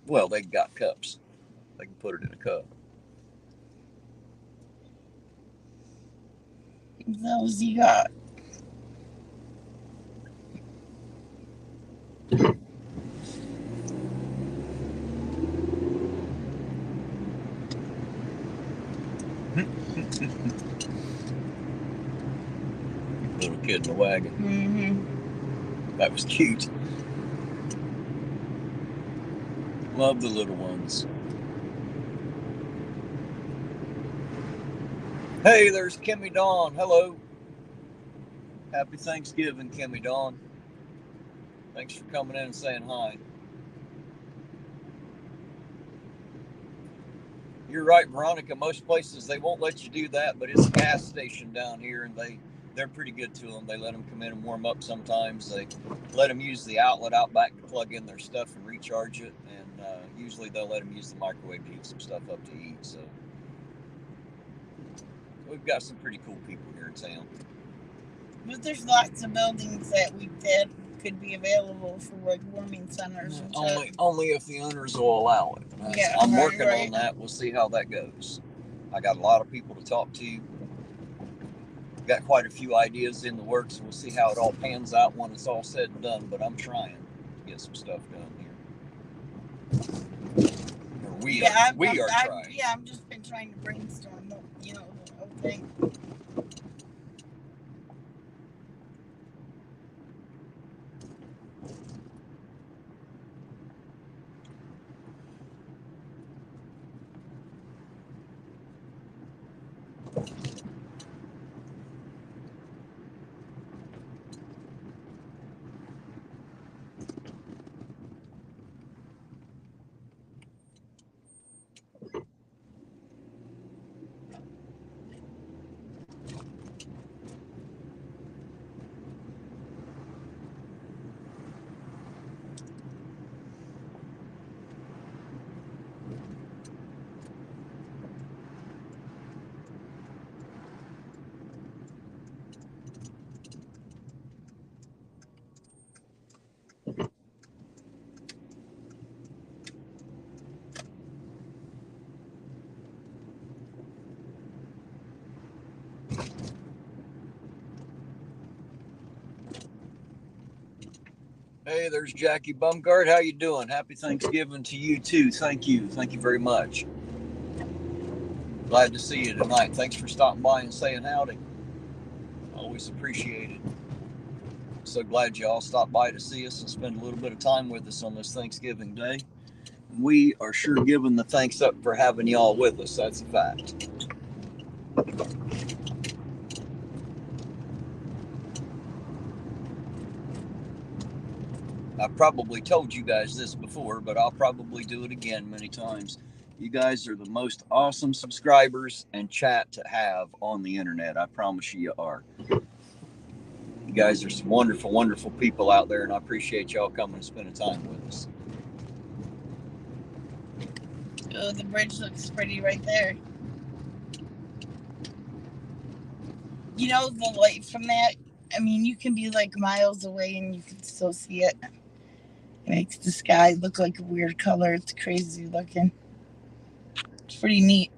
Well, they got cups. They can put it in a cup. Those you got. Little kid in the wagon. Mm-hmm. That was cute. Love the little ones. Hey, there's Kimmy Dawn. Hello. Happy Thanksgiving, Kimmy Dawn. Thanks for coming in and saying hi. You're right, Veronica. Most places they won't let you do that, but it's a gas station down here, and they're pretty good to them. They let them come in and warm up sometimes. They let them use the outlet out back to plug in their stuff and recharge it, and usually they'll let them use the microwave to heat some stuff up to eat. So we've got some pretty cool people here in town. But there's lots of buildings that could be available for like warming centers. Only if the owners will allow it. I'm working on that. We'll see how that goes. I got a lot of people to talk to. Got quite a few ideas in the works. We'll see how it all pans out when it's all said and done. But I'm trying to get some stuff done here. We are trying. Yeah, I've just been trying to brainstorm the whole thing. Hey, there's Jackie Bumgard. How you doing? Happy Thanksgiving to you too. Thank you. Thank you very much. Glad to see you tonight. Thanks for stopping by and saying howdy. Always appreciate it. So glad you all stopped by to see us and spend a little bit of time with us on this Thanksgiving Day. We are sure giving the thanks up for having y'all with us. That's a fact. I've probably told you guys this before, but I'll probably do it again many times. You guys are the most awesome subscribers and chat to have on the internet. I promise you are. You guys are some wonderful, wonderful people out there, and I appreciate y'all coming and spending time with us. Oh, the bridge looks pretty right there. You know, the light from that, I mean, you can be like miles away and you can still see it. It makes the sky look like a weird color. It's crazy looking. It's pretty neat.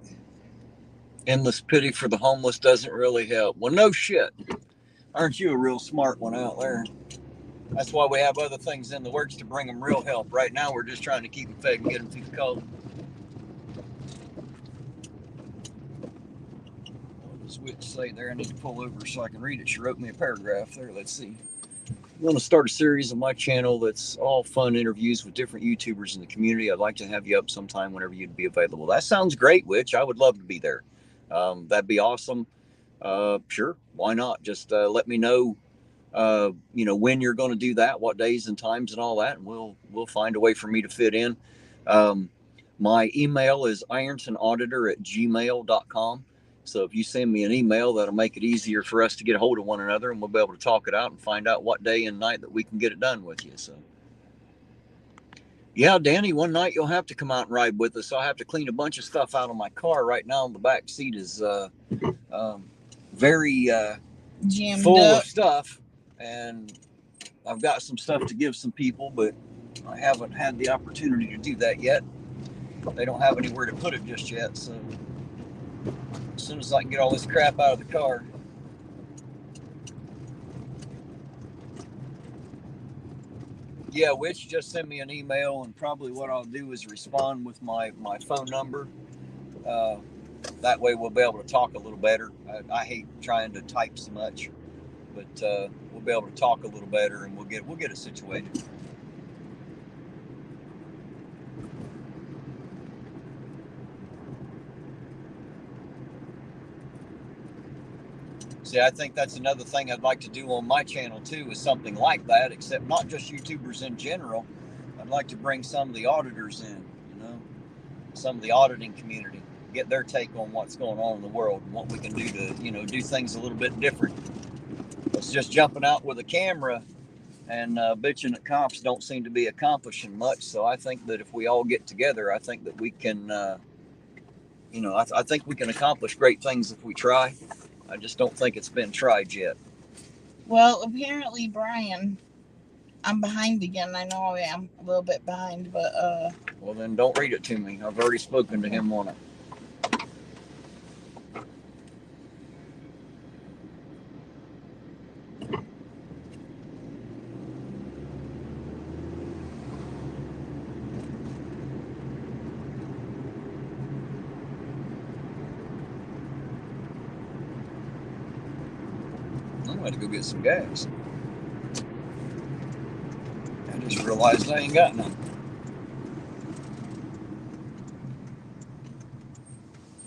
Endless pity for the homeless doesn't really help. Well, no shit. Aren't you a real smart one out there? That's why we have other things in the works to bring them real help. Right now, we're just trying to keep them fed and get them through the cold. What does Witch say there? I need to pull over so I can read it. She wrote me a paragraph there. Let's see. I'm going to start a series on my channel that's all fun interviews with different YouTubers in the community. I'd like to have you up sometime whenever you'd be available. That sounds great, Witch. I would love to be there. That'd be awesome. Sure, why not? Just let me know, when you're going to do that, what days and times and all that, and we'll find a way for me to fit in. My email is irontonauditor@gmail.com. So if you send me an email, that'll make it easier for us to get a hold of one another, and we'll be able to talk it out and find out what day and night that we can get it done with you. So, yeah, Danny, one night you'll have to come out and ride with us. I'll have to clean a bunch of stuff out of my car. Right now, the back seat is very Jammed full up. of stuff, and I've got some stuff to give some people, but I haven't had the opportunity to do that yet. They don't have anywhere to put it just yet, so as soon as I can get all this crap out of the car. Yeah, Witch, just send me an email, and probably what I'll do is respond with my phone number. That way we'll be able to talk a little better. I hate trying to type so much, but we'll be able to talk a little better, and we'll get it situated. See, I think that's another thing I'd like to do on my channel too, is something like that, except not just YouTubers in general. I'd like to bring some of the auditors in, some of the auditing community, get their take on what's going on in the world and what we can do to, do things a little bit different. It's just jumping out with a camera and bitching at cops don't seem to be accomplishing much. So I think that if we all get together, I think that we can, I think we can accomplish great things if we try. I just don't think it's been tried yet. Well, apparently, Brian, I'm behind again. I know I am a little bit behind, but Well, then don't read it to me. I've already spoken to him on it. I'm going to go get some gas. I just realized I ain't got none.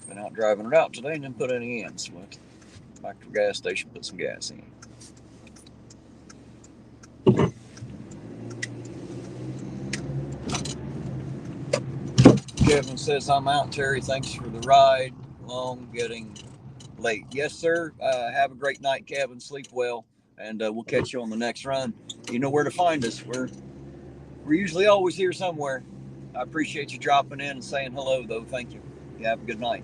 Been out driving it out today and didn't put any in. So went back to the gas station, put some gas in. Kevin says, I'm out, Terry. Thanks for the ride. Long getting late. Yes, sir. Have a great night, Kevin. Sleep well. And we'll catch you on the next run. You know where to find us. We're usually always here somewhere. I appreciate you dropping in and saying hello, though. Thank you. You have a good night.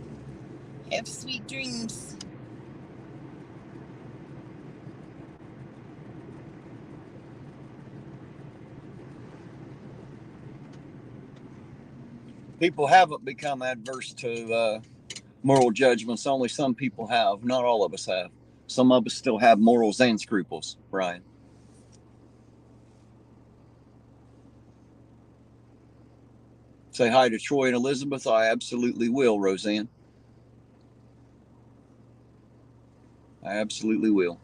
have sweet dreams. People haven't become adverse to moral judgments. Only some people have. Not all of us have. Some of us still have morals and scruples, Brian. Say hi to Troy and Elizabeth. I absolutely will, Roseanne. I absolutely will.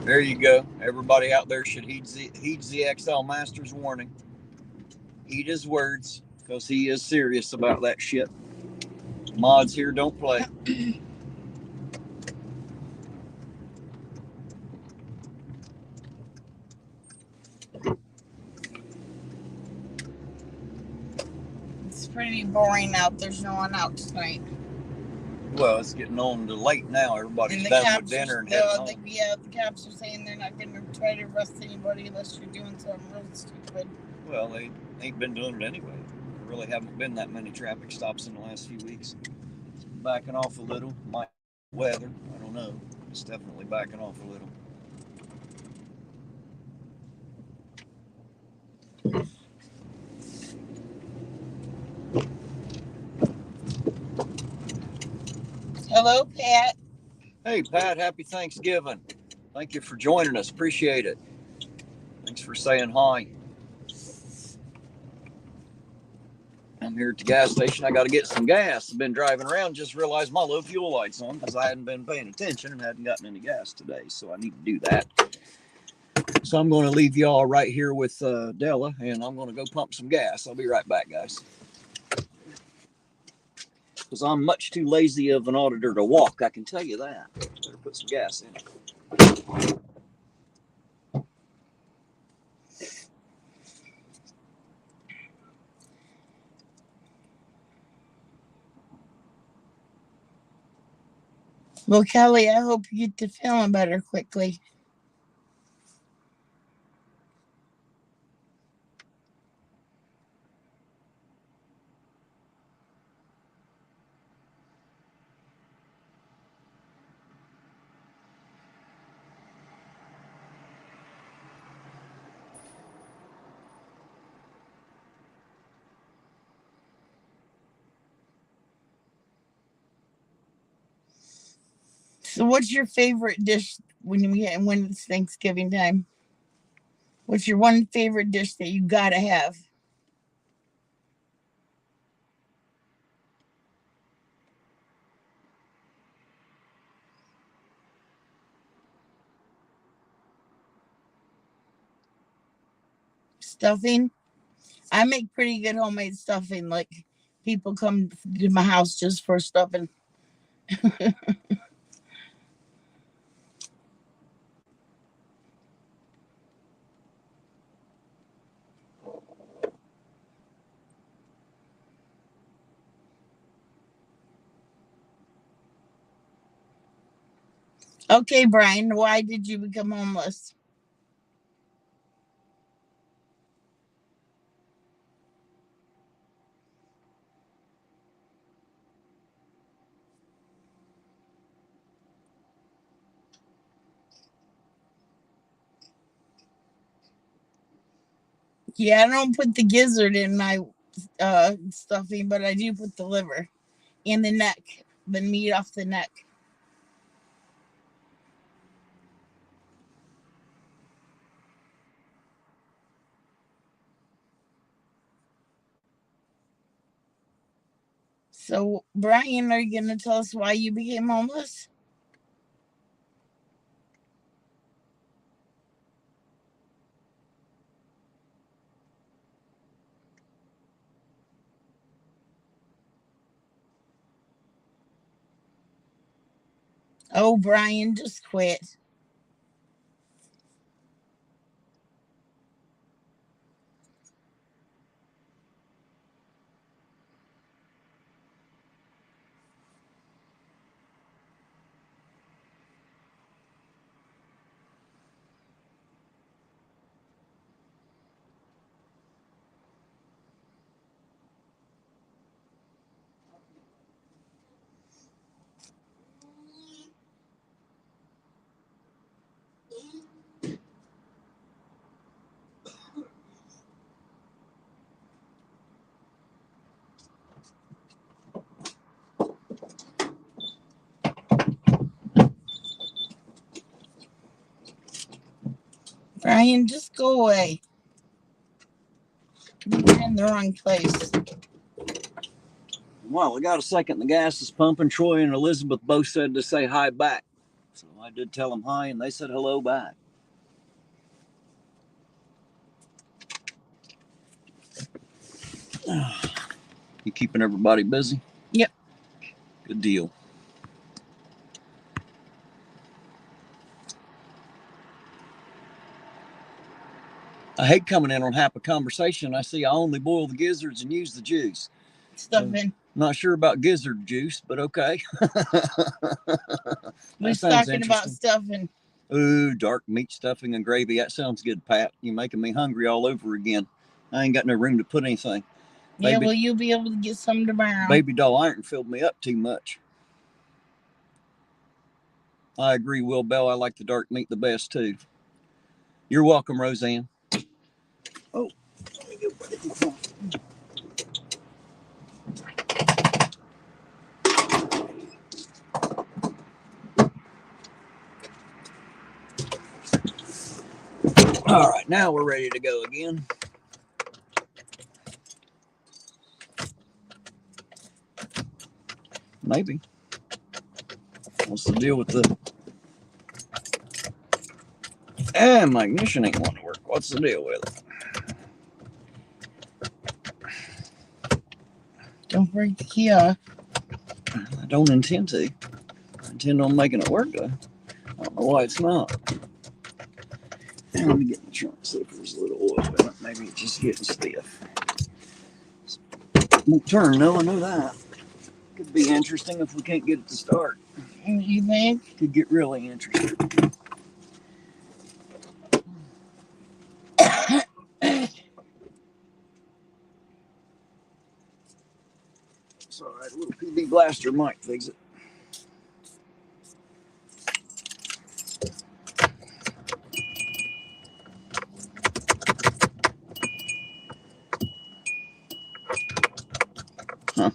There you go. Everybody out there should heed the XL Master's warning. Heed his words, because he is serious about that shit. Mods here don't play. It's pretty boring out. There's no one out tonight. Well, it's getting on to late now. Everybody's And the done with cops dinner are, and heading home. the cops are saying they're not going to try to arrest anybody unless you're doing something real stupid. Well, they ain't been doing it anyway. There really haven't been that many traffic stops in the last few weeks. It's backing off a little. Might be weather. I don't know. It's definitely backing off a little. Hello, Pat. Hey, Pat, happy Thanksgiving. Thank you for joining us. Appreciate it. Thanks for saying hi. I'm here at the gas station. I got to get some gas. I've been driving around, just realized my low fuel light's on because I hadn't been paying attention and hadn't gotten any gas today. So I need to do that. So I'm going to leave y'all right here with Della, and I'm going to go pump some gas. I'll be right back, guys. Because I'm much too lazy of an auditor to walk, I can tell you that. Better put some gas in. Well, Kelly, I hope you get to feeling better quickly. So, what's your favorite dish when it's Thanksgiving time? What's your one favorite dish that you gotta have? Stuffing. I make pretty good homemade stuffing. Like people come to my house just for stuffing. Okay, Brian, why did you become homeless? Yeah, I don't put the gizzard in my stuffing, but I do put the liver and the neck, the meat off the neck. So, Brian, are you going to tell us why you became homeless? Oh, Brian, just quit. Brian, just go away. You're in the wrong place. Well, I got a second. The gas is pumping. Troy and Elizabeth both said to say hi back. So I did tell them hi, and they said hello back. You keeping everybody busy? Yep. Good deal. I hate coming in on half a conversation. I see I only boil the gizzards and use the juice. Stuffing. Not sure about gizzard juice, but okay. We're sounds talking about interesting. stuffing. Ooh, dark meat stuffing and gravy. That sounds good, Pat. You're making me hungry all over again. I ain't got no room to put anything. Yeah, well, you'll be able to get some tomorrow. Baby doll iron filled me up too much. I agree, Will Bell. I like the dark meat the best, too. You're welcome, Roseanne. Oh, let me go put it in front. All right, now we're ready to go again. Maybe. What's the deal with the... my ignition ain't wanting to work. What's the deal with it? Don't break the key off. I don't intend to. I intend on making it work, though. I don't know why it's not. Now, let me get in the trunk, see if there's a little oil in it. Maybe it's just getting stiff. Won't turn, no, I know that. Could be interesting if we can't get it to start. You think? Could get really interesting. It's all right, a little PB blaster might fix it. Huh.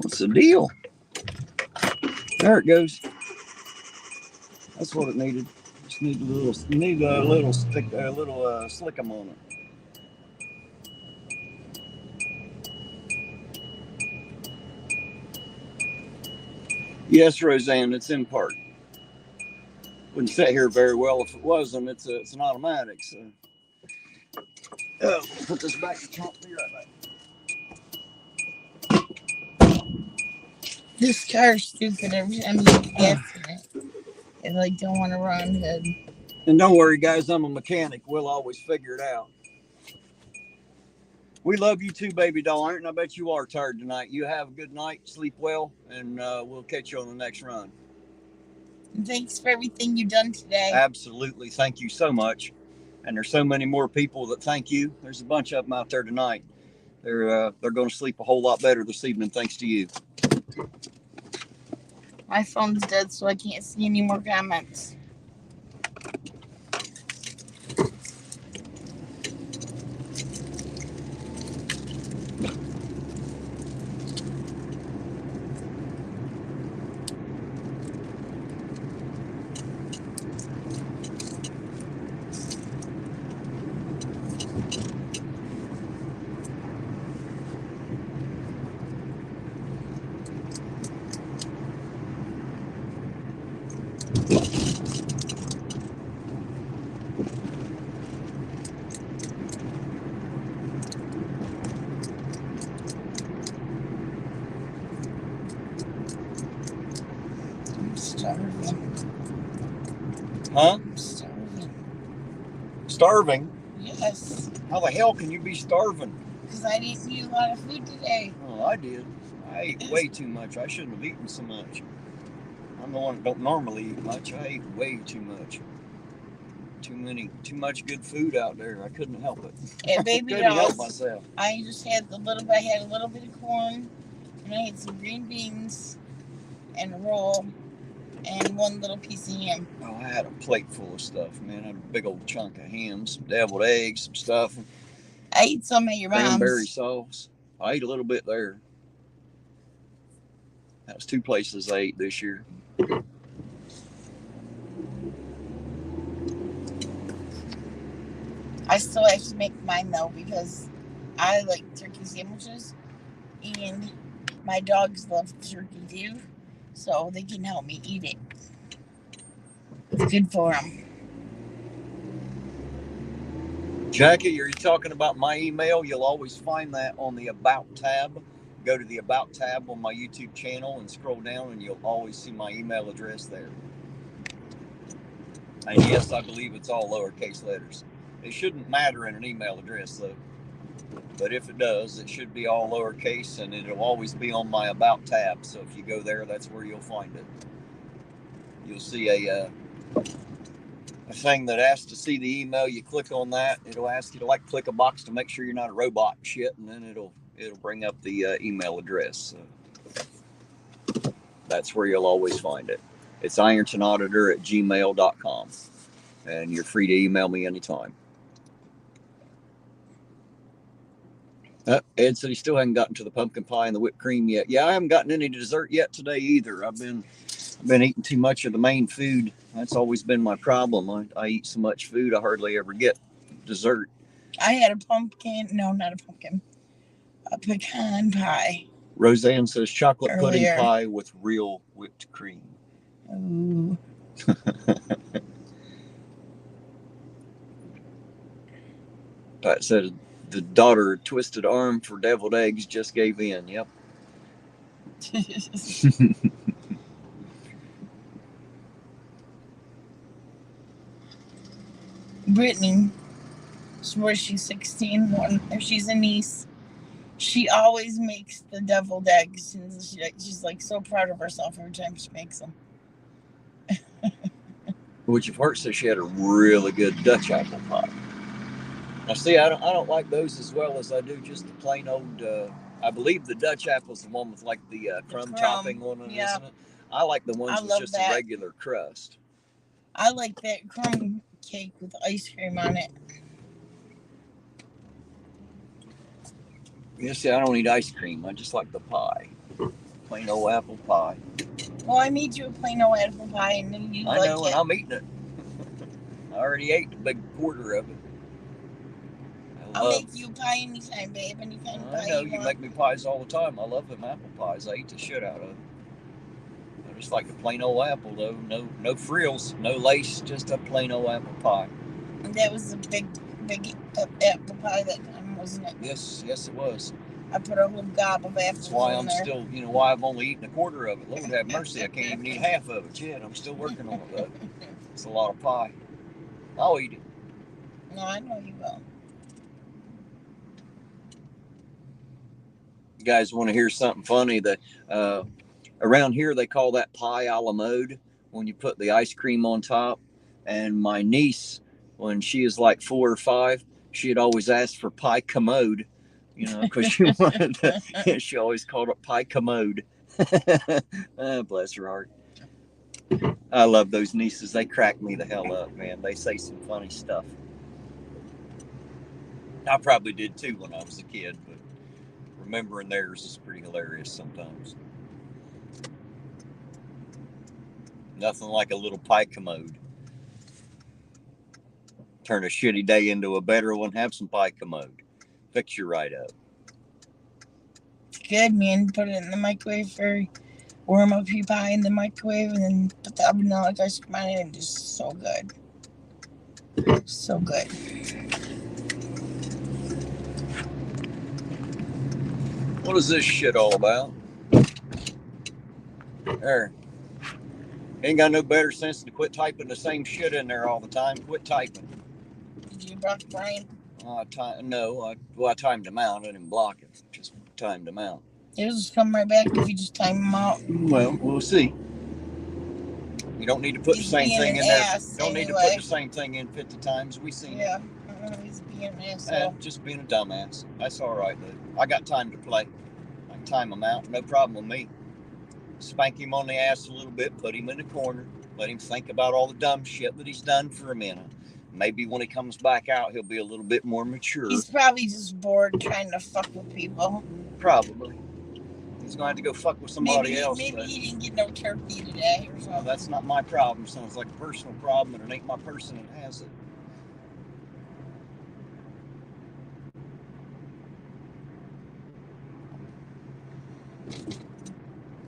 What's the deal? There it goes. That's what it needed. Just need a little slickum on it. Yes, Roseanne, it's in part. Wouldn't sit here very well if it wasn't. It's an automatic. So, put this back in the trunk. Be right back. This car's stupid every time you get gas in it. It's like don't want to run ahead. And don't worry, guys. I'm a mechanic. We'll always figure it out. We love you too, baby doll iron. I bet you are tired tonight. You have a good night. Sleep well, and we'll catch you on the next run. And thanks for everything you've done today. Absolutely. Thank you so much. And there's so many more people that thank you. There's a bunch of them out there tonight. They're going to sleep a whole lot better this evening thanks to you. My phone's dead, so I can't see any more comments. Starving. Huh? I'm starving. Starving? Yes. How the hell can you be starving? Because I didn't eat a lot of food today. Oh, I did. I ate way too much. I shouldn't have eaten so much. I'm the one that don't normally eat much. I ate way too much. Too much good food out there. I couldn't help it. Yeah, baby couldn't help dolls. myself. I just had I had a little bit of corn, and I had some green beans, and a roll, and one little piece of ham. Oh, I had a plate full of stuff, man. I had a big old chunk of ham, some deviled eggs, some stuff. I ate some at your mom's. Cranberry sauce. I ate a little bit there. That was 2 places I ate this year. I still have to make mine though because I like turkey sandwiches, and my dogs love turkey too, so they can help me eat it. It's good for them. Jackie, are you talking about my email? You'll always find that on the About tab. Go to the About tab on my YouTube channel and scroll down, and you'll always see my email address there. And yes, I believe it's all lowercase letters. It shouldn't matter in an email address, though. But if it does, it should be all lowercase, and it'll always be on my About tab. So if you go there, that's where you'll find it. You'll see a thing that asks to see the email. You click on that. It'll ask you to click a box to make sure you're not a robot and shit, and then it'll bring up the email address. So that's where you'll always find it. It's irontonauditor@gmail.com, and you're free to email me anytime. Ed said he still hasn't gotten to the pumpkin pie and the whipped cream yet. Yeah, I haven't gotten any dessert yet today either. I've been eating too much of the main food. That's always been my problem. I eat so much food, I hardly ever get dessert. I had a pumpkin. No, not a pumpkin. A pecan pie. Roseanne says chocolate pudding Earlier. pie with real whipped cream. Ooh. Pat said the daughter twisted arm for deviled eggs just gave in. Yep. Brittany, where she's 16, if she's a niece, she always makes the deviled eggs. And she's like so proud of herself every time she makes them. Which of heard says she had a really good Dutch apple pie. Now, see, I don't like those as well as I do just the plain old. I believe the Dutch apple's the one with the crumb topping on it, isn't it? I like the ones with just a regular crust. I like that crumb cake with ice cream on it. Yeah, see, I don't eat ice cream. I just like the pie, plain old apple pie. Well, I made you a plain old apple pie, and then you like it. I know, and I'm eating it. I already ate the big quarter of it. I'll make you a pie anytime, babe. Any kind of pie. I know, you make me pies all the time. I love them apple pies. I eat the shit out of them. I just like the plain old apple, though. No frills, no lace, just a plain old apple pie. And that was a big apple pie that time, wasn't it? Yes, it was. I put a whole gob of apples. That's why I'm still, why I've only eaten a quarter of it. Lord have mercy, I can't even eat half of it yet. I'm still working on it, though. It's a lot of pie. I'll eat it. No, I know you will. You guys want to hear something funny? That around here they call that pie a la mode, when you put the ice cream on top. And my niece, when she is like 4 or 5, she'd always ask for pie commode, because she wanted to, she always called it pie commode. Bless her heart. I love those nieces. They crack me the hell up, man. They say some funny stuff. I probably did too when I was a kid, but remembering theirs is pretty hilarious sometimes. Nothing like a little pie commode. Turn a shitty day into a better one. Have some pie commode. Fix you right up. Good, man. Put it in the microwave warm up your pie in the microwave, and then put the vanilla ice cream on it, and just so good. So good. What is this shit all about? There. Ain't got no better sense than to quit typing the same shit in there all the time. Quit typing. Did you block Brian? No. I timed him out. I didn't block him. Just timed him out. It'll just come right back if you just time him out. Well, we'll see. You don't need to put the same thing in there. Don't need to put the same thing in 50 times. We seen it. Yeah. He's being an asshole. Just being a dumbass. That's all right, though. I got time to play. I can time him out. No problem with me. Spank him on the ass a little bit. Put him in the corner. Let him think about all the dumb shit that he's done for a minute. Maybe when he comes back out, he'll be a little bit more mature. He's probably just bored trying to fuck with people. Probably. He's going to have to go fuck with somebody else. Maybe he didn't get no turkey today or something. Well, that's not my problem. Sounds like a personal problem, and it ain't my person that has it.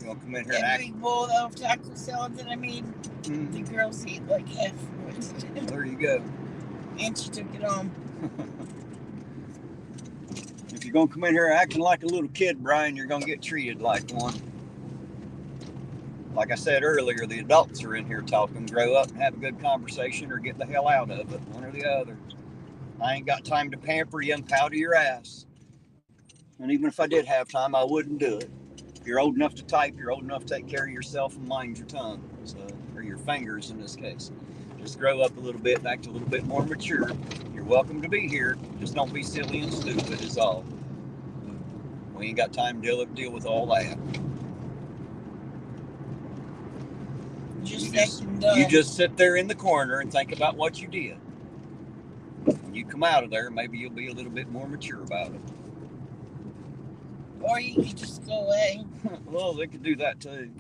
gonna come in here and That act? big bowl of taco salad that I made, the Mhm. girls ate like half of it. There you go. And she took it home. If you're gonna come in here acting like a little kid, Brian, you're gonna get treated like one. Like I said earlier, the adults are in here talking. Grow up and have a good conversation, or get the hell out of it. One or the other. I ain't got time to pamper you and powder your ass. And even if I did have time, I wouldn't do it. If you're old enough to type, you're old enough to take care of yourself and mind your tongue, or your fingers in this case. Just grow up a little bit, act a little bit more mature. You're welcome to be here. Just don't be silly and stupid is all. We ain't got time to deal with all that. You just sit there in the corner and think about what you did. When you come out of there, maybe you'll be a little bit more mature about it. Or you could just go away. Well, they could do that too.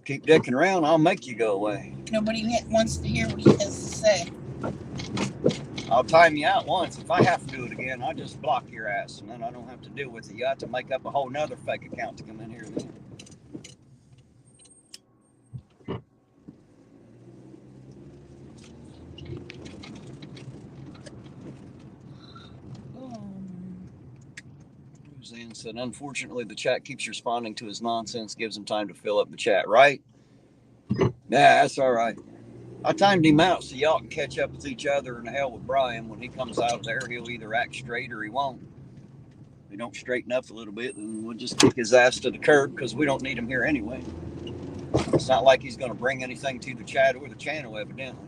Keep dicking around, I'll make you go away. Nobody wants to hear what he has to say. I'll time you out once. If I have to do it again, I'll just block your ass, and then I don't have to deal with it. You have to make up a whole nother fake account to come in here then. Roseanne said, unfortunately, the chat keeps responding to his nonsense, gives him time to fill up the chat, right? Yeah, that's all right. I timed him out so y'all can catch up with each other, and the hell with Brian. When he comes out of there, he'll either act straight or he won't. If he don't straighten up a little bit, then we'll just kick his ass to the curb because we don't need him here anyway. It's not like he's going to bring anything to the chat or the channel, evidently.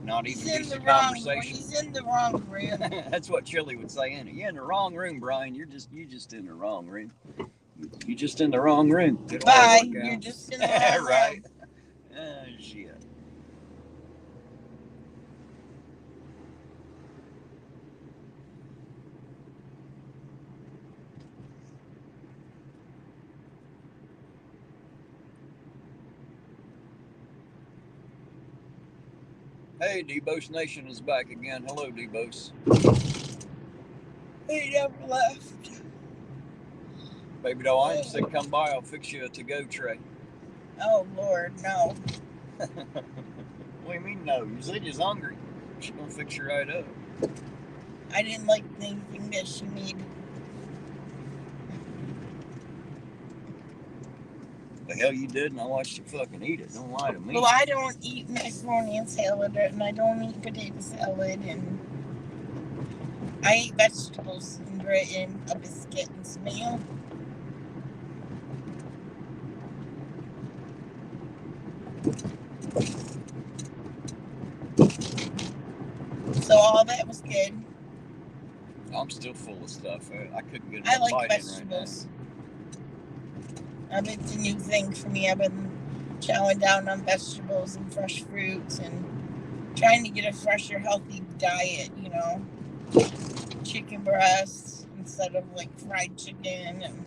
Not even just a conversation. He's in the wrong room. That's what Chili would say, ain't it? You're in the wrong room, Brian. You just in the wrong room. You just in the wrong room. Bye. You're just in the wrong room. Right. Shit. Hey, Debos Nation is back again. Hello, Debos. He never left. Baby doll, I said come by. I'll fix you a to-go tray. Oh, Lord, no. What do you mean no? You said you're hungry. She's going to fix you right up. I didn't like anything that she made. The hell you did, and I watched you fucking eat it. Don't lie to me. Well, I don't eat macaroni and salad, and I don't eat potato salad, and I eat vegetables and a biscuit and some meal. So all that was good. I'm still full of stuff. I couldn't get I enough like bite in vegetables. It's a new thing for me. I've been chowing down on vegetables and fresh fruits and trying to get a fresher, healthy diet, you know. Chicken breasts instead of like fried chicken and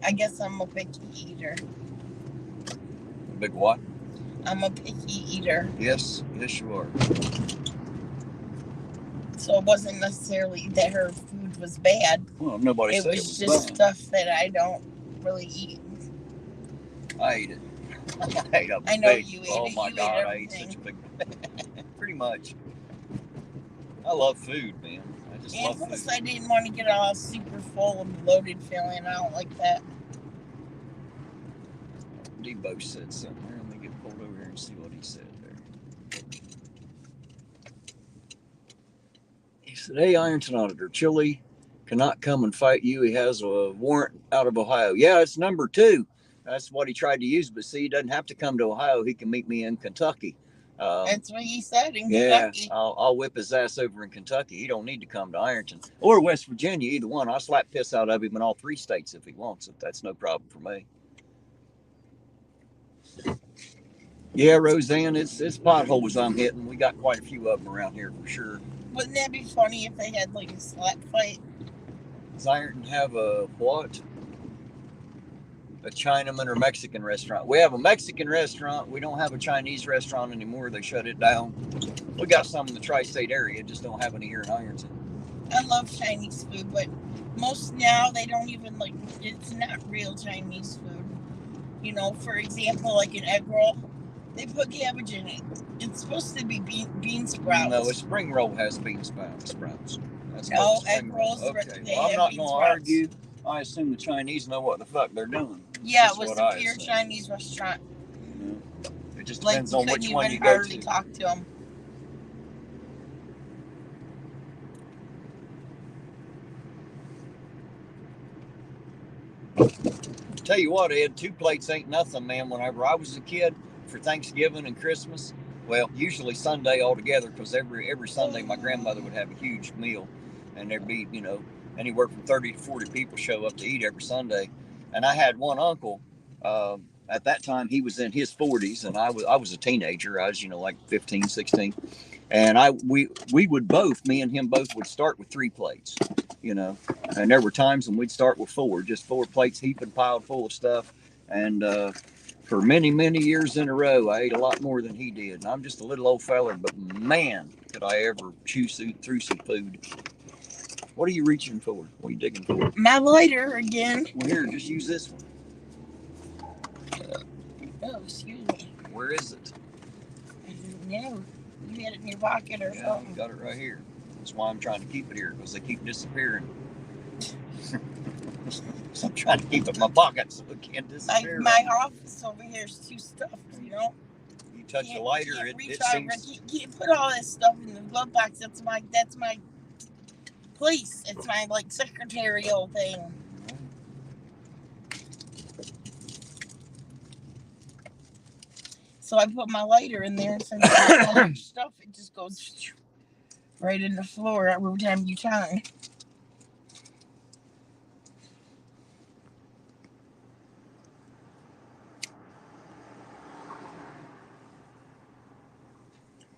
I guess I'm a picky eater. Big what? I'm a picky eater. Yes, you are. So it wasn't necessarily that her food was bad. Well, nobody said it was just bad. stuff that I don't really eat. I ate it. I ate a I know big, you ate oh it. my You God, ate I ate everything. such a big, pretty much. I love food, man. I just love plus, food. I didn't want to get all super full and bloated feeling. I don't like that. Debo said something there. Let me get pulled over here and see what he said there. He said, hey, irontonauditor, Chili cannot come and fight you. He has a warrant out of Ohio. Yeah, it's number 2. That's what he tried to use. But see, he doesn't have to come to Ohio. He can meet me in Kentucky. That's what he said in Kentucky. I'll whip his ass over in Kentucky. He don't need to come to Ironton or West Virginia, either one. I'll slap piss out of him in all 3 states if he wants it. That's no problem for me. Yeah, Roseanne, it's potholes I'm hitting. We got quite a few of them around here for sure. Wouldn't that be funny if they had like a slap fight? Does Ironton have a what? a Chinaman or Mexican restaurant. We have a Mexican restaurant. We don't have a Chinese restaurant anymore. They shut it down. We got some in the tri-state area, just don't have any here in Ironton. I love Chinese food, but most now they don't even like. It's not real Chinese food. You know, for example, like an egg roll, they put cabbage in it. It's supposed to be bean sprouts. No, a spring roll has bean sprouts. That's No, egg rolls. Okay, They well, I'm have not bean going to sprouts. argue. I assume the Chinese know what the fuck they're doing. Yeah, That's it was what a I pure assume. Chinese restaurant. It just Like depends you on couldn't which one even you go hardly to. talk to them. Tell you what, Ed, 2 plates ain't nothing, man. Whenever I was a kid, for Thanksgiving and Christmas, well, usually Sunday altogether, because every Sunday my grandmother would have a huge meal, and there'd be, you know, anywhere from 30 to 40 people show up to eat every Sunday. And I had one uncle. At that time, he was in his 40s, and I was a teenager. I was, you know, like 15, 16. And we would both, me and him both, would start with 3 plates, you know. And there were times when we'd start with 4, just 4 plates heaping piled full of stuff. And for many, many years in a row, I ate a lot more than he did. And I'm just a little old feller, but man, could I ever chew through some food. What are you reaching for? What are you digging for? My lighter again. Well, here, just use this one. Oh, excuse me. Where is it? I didn't know. You had it in your pocket or something. I got it right here. That's why I'm trying to keep it here, because they keep disappearing. So I'm trying to keep it in my pocket so it can't disappear. Like my office over here is too stuffed, you know. You touch the lighter, it seems. You put all this stuff in the glove box. That's my place. It's my like secretarial thing. So I put my lighter in there. Since there's so much stuff, it just goes right in the floor every time you turn.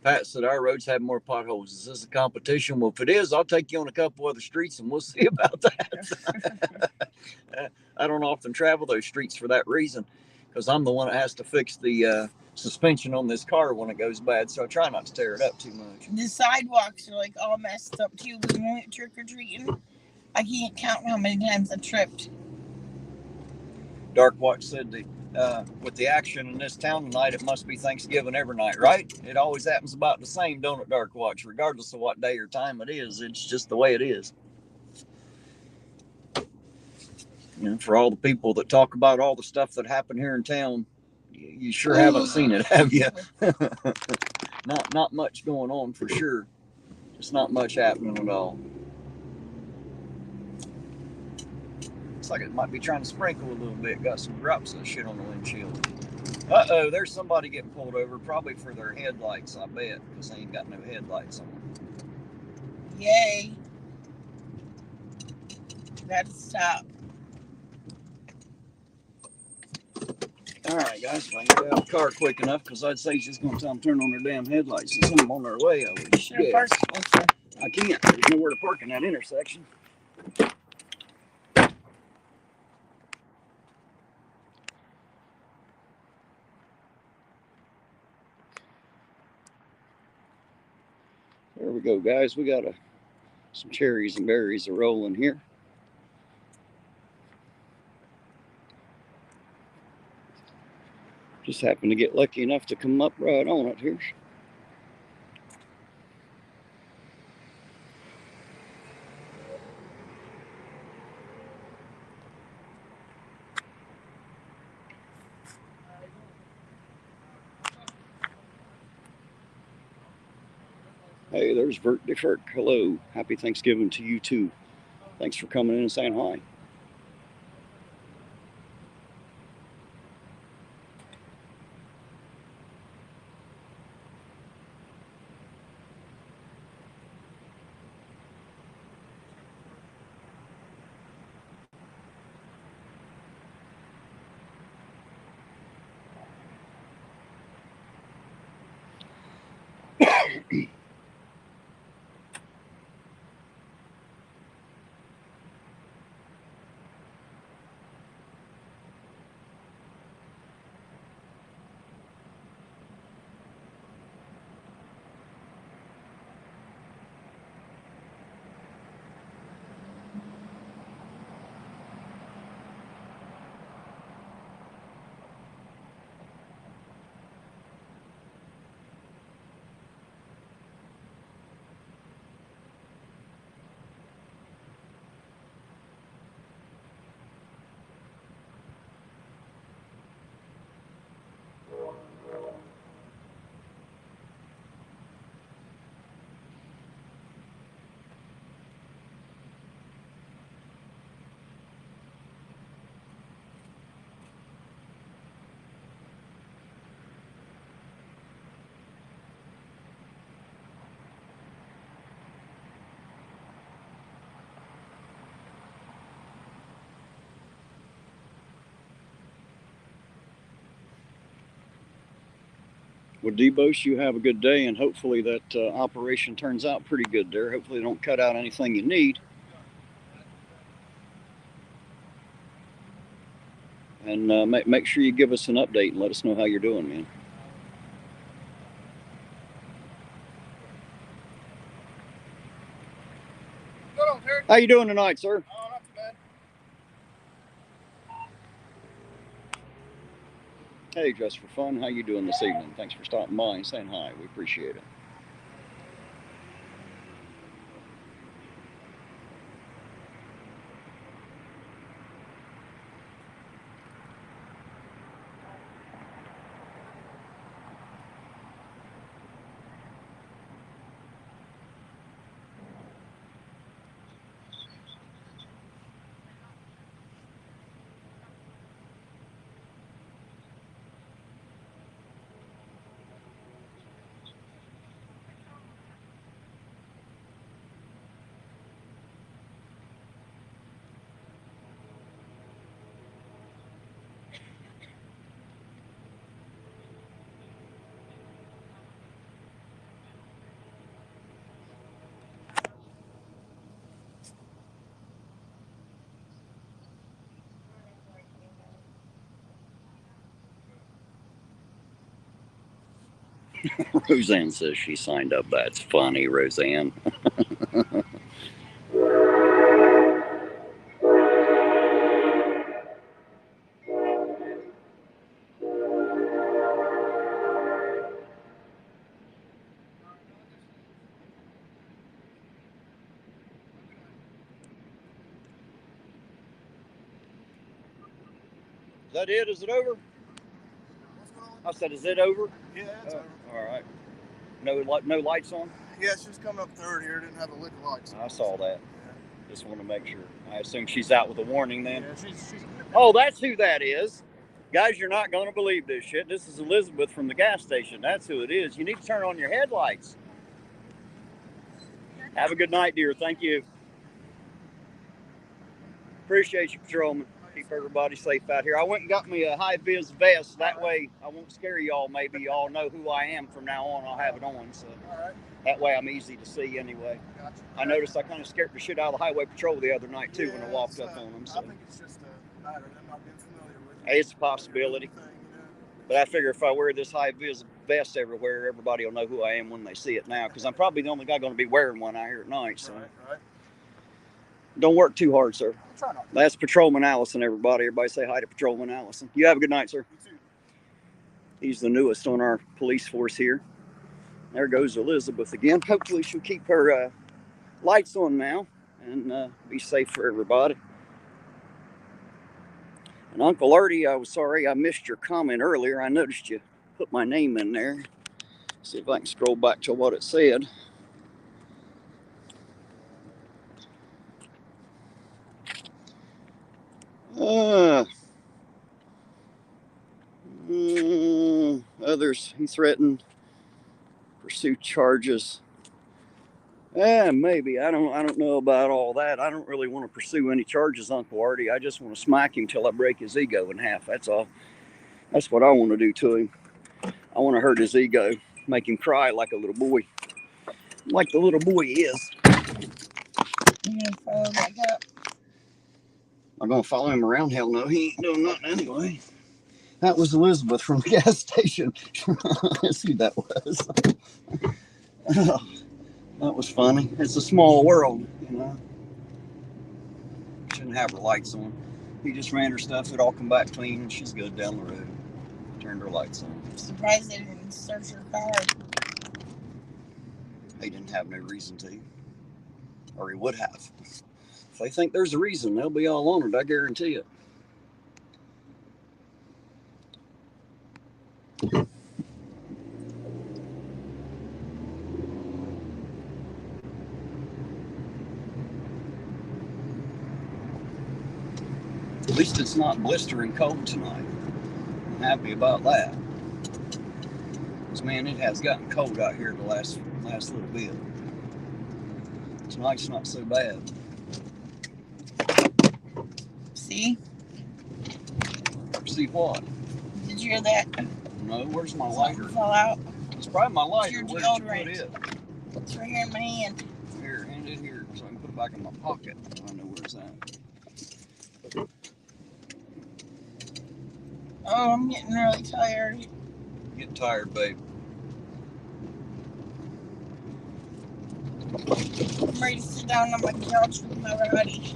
Pat said our roads have more potholes. Is this a competition? Well, if it is, I'll take you on a couple other streets and we'll see about that. I don't often travel those streets for that reason, because I'm the one that has to fix the suspension on this car when it goes bad, so I try not to tear it up too much. The sidewalks are like all messed up too. When we went trick-or-treating, I can't count how many times I tripped. Dark Watch said with the action in this town tonight, it must be Thanksgiving every night, right? It always happens about the same, don't it, Dark Watch? Regardless of what day or time it is, it's just the way it is. You know, for all the people that talk about all the stuff that happened here in town, you sure haven't seen it, have you? Not much going on for sure. Just not much happening at all. Looks like it might be trying to sprinkle a little bit. Got some drops of shit on the windshield. Uh-oh, there's somebody getting pulled over, probably for their headlights, I bet, because they ain't got no headlights on. Yay. Gotta stop. All right, guys, if I can get out of the car quick enough, because I'd say she's going to tell them to turn on their damn headlights and send them on their way. I would. Should have parked closer. I can't. There's nowhere to park in that intersection. There we go, guys. We got some cherries and berries are rolling here. Just happened to get lucky enough to come up right on it here. Hey, there's Vert DeFerk. Hello. Happy Thanksgiving to you too. Thanks for coming in and saying hi. Well, Debos, you have a good day, and hopefully that operation turns out pretty good there. Hopefully they don't cut out anything you need. And make sure you give us an update and let us know how you're doing, man. How you doing tonight, sir? Oh, not too bad. Hey, just for fun, how you doing this evening? Thanks for stopping by and saying hi. We appreciate it. Roseanne says she signed up. That's funny, Roseanne. Is that it? Is it over? What's going on? I said, is it over? Yeah, it's over. All right. No lights on? Yeah, it's just coming up third here. Didn't have a lick of lights. I saw that. Yeah. Just want to make sure. I assume she's out with a warning then. Yeah, she's Oh, that's who that is. Guys, you're not going to believe this shit. This is Elizabeth from the gas station. That's who it is. You need to turn on your headlights. Have a good night, dear. Thank you. Appreciate you, patrolman. Keep everybody safe out here. I went and got me a high-vis vest. That way I won't scare y'all. Maybe y'all know who I am from now on. I'll have it on. So that way I'm easy to see anyway. Gotcha. I noticed I kind of scared the shit out of the highway patrol the other night, too, when I walked up on them. So. I think it's just a matter of them not being familiar with it. Hey, it's a possibility. But I figure if I wear this high-vis vest everywhere, everybody will know who I am when they see it now, because I'm probably the only guy going to be wearing one out here at night. So. Right. Don't work too hard, sir. I'll try not to. That's Patrolman Allison, everybody. Everybody say hi to Patrolman Allison. You have a good night, sir. You too. He's the newest on our police force here. There goes Elizabeth again. Hopefully she'll keep her lights on now and be safe for everybody. And Uncle Artie, I was sorry I missed your comment earlier. I noticed you put my name in there. See if I can scroll back to what it said. Others, he threatened pursue charges. Maybe. I don't know about all that. I don't really want to pursue any charges, Uncle Artie. I just want to smack him till I break his ego in half. That's all. That's what I want to do to him. I want to hurt his ego, make him cry like a little boy, like the little boy he is. You gonna follow back up? I'm gonna follow him around. Hell no, he ain't doing nothing anyway. That was Elizabeth from the gas station. That's who that was. That was funny. It's a small world, you know. Shouldn't have her lights on. He just ran her stuff. It all come back clean, and she's good down the road. Turned her lights on. I'm surprised they didn't search her car. He didn't have no reason to, or he would have. If they think there's a reason, they'll be all on it. I guarantee it. At least it's not blistering cold tonight. I'm happy about that. Because, man, it has gotten cold out here the last little bit. Tonight's not so bad. See? See what? Did you hear that? No, where's my Something lighter? fell out. It's probably my lighter. your Where did you put deodorant. it? It's right here in my hand. Here, hand it here so I can put it back in my pocket. I know where it's at. Oh, I'm getting really tired. Getting tired, babe. I'm ready to sit down on my couch with my Roddy.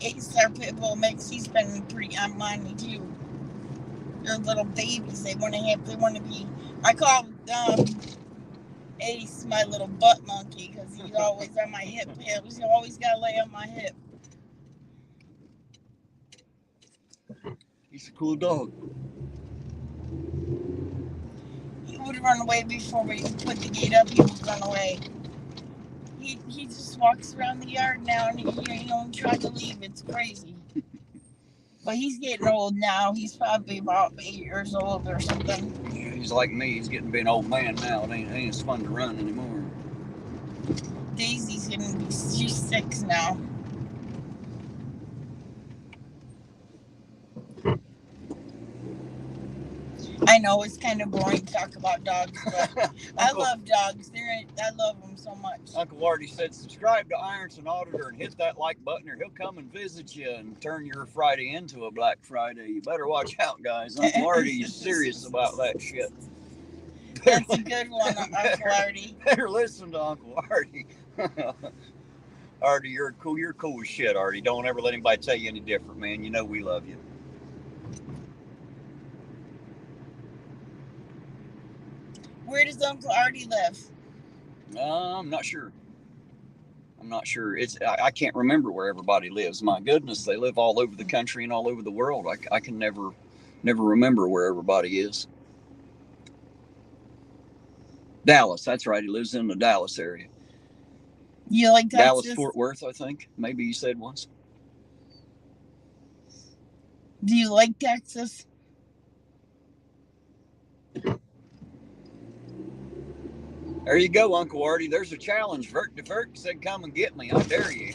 Ace, our pit bull mix, he's been pretty on me too. They're little babies. They want to be. I call Ace my little butt monkey because he's always on my hip. He's always got to lay on my hip. He's a cool dog. He would run away before we put the gate up. He would run away. He just walks around the yard now and he tried to leave. It's crazy. But he's getting old now. He's probably about 8 years old or something. Yeah, he's like me. He's getting to be an old man now. It ain't as fun to run anymore. Daisy's she's 6 now. I know it's kind of boring to talk about dogs, but I love dogs. I love them so much. Uncle Artie said, subscribe to Irontonauditor and hit that like button or he'll come and visit you and turn your Friday into a Black Friday. You better watch out, guys. Uncle Artie's serious about that shit. That's a good one, Uncle Artie. Better listen to Uncle Artie. Artie, you're cool as shit, Artie. Don't ever let anybody tell you any different, man. You know we love you. Where does Uncle Artie live? I'm not sure. I can't remember where everybody lives. My goodness, they live all over the country and all over the world. I can never remember where everybody is. Dallas, that's right. He lives in the Dallas area. You like Texas? Dallas, Fort Worth, I think. Maybe you said once. Do you like Texas? There you go, Uncle Artie. There's a challenge. Vert de Vert said, come and get me. I dare you.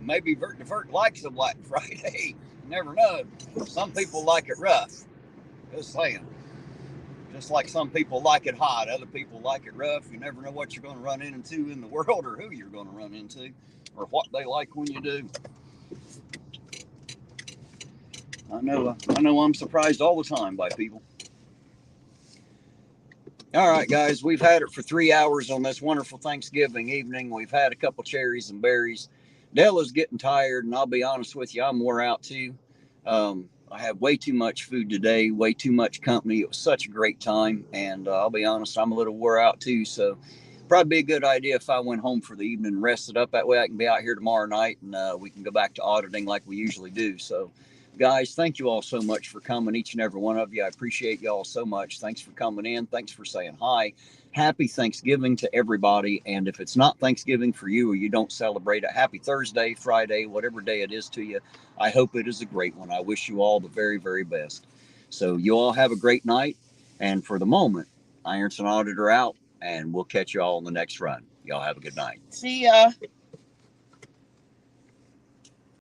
Maybe Vert de Vert likes a Black Friday. You never know. Some people like it rough. Just saying. Just like some people like it hot. Other people like it rough. You never know what you're going to run into in the world or who you're going to run into or what they like when you do. I know I'm surprised all the time by people. All right, guys, we've had it for 3 hours on this wonderful Thanksgiving evening. We've had a couple cherries and berries. Della's getting tired, and I'll be honest with you, I'm wore out too. I had way too much food today, way too much company. It was such a great time, and I'll be honest, I'm a little wore out too. So probably be a good idea if I went home for the evening and rested up. That way I can be out here tomorrow night, and we can go back to auditing like we usually do. So guys, thank you all so much for coming, each and every one of you. I appreciate y'all so much. Thanks for coming in. Thanks for saying hi. Happy Thanksgiving to everybody. And if it's not Thanksgiving for you or you don't celebrate it, happy Thursday, Friday, whatever day it is to you. I hope it is a great one. I wish you all the very, very best. So you all have a great night. And for the moment, Ironton Auditor out, and we'll catch you all on the next run. Y'all have a good night. See ya.